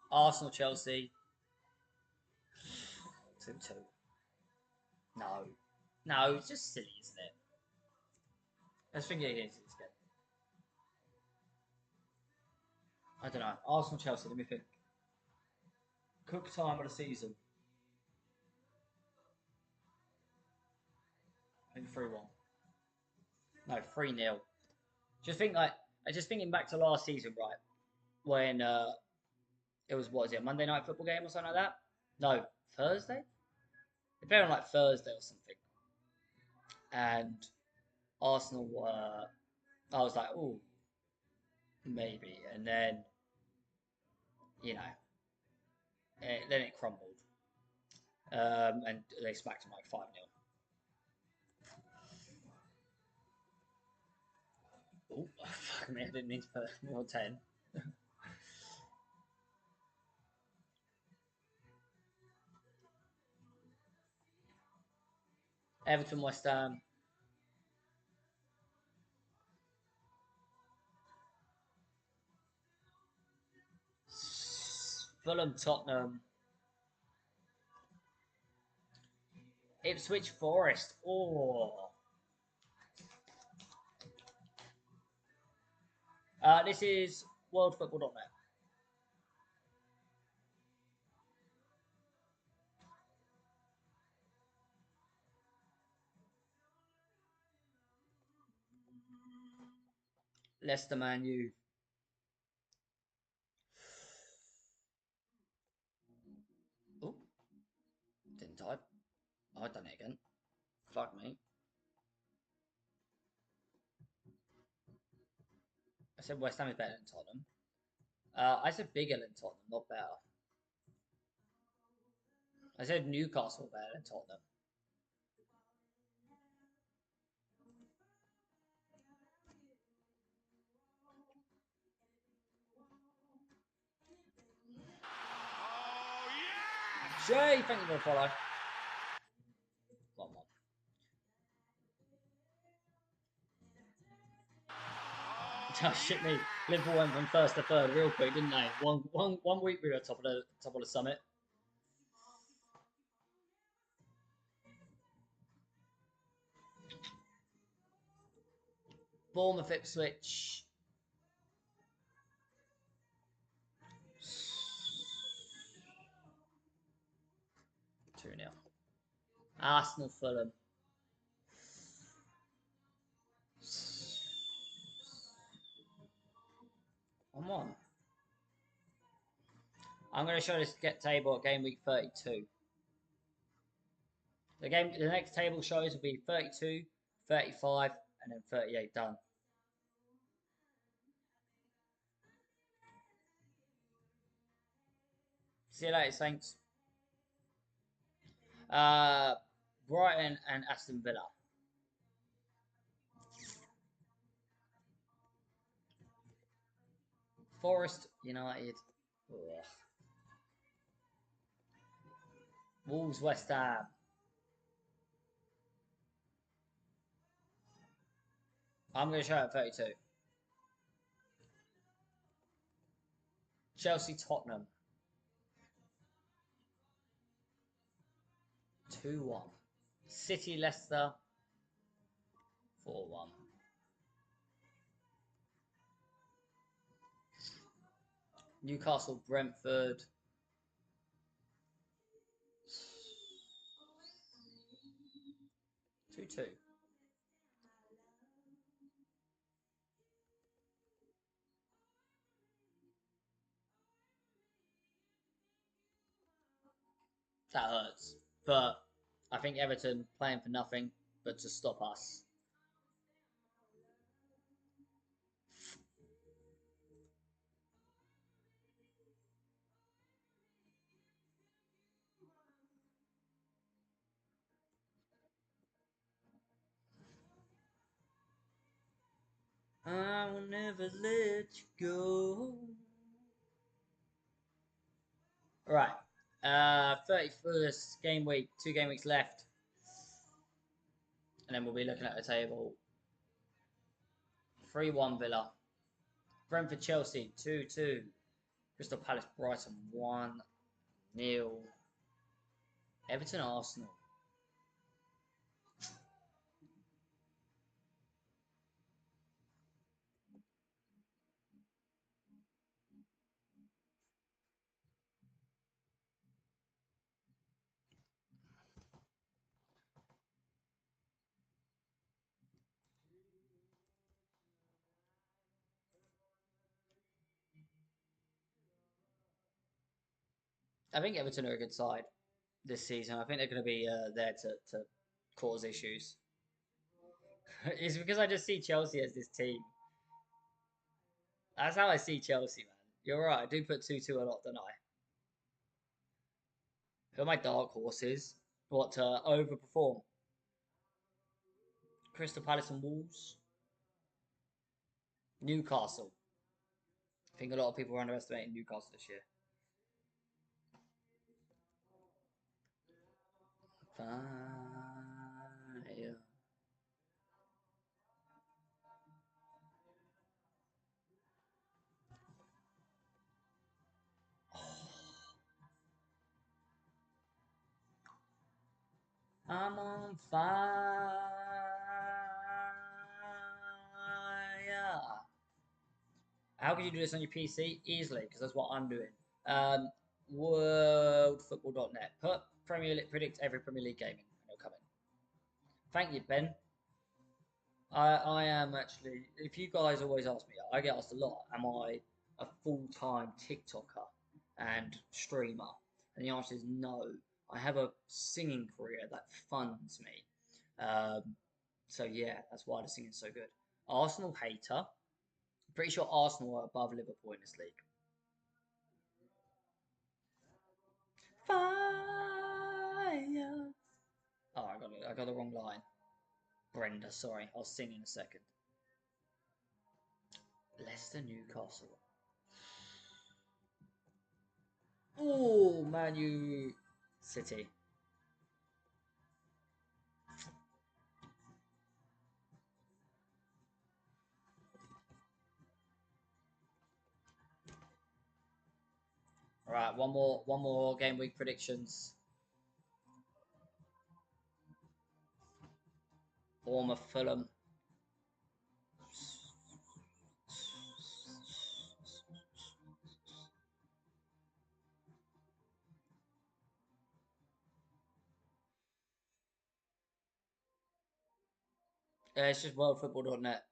Arsenal, Chelsea. 2-2. No. No, it's just silly, isn't it? Let's think it is this game. I don't know. Arsenal Chelsea, let me think. Cook time of the season. I think 3-1. No, 3-0. Just think like I just thinking back to last season, right? When it was what is it, a Monday night football game or something like that? No, Thursday? They played on like Thursday or something. And Arsenal were I was like, oh, maybe. And then you know, then it crumbled. And they smacked him like 5-0. Oh, fuck me, I didn't mean to put 0-10. Everton, West Ham. Fulham, Tottenham. Ipswich, Forest. Oh. This is worldfootball.net. Leicester, Man U. Oh, didn't type. Oh, I've done it again. Fuck me. I said West Ham is better than Tottenham. I said bigger than Tottenham, not better. I said Newcastle better than Tottenham. Oh, yes! Jay, thank you for the follow. 1-1. Oh, shit me. Liverpool went from first to third real quick, didn't they? One week we were top of the summit. Bournemouth, Ipswich. 2-0. Arsenal, Fulham. I'm on. I'm going to show this table at game week 32. The next table shows will be 32, 35, and then 38 done. See you later, Saints. Brighton and Aston Villa. Forest United. Ugh. Wolves, West Ham. I'm going to show it at 32. Chelsea, Tottenham. 2-1. City, Leicester. 4-1. Newcastle, Brentford. 2-2. That hurts. But I think Everton playing for nothing but to stop us. I will never let you go. Right. 31st game week, 2 game weeks left. And then we'll be looking at the table. 3-1 Villa. Brentford Chelsea 2-2. Crystal Palace Brighton 1-0. Everton, Arsenal. I think Everton are a good side this season. I think they're going to be there to cause issues. It's because I just see Chelsea as this team. That's how I see Chelsea, man. You're right. I do put 2-2 a lot, don't I? Who are my dark horses? What to overperform? Crystal Palace and Wolves. Newcastle. I think a lot of people are underestimating Newcastle this year. Fire. I'm on fire. How can you do this on your PC? Easily, because that's what I'm doing. Worldfootball.net. Put Premier League, predict every Premier League game in, and it'll come in. Thank you, Ben. I am actually. If you guys always ask me, I get asked a lot. Am I a full-time TikToker and streamer? And the answer is no. I have a singing career that funds me. So yeah, that's why the singing's so good. Arsenal hater. Pretty sure Arsenal are above Liverpool in this league. Fire. Oh, I got the wrong line. Brenda, sorry. I'll sing in a second. Leicester, Newcastle. Oh, Man U City. All right, one more game week predictions. Bournemouth, Fulham. It's just worldfootball.net.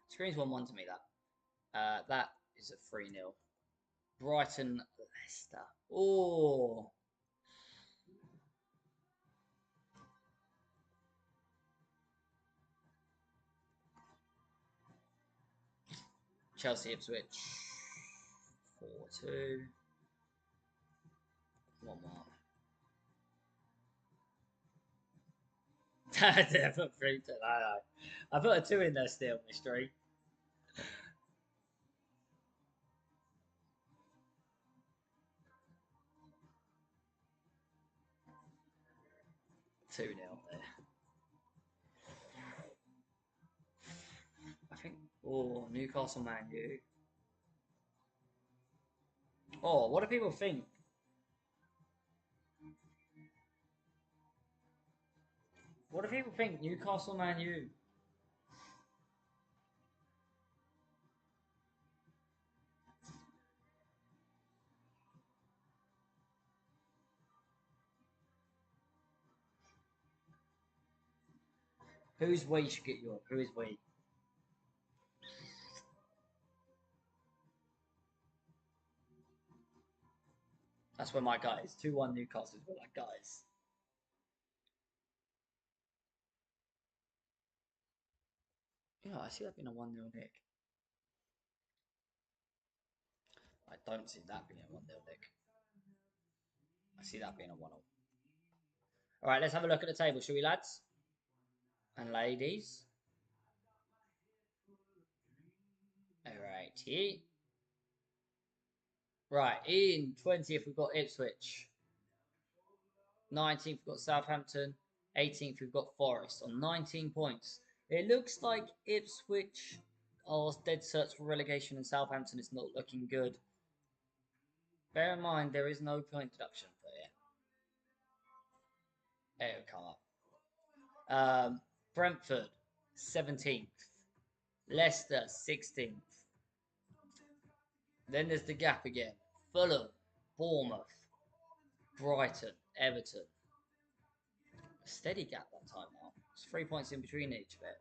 Screens 1-1 to me, that. That is a 3-0. Brighton, Leicester. Oh. Chelsea, Ipswich. 4-2. 1-1. I put 3 to I put a 2 in there still, mystery. Two nil there. I think. Oh, Newcastle, Man U. Oh, what do people think? What do people think? Newcastle, Man U. Who's we should get you up? Who is we? That's where my guys. 2-1 Newcastle is where my guys. Yeah, I see that being a 1-0 nick. I don't see that being a 1-0 nick. I see that being a 1-0. Alright, let's have a look at the table, shall we, lads? And ladies. Alrighty. Right, in 20th we've got Ipswich. 19th we've got Southampton. 18th we've got Forest on 19 points. It looks like Ipswich are dead certs for relegation and Southampton is not looking good. Bear in mind there is no point deduction for here. It'll come up. Brentford, 17th. Leicester, 16th. Then there's the gap again. Fulham, Bournemouth, Brighton, Everton. A steady gap that time now. It's 3 points in between each bit.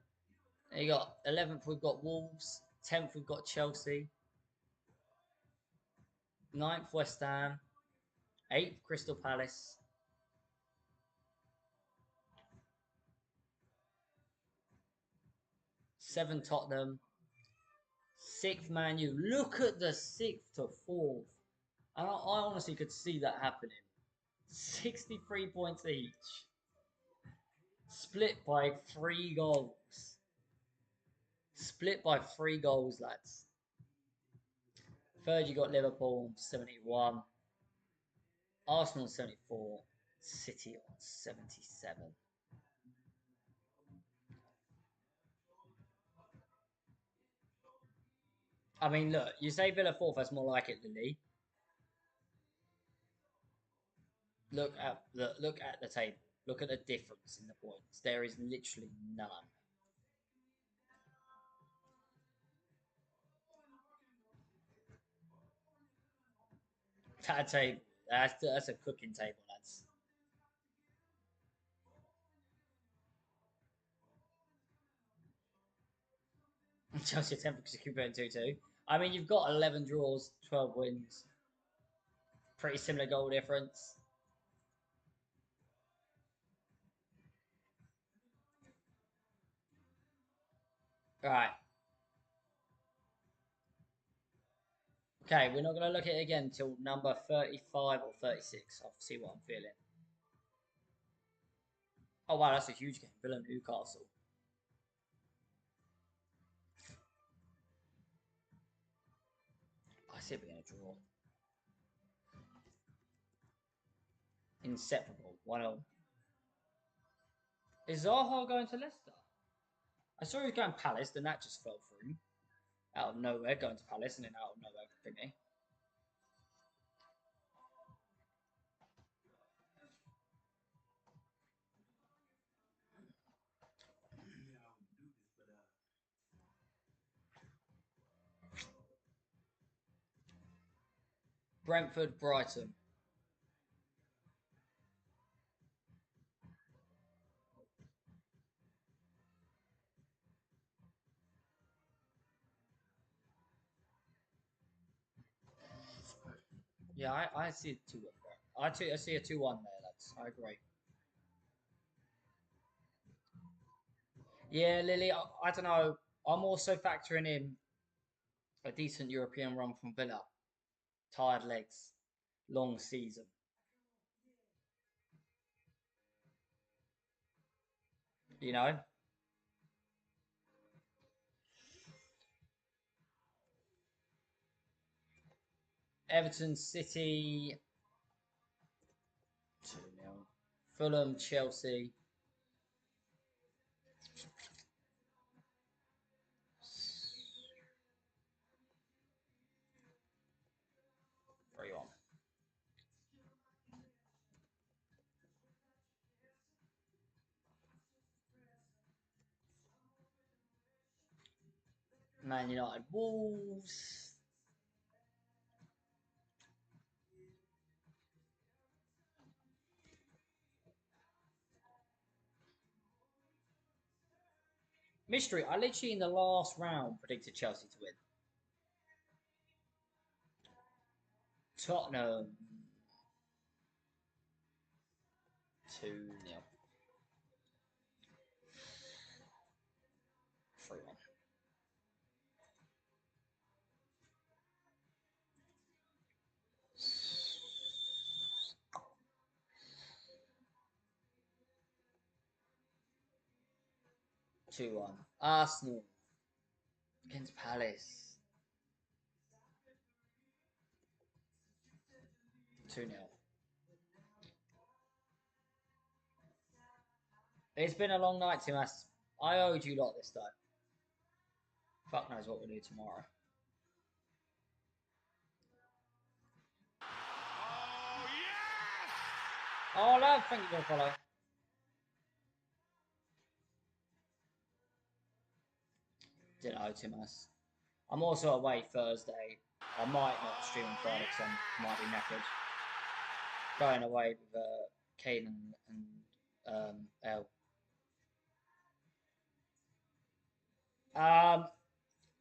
Then you got 11th, we've got Wolves. 10th, we've got Chelsea. 9th, West Ham. 8th, Crystal Palace. 7th, Tottenham. 6th, Man U. Look at the 6th to 4th. And I honestly could see that happening. 63 points each. Split by 3 goals. Split by 3 goals, lads. Third, you got Liverpool, 71. Arsenal, 74. City on 77. I mean, look, you say Villa 4th, that's more like it, Lily. Look at the table. Look at the difference in the points. There is literally none. That table, that's a cooking table, lads. Chelsea 10th because you keep putting 2-2. I mean, you've got 11 draws, 12 wins. Pretty similar goal difference. Right. Okay, we're not going to look at it again until number 35 or 36. I'll see what I'm feeling. Oh, wow, that's a huge game. Villa Newcastle. I see we're going to draw. Inseparable. 1-0. Is Zaha going to Leicester? I saw he was going Palace, then that just fell through. Out of nowhere, going to Palace, and then out of nowhere, thingy. Brentford, Brighton. Yeah, I see a 2-1 there. I see a 2-1 there, lads. I agree. Yeah, Lily, I don't know. I'm also factoring in a decent European run from Villa. Tired legs. Long season. You know? Everton, City. 2-0. Fulham, Chelsea. Three on. Man United, Wolves. Mystery, I literally in the last round predicted Chelsea to win. Tottenham. 2-0. 3-1. Two one. Arsenal against Palace. 2-0. It's been a long night, Timas. I owed you lot this time. Fuck knows what we'll do tomorrow. Oh, yes! Oh, love, thank you for the follow. Didn't know too much. I'm also away Thursday. I might not stream on Friday because I might be knackered. Going away with Caden and Elle.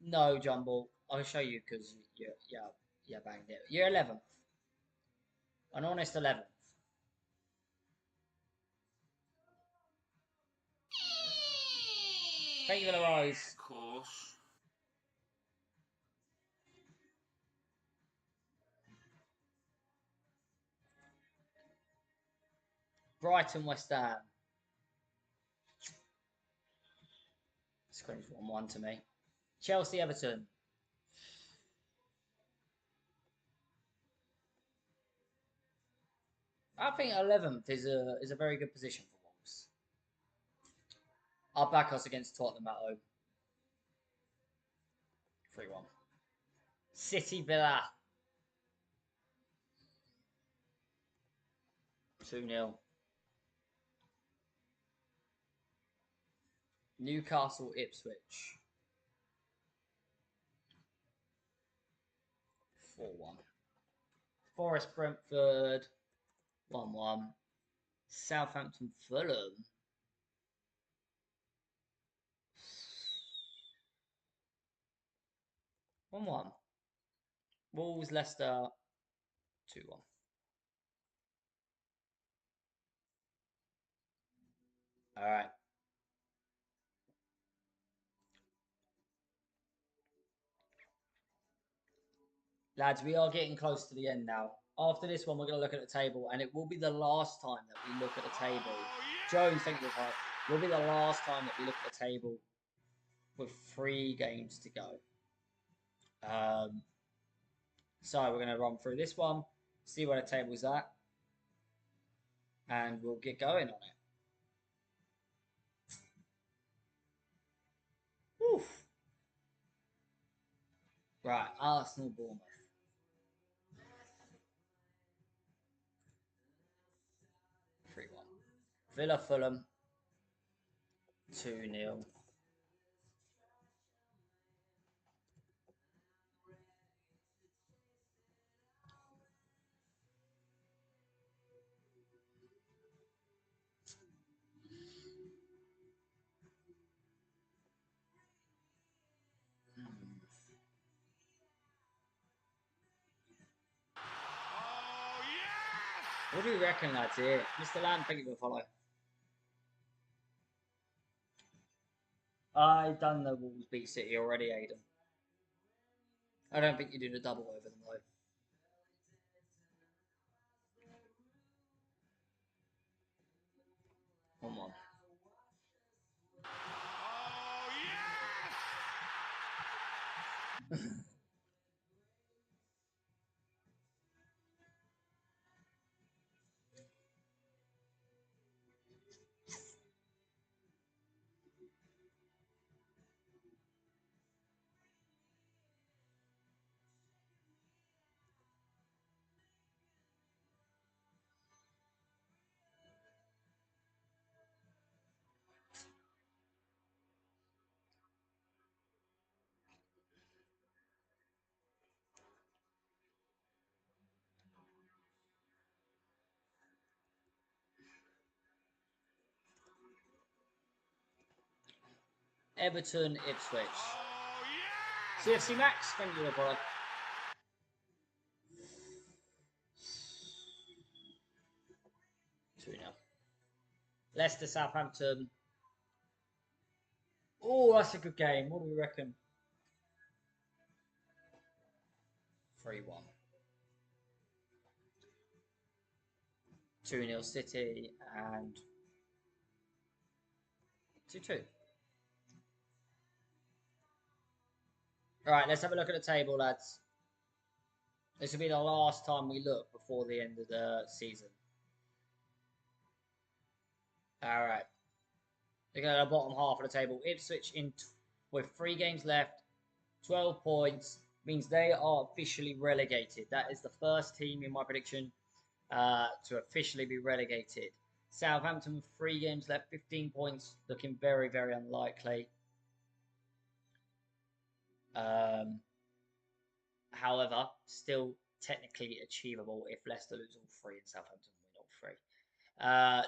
No, Jumble. I'll show you because you banged it. You're 11th. An honest 11th. Thank you for the rise. Of course. Brighton, West Ham. Screams 1-1 to me. Chelsea, Everton. I think 11th is a very good position for Wolves. I'll back us against Tottenham at home. 3-1. City, Villa. 2-0. Newcastle, Ipswich. 4-1. Forest, Brentford. 1-1. Southampton, Fulham. 1-1. Wolves, Leicester. 2-1. All right. Lads, we are getting close to the end now. After this one, we're going to look at the table, and it will be the last time that we look at the table. Jones, thank you for that. Will be the last time that we look at the table with 3 games to go. So we're going to run through this one, see where the table's at, and we'll get going on it. Oof. Right, Arsenal, Bournemouth. Villa, Fulham. 2-0. Oh, yes! What do you reckon, lads? Here, Mr. Land, thank you for the follow. I done the Wolves beat City already, Aiden. I don't think you did a double over them though. One. Oh, yes! Everton, Ipswich. Oh, yes! CFC Max, thank you, brother. Two now. Leicester, Southampton. Oh, that's a good game. What do we reckon? 3-1. 2-0 City and 2-2. Alright, let's have a look at the table, lads. This will be the last time we look before the end of the season. Alright. Looking at the bottom half of the table. Ipswich with 3 games left, 12 points, means they are officially relegated. That is the first team in my prediction to officially be relegated. Southampton with 3 games left, 15 points, looking very, very unlikely. However, still technically achievable if Leicester lose all three and Southampton win all three.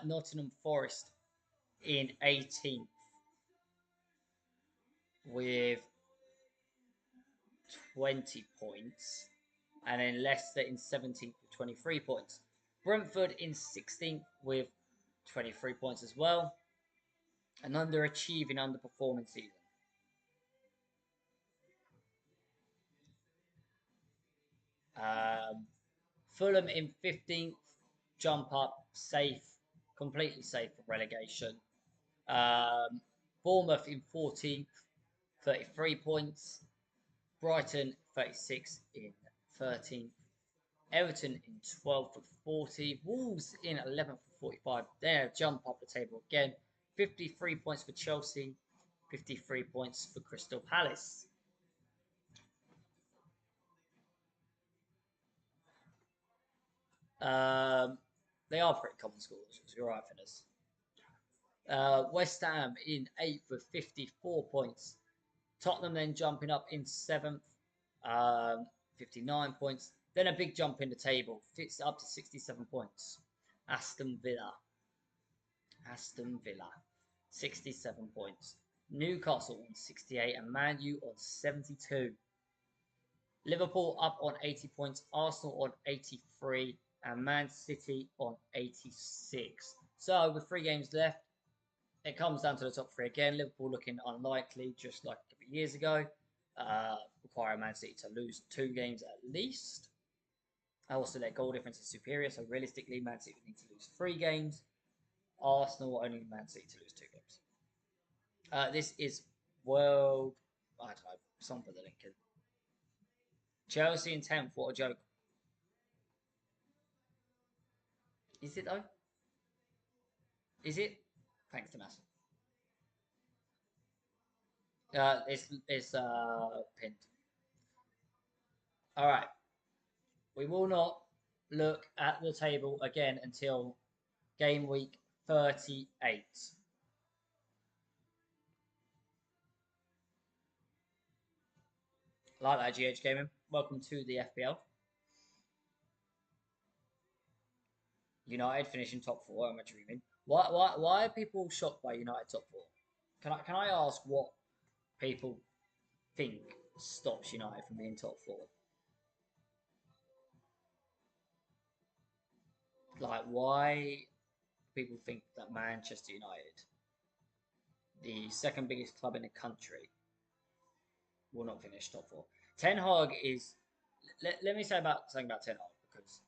Nottingham Forest in 18th with 20 points. And then Leicester in 17th with 23 points. Brentford in 16th with 23 points as well. An underachieving, underperforming season. Fulham in 15th, jump up, safe, completely safe for relegation. Bournemouth in 14th, 33 points. Brighton 36 in 13th. Everton in 12th with 40. Wolves in 11th with 45. There, jump up the table again. 53 points for Chelsea. 53 points for Crystal Palace. They are pretty common scores, so you're right for this. West Ham in 8th with 54 points. Tottenham then jumping up in 7th, 59 points. Then a big jump in the table, fits up to 67 points. Aston Villa, 67 points. Newcastle on 68 and Man U on 72. Liverpool up on 80 points, Arsenal on 83 and Man City on 86. So with 3 games left, it comes down to the top 3 again. Liverpool looking unlikely, just like a couple of years ago. Require Man City to lose 2 games at least. Also, their goal difference is superior, so realistically, Man City would need to lose 3 games. Arsenal only Man City to lose 2 games. This is world, I don't know, something for the Lincoln. Chelsea in 10th, what a joke. Is it though? Is it? Thanks to Mass. It's pinned. All right. We will not look at the table again until game week 38. Like that, GH Gaming. Welcome to the FPL. United finishing top 4. Am I dreaming? Why are people shocked by United top 4? Can I ask what people think stops United from being top 4? Like, why people think that Manchester United, the second biggest club in the country, will not finish top 4? Ten Hag is. Let me say something about Ten Hag, because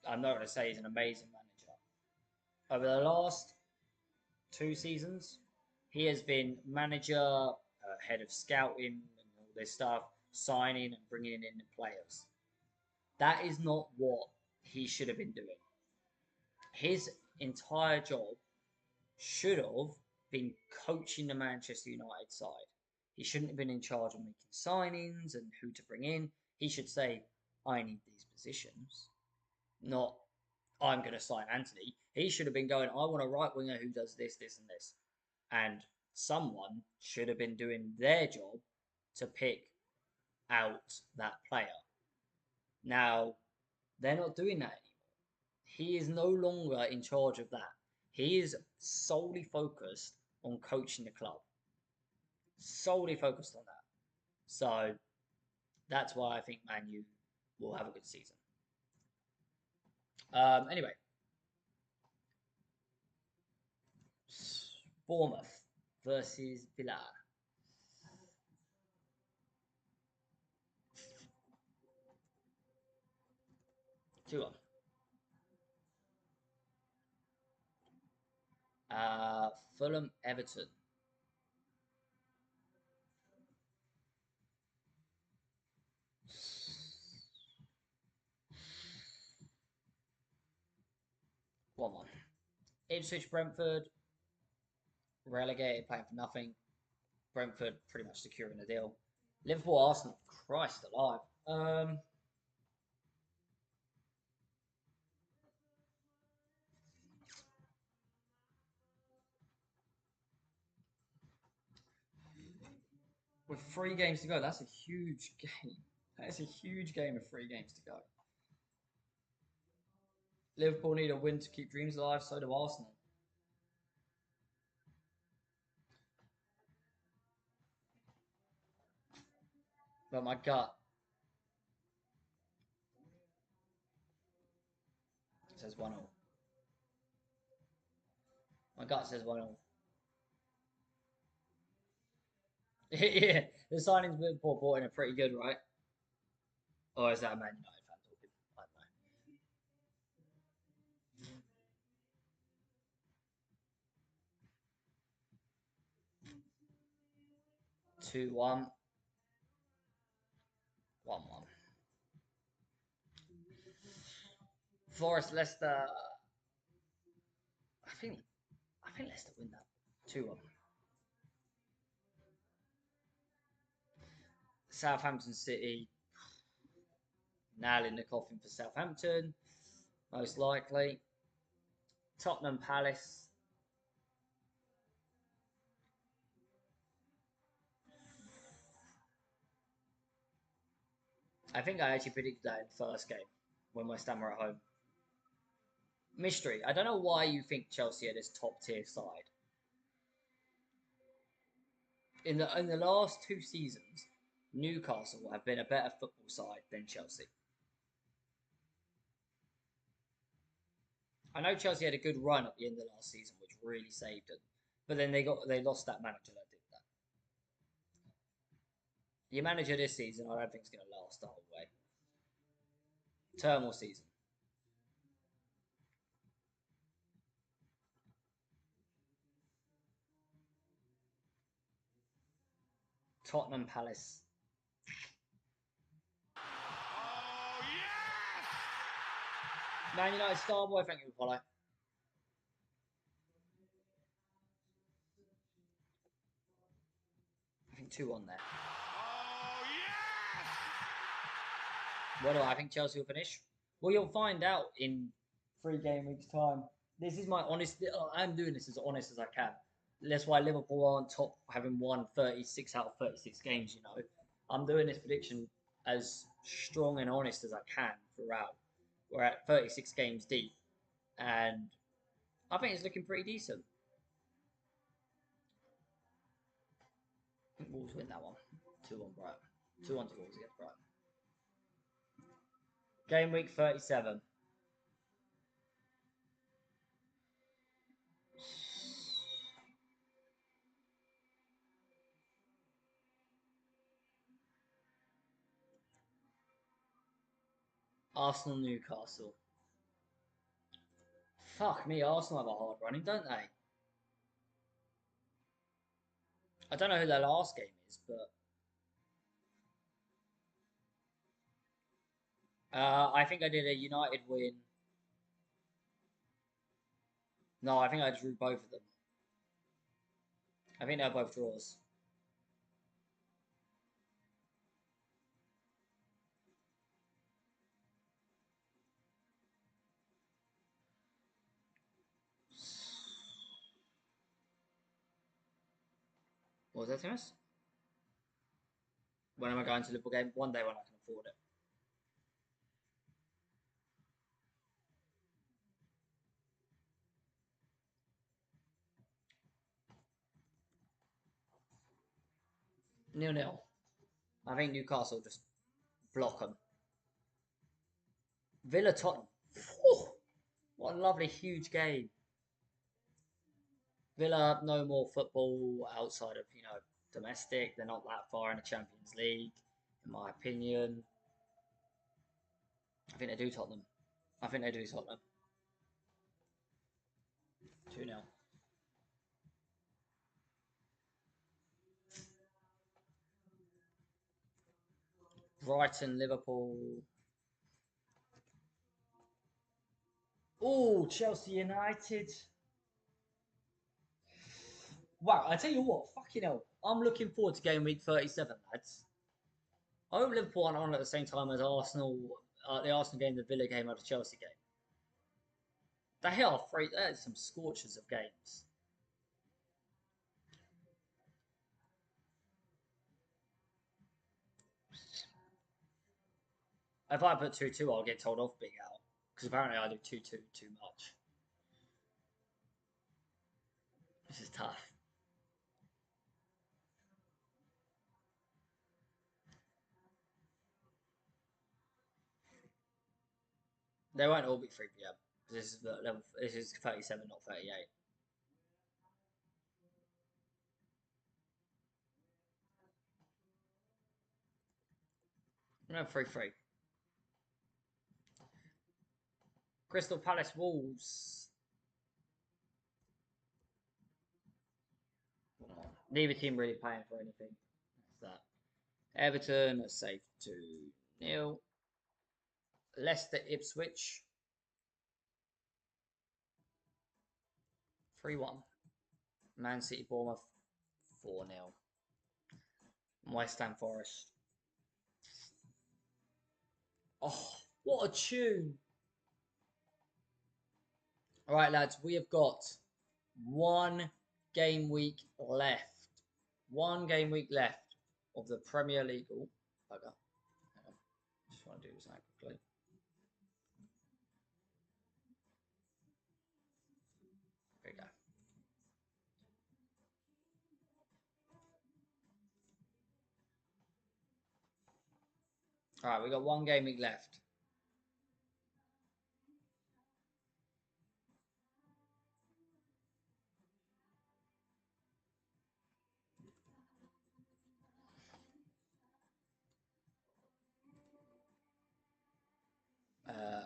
I'm not going to say he's an amazing manager. Over the last 2 seasons, he has been manager, head of scouting and all this stuff, signing and bringing in the players. That is not what he should have been doing. His entire job should have been coaching the Manchester United side. He shouldn't have been in charge of making signings and who to bring in. He should say, I need these positions, not I'm going to sign Anthony. He should have been going, I want a right winger who does this, this, and this. And someone should have been doing their job to pick out that player. Now, they're not doing that anymore. He is no longer in charge of that. He is solely focused on coaching the club. Solely focused on that. So, that's why I think Man U will have a good season. Anyway. Bournemouth versus Villa. Two on. Fulham Everton. One. Ipswich Brentford. Relegated, playing for nothing. Brentford pretty much securing the deal. Liverpool Arsenal. Christ alive. With 3 games to go, that's a huge game. That is a huge game with 3 games to go. Liverpool need a win to keep dreams alive, so do Arsenal. But my gut says 1-0. My gut says 1-0. Yeah, the signings Liverpool bought in are pretty good, right? Or is that a Man United fan talking? I don't know. 2-1. 1-1. Forest Leicester. I think Leicester win that. 2-1. Southampton City. Nail in the coffin for Southampton. Most likely. Tottenham Palace. I think I actually predicted that in the first game when West Ham were at home. Mystery. I don't know why you think Chelsea are this top tier side. In the last 2 seasons, Newcastle have been a better football side than Chelsea. I know Chelsea had a good run at the end of last season, which really saved them, but then they lost that manager that did that. Your manager this season, I don't think is going to last the whole way. Terminal season. Tottenham Palace. Oh, yes! Man United Starboy, thank you for follow. I think 2-1 there. Oh, yes! What do I think Chelsea will finish? Well, you'll find out in 3 game weeks' time. This is my honest. I'm doing this as honest as I can. That's why Liverpool are on top, having won 36 out of 36 games. You know, I'm doing this prediction as strong and honest as I can throughout. We're at 36 games deep, and I think it's looking pretty decent. I think Wolves win that one. 2-1 Brighton. 2-1 to Wolves against Brighton. Game week 37. Arsenal Newcastle. Fuck me, Arsenal have a hard running, don't they? I don't know who their last game is, but I think I did a United win. No, I think I drew both of them. I think they're both draws. What was that, Timus? When am I going to Liverpool game? One day when I can afford it. Nil-nil. I think Newcastle just block them. Villa Tottenham. Whew, what a lovely, huge game. Villa, no more football outside of, domestic. They're not that far in the Champions League, in my opinion. I think they do Tottenham. I think they do Tottenham. 2-0. Brighton, Liverpool. Oh, Chelsea United. Wow, I tell you what, fucking hell. I'm looking forward to game week 37, lads. I hope Liverpool aren't on at the same time as Arsenal, the Arsenal game, the Villa game, or the Chelsea game. They are free. There's some scorchers of games. If I put 2-2, I'll get told off Big Al. Because apparently I do 2-2 too much. This is tough. They won't all be 3 p.m. This is the level. This is 37, not 38. No, 3-3. Crystal Palace Wolves. Neither team really paying for anything. That's that. Everton are safe 2-0. Leicester Ipswich 3-1. Man City Bournemouth 4-0. West Ham Forest. Oh, what a tune! Alright, lads, we have got 1 game week left. 1 game week left of the Premier League. Oh, bugger. Hang on. Just want to do this now quickly. There we go. Alright, we got 1 game week left.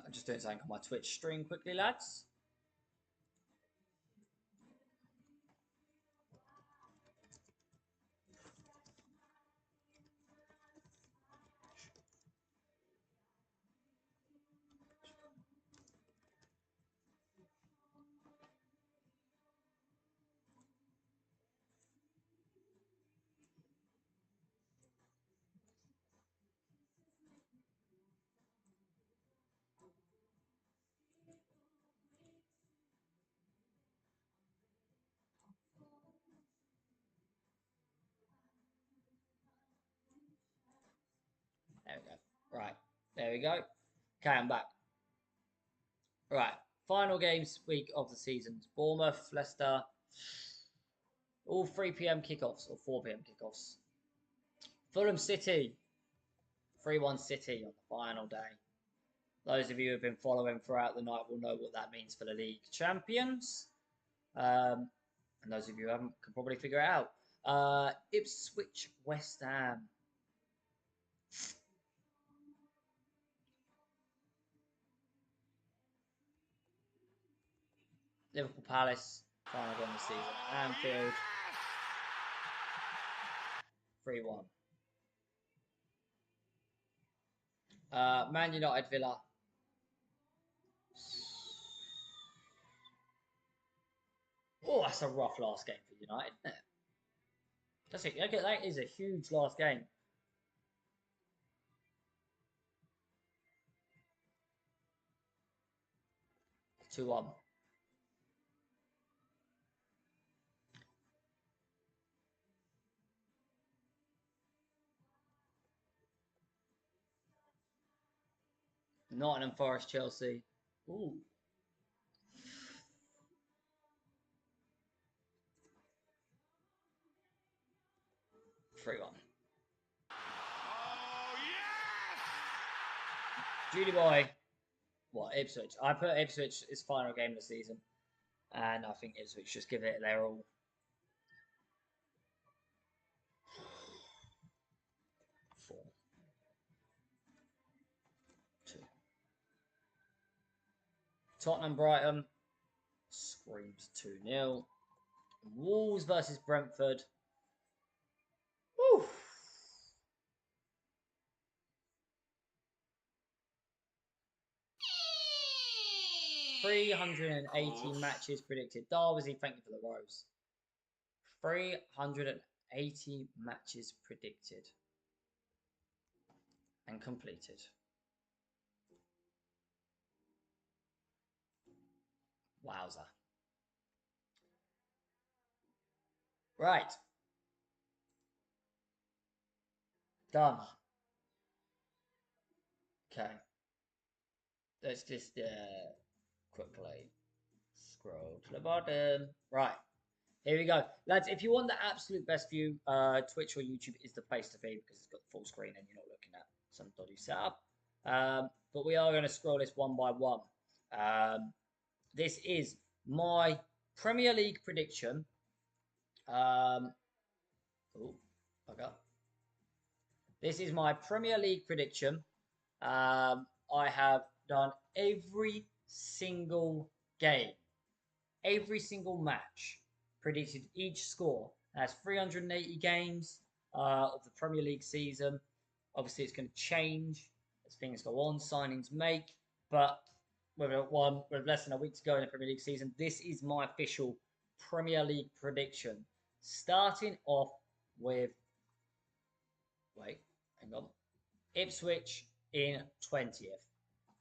I'm just doing something on my Twitch stream quickly, lads. There we go. Right. There we go. Okay, I'm back. Right. Final games week of the season. Bournemouth, Leicester. All 3 p.m. kickoffs or 4 p.m. kickoffs. Fulham City. 3-1 City on the final day. Those of you who have been following throughout the night will know what that means for the league champions. And those of you who haven't can probably figure it out. Ipswich West Ham. Liverpool Palace, final game of the season. Anfield, 3-1. Man United Villa. Oh, that's a rough last game for United, isn't it? That's it. Okay, that is a huge last game. Two one. Nottingham Forest Chelsea. Ooh. 3-1. Oh, yes! Judy Boy. What, Ipswich? I put Ipswich as final game of the season. And I think Ipswich just give it their all. Four. 2. Tottenham Brighton. Screams 2-0. Wolves versus Brentford. Woo! Yeah. 380 matches predicted. Darwizzy, thank you for the rose. 380 matches predicted and completed. Wowza. Right. Done. Okay. Let's just quickly scroll to the bottom. Right. Here we go. Lads, if you want the absolute best view, Twitch or YouTube is the place to be because it's got the full screen and you're not looking at some dodgy setup. But we are going to scroll this one by one. This is my Premier League prediction. Okay. This is my Premier League prediction. I have done every single game, every single match, predicted each score. That's 380 games of the Premier League season. Obviously, it's going to change as things go on, signings make, but with less than a week to go in the Premier League season, this is my official Premier League prediction. Starting off with, hang on, Ipswich in 20th.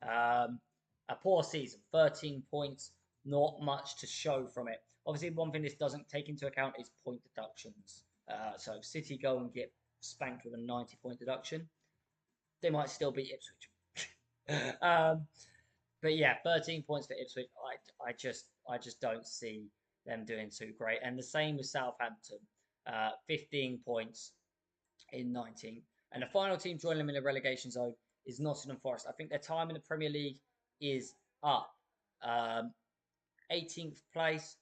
A poor season, 13 points, not much to show from it. Obviously, one thing this doesn't take into account is point deductions. So if City go and get spanked with a 90-point deduction, they might still beat Ipswich. But yeah, 13 points for Ipswich. I just don't see them doing too great. And the same with Southampton, 15 points in 19. And the final team joining them in the relegation zone is Nottingham Forest. I think their time in the Premier League is up. 18th place,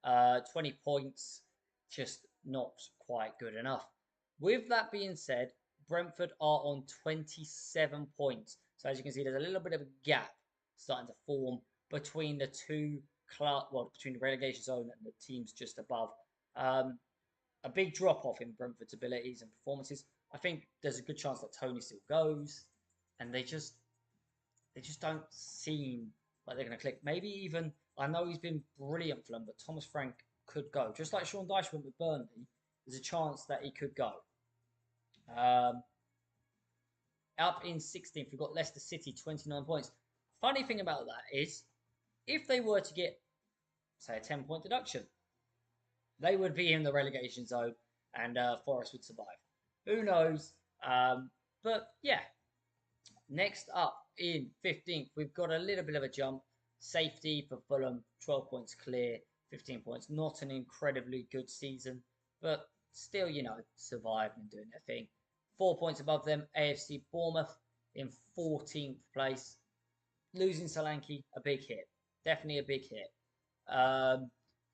20 points, just not quite good enough. With that being said, Brentford are on 27 points. So as you can see, there's a little bit of a gap starting to form between the two between the relegation zone and the teams just above. A big drop off in Brentford's abilities and performances. I think there's a good chance that Tony still goes, and they just don't seem like they're going to click. Maybe even, I know he's been brilliant for them, but Thomas Frank could go. Just like Sean Dyche went with Burnley, there's a chance that he could go. Up in 16th, we've got Leicester City, 29 points. Funny thing about that is, if they were to get, say, a 10-point deduction, they would be in the relegation zone and Forest would survive. Who knows? But yeah. Next up in 15th, we've got a little bit of a jump. Safety for Fulham, 12 points clear, 15 points. Not an incredibly good season, but still, surviving and doing their thing. 4 points above them, AFC Bournemouth in 14th place. Losing Solanke, a big hit. Definitely a big hit.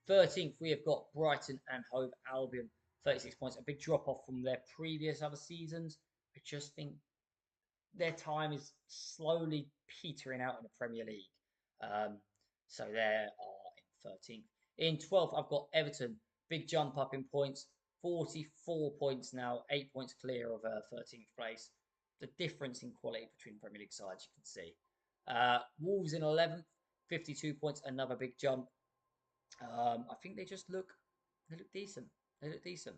13th, we have got Brighton and Hove Albion, 36 points. A big drop off from their previous other seasons. I just think their time is slowly petering out in the Premier League. So they are in 13th. In 12th, I've got Everton. Big jump up in points. 44 points now. 8 points clear of 13th place. The difference in quality between Premier League sides, you can see. Wolves in 11th. 52 points. Another big jump. I think they just look decent. They look decent.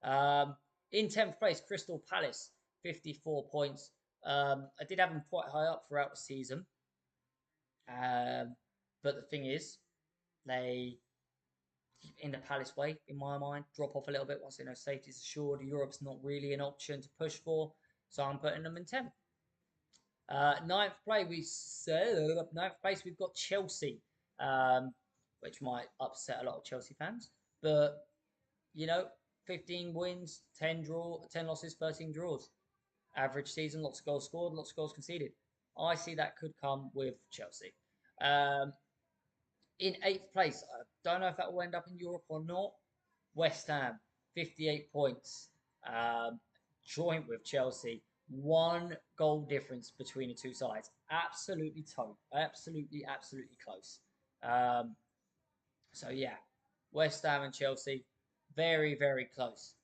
In 10th place, Crystal Palace. 54 points. I did have them quite high up throughout the season. But the thing is, they, in the Palace way, in my mind, drop off a little bit once they know safety is assured. Europe's not really an option to push for, so I'm putting them in 10th. Ninth place, we've got Chelsea, which might upset a lot of Chelsea fans. But, 15 wins, 10 losses, 13 draws. Average season, lots of goals scored, lots of goals conceded. I see that could come with Chelsea. In 8th place, I don't know if that will end up in Europe or not. West Ham, 58 points. Joint with Chelsea. 1 goal difference between the two sides. Absolutely tight. Absolutely close. So yeah, West Ham and Chelsea, very, very close.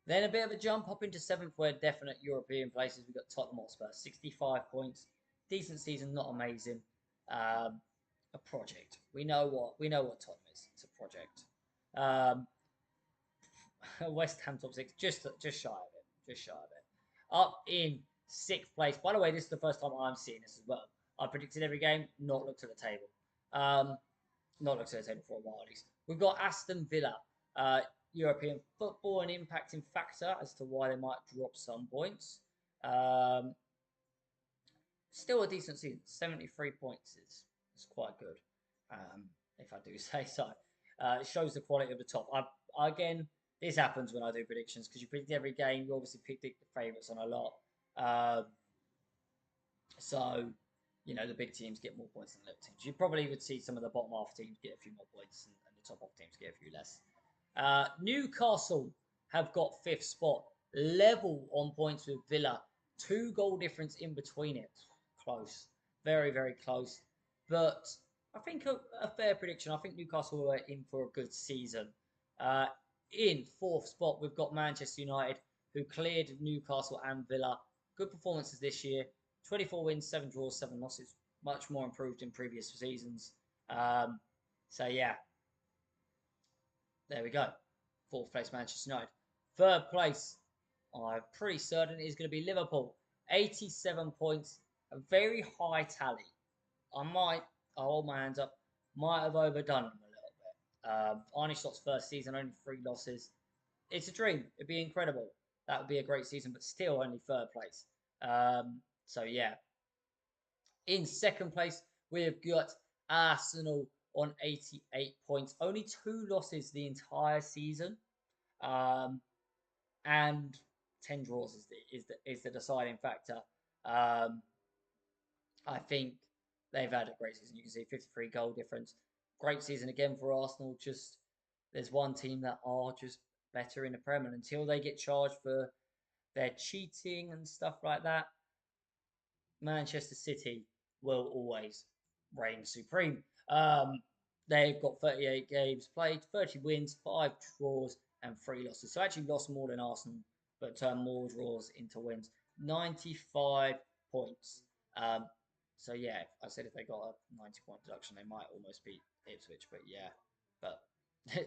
Then a bit of a jump up into 7th, where definite European places. We've got Tottenham Hotspur, 65 points. Decent season, not amazing. A project. We know what Tottenham is. It's a project. West Ham top 6, just shy of it. Just shy of it. Up in 6th place. By the way, this is the first time I'm seeing this as well. I predicted every game, not looked at the table. Not looked at the table for a while at least. We've got Aston Villa. European football, an impacting factor as to why they might drop some points. Still a decent season. 73 points is quite good, if I do say so. It shows the quality of the top. Again, this happens when I do predictions because you predict every game. You obviously predict the favourites on a lot. So, you know, the big teams get more points than the little teams. You probably would see some of the bottom half teams get a few more points and the top half teams get a few less. Newcastle have got 5th spot, level on points with Villa. 2 goal difference in between it. Close. Very, very close. But I think a fair prediction. I think Newcastle are in for a good season. In 4th spot, we've got Manchester United, who cleared Newcastle and Villa. Good performances this year. 24 wins, 7 draws, 7 losses. Much more improved in previous seasons. So, yeah. There we go. 4th place, Manchester United. 3rd place, I'm pretty certain is going to be Liverpool. 87 points. A very high tally. I'll hold my hands up, might have overdone them a little bit. Arne Slot's first season, only 3 losses. It's a dream. It'd be incredible. That would be a great season, but still only 3rd place. So, yeah. In 2nd place, we have got Arsenal on 88 points. Only 2 losses the entire season. And 10 draws is the deciding factor. I think they've had a great season. You can see 53 goal difference. Great season again for Arsenal. Just there's one team that are just better in the Prem, and until they get charged for their cheating and stuff like that, Manchester City will always reign supreme. They've got 38 games played, 30 wins, 5 draws, and 3 losses. So actually lost more than Arsenal, but turned more draws into wins. 95 points. So yeah, I said if they got a 90-point deduction, they might almost beat Ipswich. But yeah, but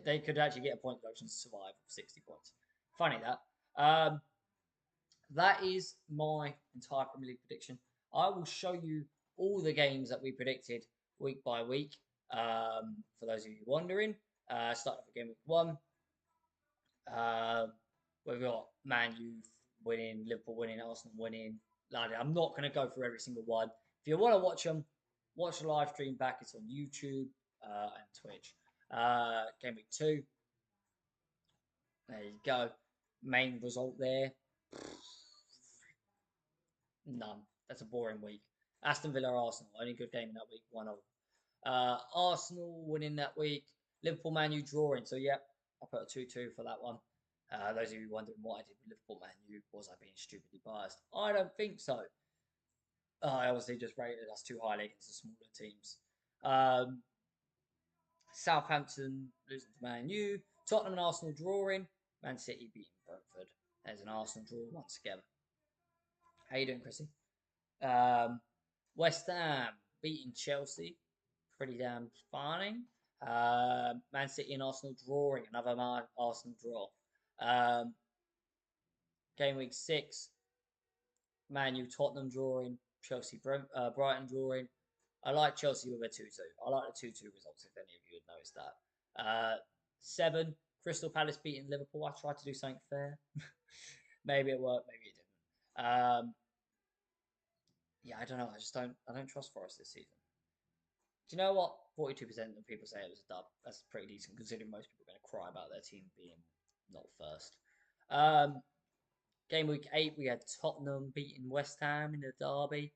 they could actually get a point deduction to survive 60 points. Funny that. That is my entire Premier League prediction. I will show you all the games that we predicted week by week. For those of you wondering, starting off again with 1. We've got Man U winning, Liverpool winning, Arsenal winning. I'm not going to go through every single one. If you want to watch them, watch the live stream back. It's on YouTube and Twitch. Game week 2. There you go. Main result there. None. That's a boring week. Aston Villa, Arsenal. Only good game in that week. 1-0. Arsenal winning that week. Liverpool, Man U drawing. So, yeah, I put a 2-2 for that one. Those of you wondering what I did with Liverpool, Man U, was I being stupidly biased? I don't think so. I obviously just rated us too highly against the smaller teams. Southampton losing to Man U. Tottenham and Arsenal drawing. Man City beating Brentford. There's an Arsenal draw once again. How you doing, Chrissy? West Ham beating Chelsea. Pretty damn fine. Man City and Arsenal drawing. Another Arsenal draw. Game week 6. Man U Tottenham drawing. Chelsea Brighton drawing. I like Chelsea with a 2-2. I like the 2-2 results if any of you had noticed that. 7. Crystal Palace beating Liverpool. I tried to do something fair. Maybe it worked, maybe it didn't. Yeah, I don't know. I don't trust Forest this season. Do you know what? 42% of people say it was a dub. That's pretty decent considering most people are going to cry about their team being not first. Game week 8, we had Tottenham beating West Ham in the derby.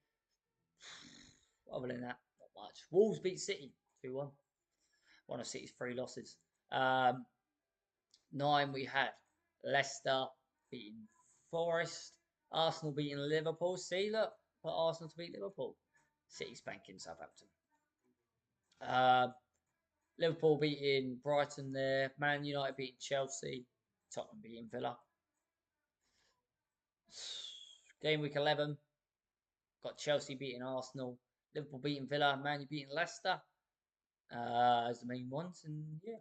Other than that, not much. Wolves beat City 2-1. One of City's 3 losses. 9, we had Leicester beating Forest. Arsenal beating Liverpool. See, look, put Arsenal to beat Liverpool. City spanking Southampton. Liverpool beating Brighton there. Man United beating Chelsea. Tottenham beating Villa. Game week 11. Got Chelsea beating Arsenal. Liverpool beating Villa. Man U beating Leicester. As the main ones. And yeah.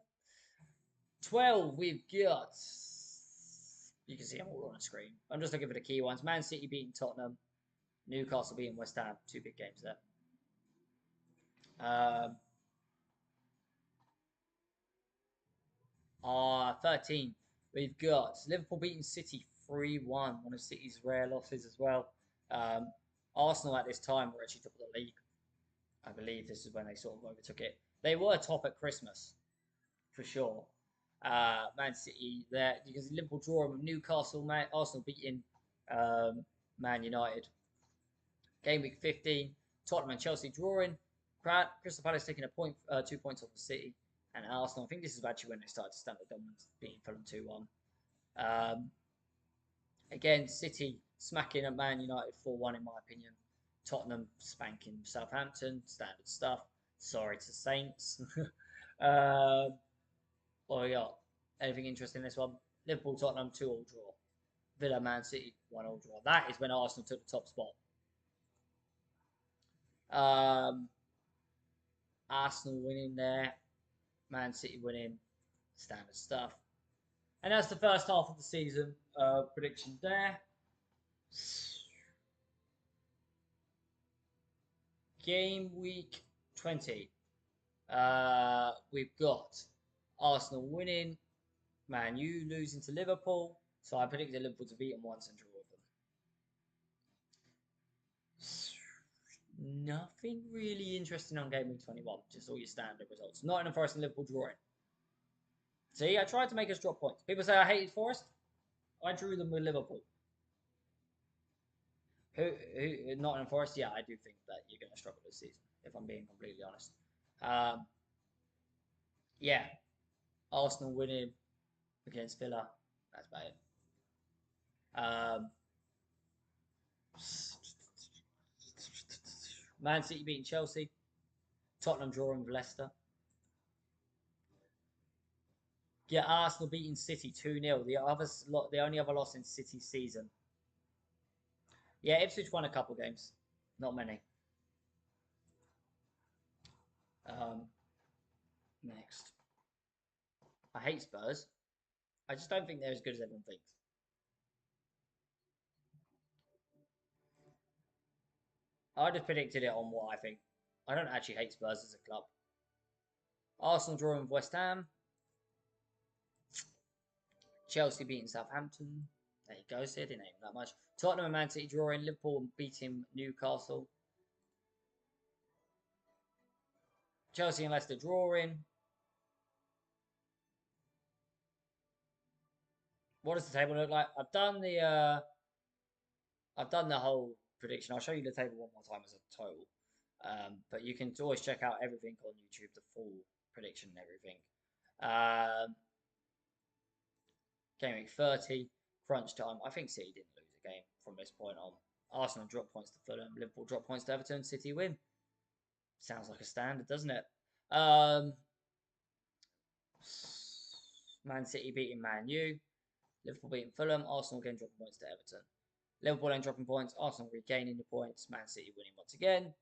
12, we've got... You can see them all on the screen. I'm just looking for the key ones. Man City beating Tottenham. Newcastle beating West Ham. 2 big games there. 13. We've got Liverpool beating City 3-1. One of City's rare losses as well. Arsenal at this time were actually top of the league. I believe this is when they sort of overtook it. They were top at Christmas, for sure. Man City there because Liverpool draw with Newcastle, Arsenal beating Man United. Game week 15, Tottenham and Chelsea drawing. Crystal Palace taking a point, 2 points off the City and Arsenal. I think this is actually when they started to stand the dominance, beating Fulham 2-1. Again, City smacking at Man United 4-1 in my opinion. Tottenham spanking Southampton, standard stuff. Sorry to Saints. What we got? Anything interesting in this one? Liverpool, Tottenham, 2-2 draw. Villa, Man City, 1-1 draw. That is when Arsenal took the top spot. Arsenal winning there. Man City winning. Standard stuff. And that's the first half of the season prediction there. Game week 20. We've got Arsenal winning, Man U losing to Liverpool. So I predicted Liverpool to beat them once and draw with them. Nothing really interesting on game week 21. Just all your standard results. Nottingham Forest and Liverpool drawing. See, I tried to make us drop points. People say I hated Forest. I drew them with Liverpool. Who Nottingham Forest? Yeah, I do think that you're going to struggle this season, if I'm being completely honest. Yeah, Arsenal winning against Villa. That's about it. Man City beating Chelsea. Tottenham drawing with Leicester. Yeah, Arsenal beating City 2-0. The only other loss in City's season. Yeah, Ipswich won a couple games. Not many. Next. I hate Spurs. I just don't think they're as good as everyone thinks. I just predicted it on what I think. I don't actually hate Spurs as a club. Arsenal drawing with West Ham. Chelsea beating Southampton. There you go, see, I didn't name that much. Tottenham and Man City drawing. Liverpool beating Newcastle. Chelsea and Leicester drawing. What does the table look like? I've done the whole prediction. I'll show you the table one more time as a total. But you can always check out everything on YouTube, the full prediction and everything. Game week 30, crunch time. I think City didn't lose a game from this point on. Arsenal drop points to Fulham. Liverpool drop points to Everton. City win. Sounds like a standard, doesn't it? Man City beating Man U. Liverpool beating Fulham. Arsenal again dropping points to Everton. Liverpool then dropping points. Arsenal regaining the points. Man City winning once again.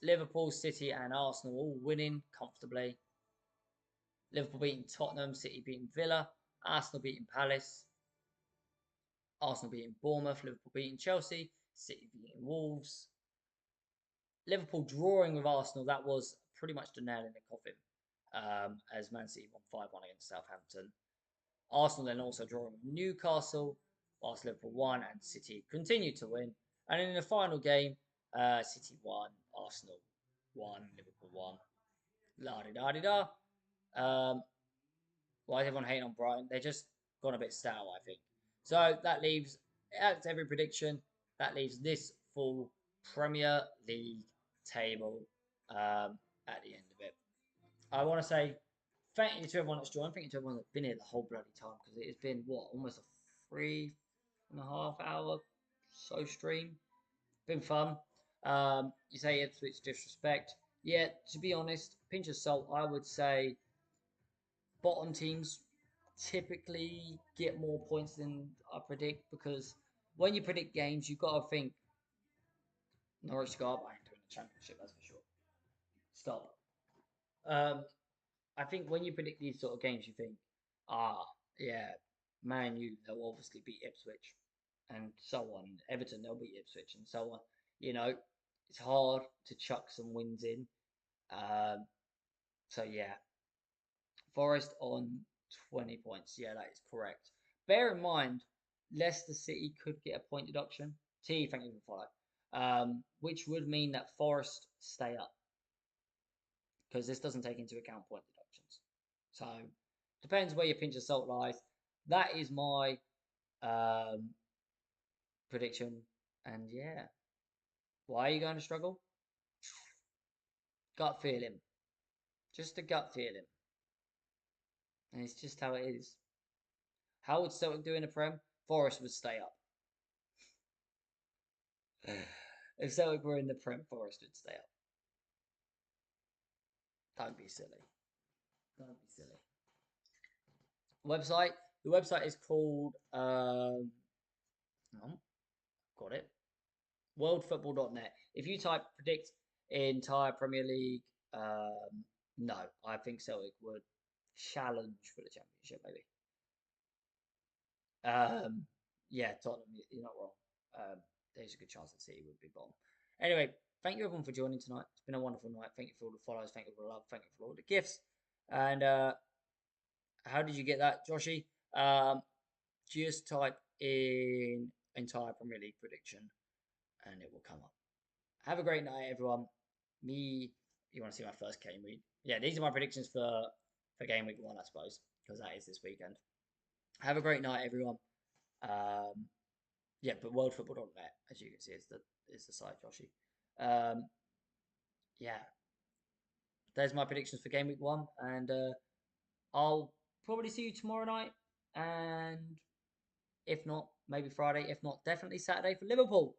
Liverpool, City and Arsenal all winning comfortably. Liverpool beating Tottenham. City beating Villa. Arsenal beating Palace. Arsenal beating Bournemouth. Liverpool beating Chelsea. City beating Wolves. Liverpool drawing with Arsenal. That was pretty much the nail in the coffin. As Man City won 5-1 against Southampton. Arsenal then also drawing with Newcastle. Whilst Liverpool won and City continued to win. And in the final game, City won, Arsenal won, Liverpool won. La-di-da-di-da. Why is everyone hating on Brighton? They're just gone a bit stale, I think. So that leaves, that's every prediction. That leaves this full Premier League table at the end of it. I want to say thank you to everyone that's joined. Thank you to everyone that's been here the whole bloody time because it has been, what, almost a 3.5 hour so stream. Been fun. You say Ipswich disrespect. Yeah, to be honest, pinch of salt, I would say bottom teams typically get more points than I predict because when you predict games, you've got to think Norwich go up. I ain't doing the championship, that's for sure. Stop. I think when you predict these sort of games, you think, yeah, Man U, they'll obviously beat Ipswich and so on. Everton, they'll beat Ipswich and so on. You know, it's hard to chuck some wins in. So, yeah. Forest on 20 points. Yeah, that is correct. Bear in mind, Leicester City could get a point deduction T, thank you for follow. Which would mean that Forest stay up because this doesn't take into account point deductions. So depends where your pinch of salt lies. That is my prediction, and yeah, why are you going to struggle? Gut feeling, just a gut feeling, and it's just how it is. How would Celtic do in the Prem? Forest would stay up. If Celtic were in the Prem, Forest would stay up. Don't be silly. Don't be silly. Website. The website is called oh, got it. Worldfootball.net. If you type predict entire Premier League, no, I think Celtic would challenge for the championship, maybe. Yeah, Tottenham, you're not wrong. There's a good chance that City would be bottom. Anyway, thank you everyone for joining tonight. It's been a wonderful night. Thank you for all the follows. Thank you for the love. Thank you for all the gifts. And how did you get that, Joshy? Just type in entire Premier League prediction and it will come up. Have a great night, everyone. You want to see my first game week? Yeah, these are my predictions for game week 1, I suppose, because that is this weekend. Have a great night, everyone. Yeah, but worldfootball.net, as you can see, is the site, Joshy. Yeah, there's my predictions for game week 1, and I'll probably see you tomorrow night, and if not, maybe Friday. If not, definitely Saturday for Liverpool.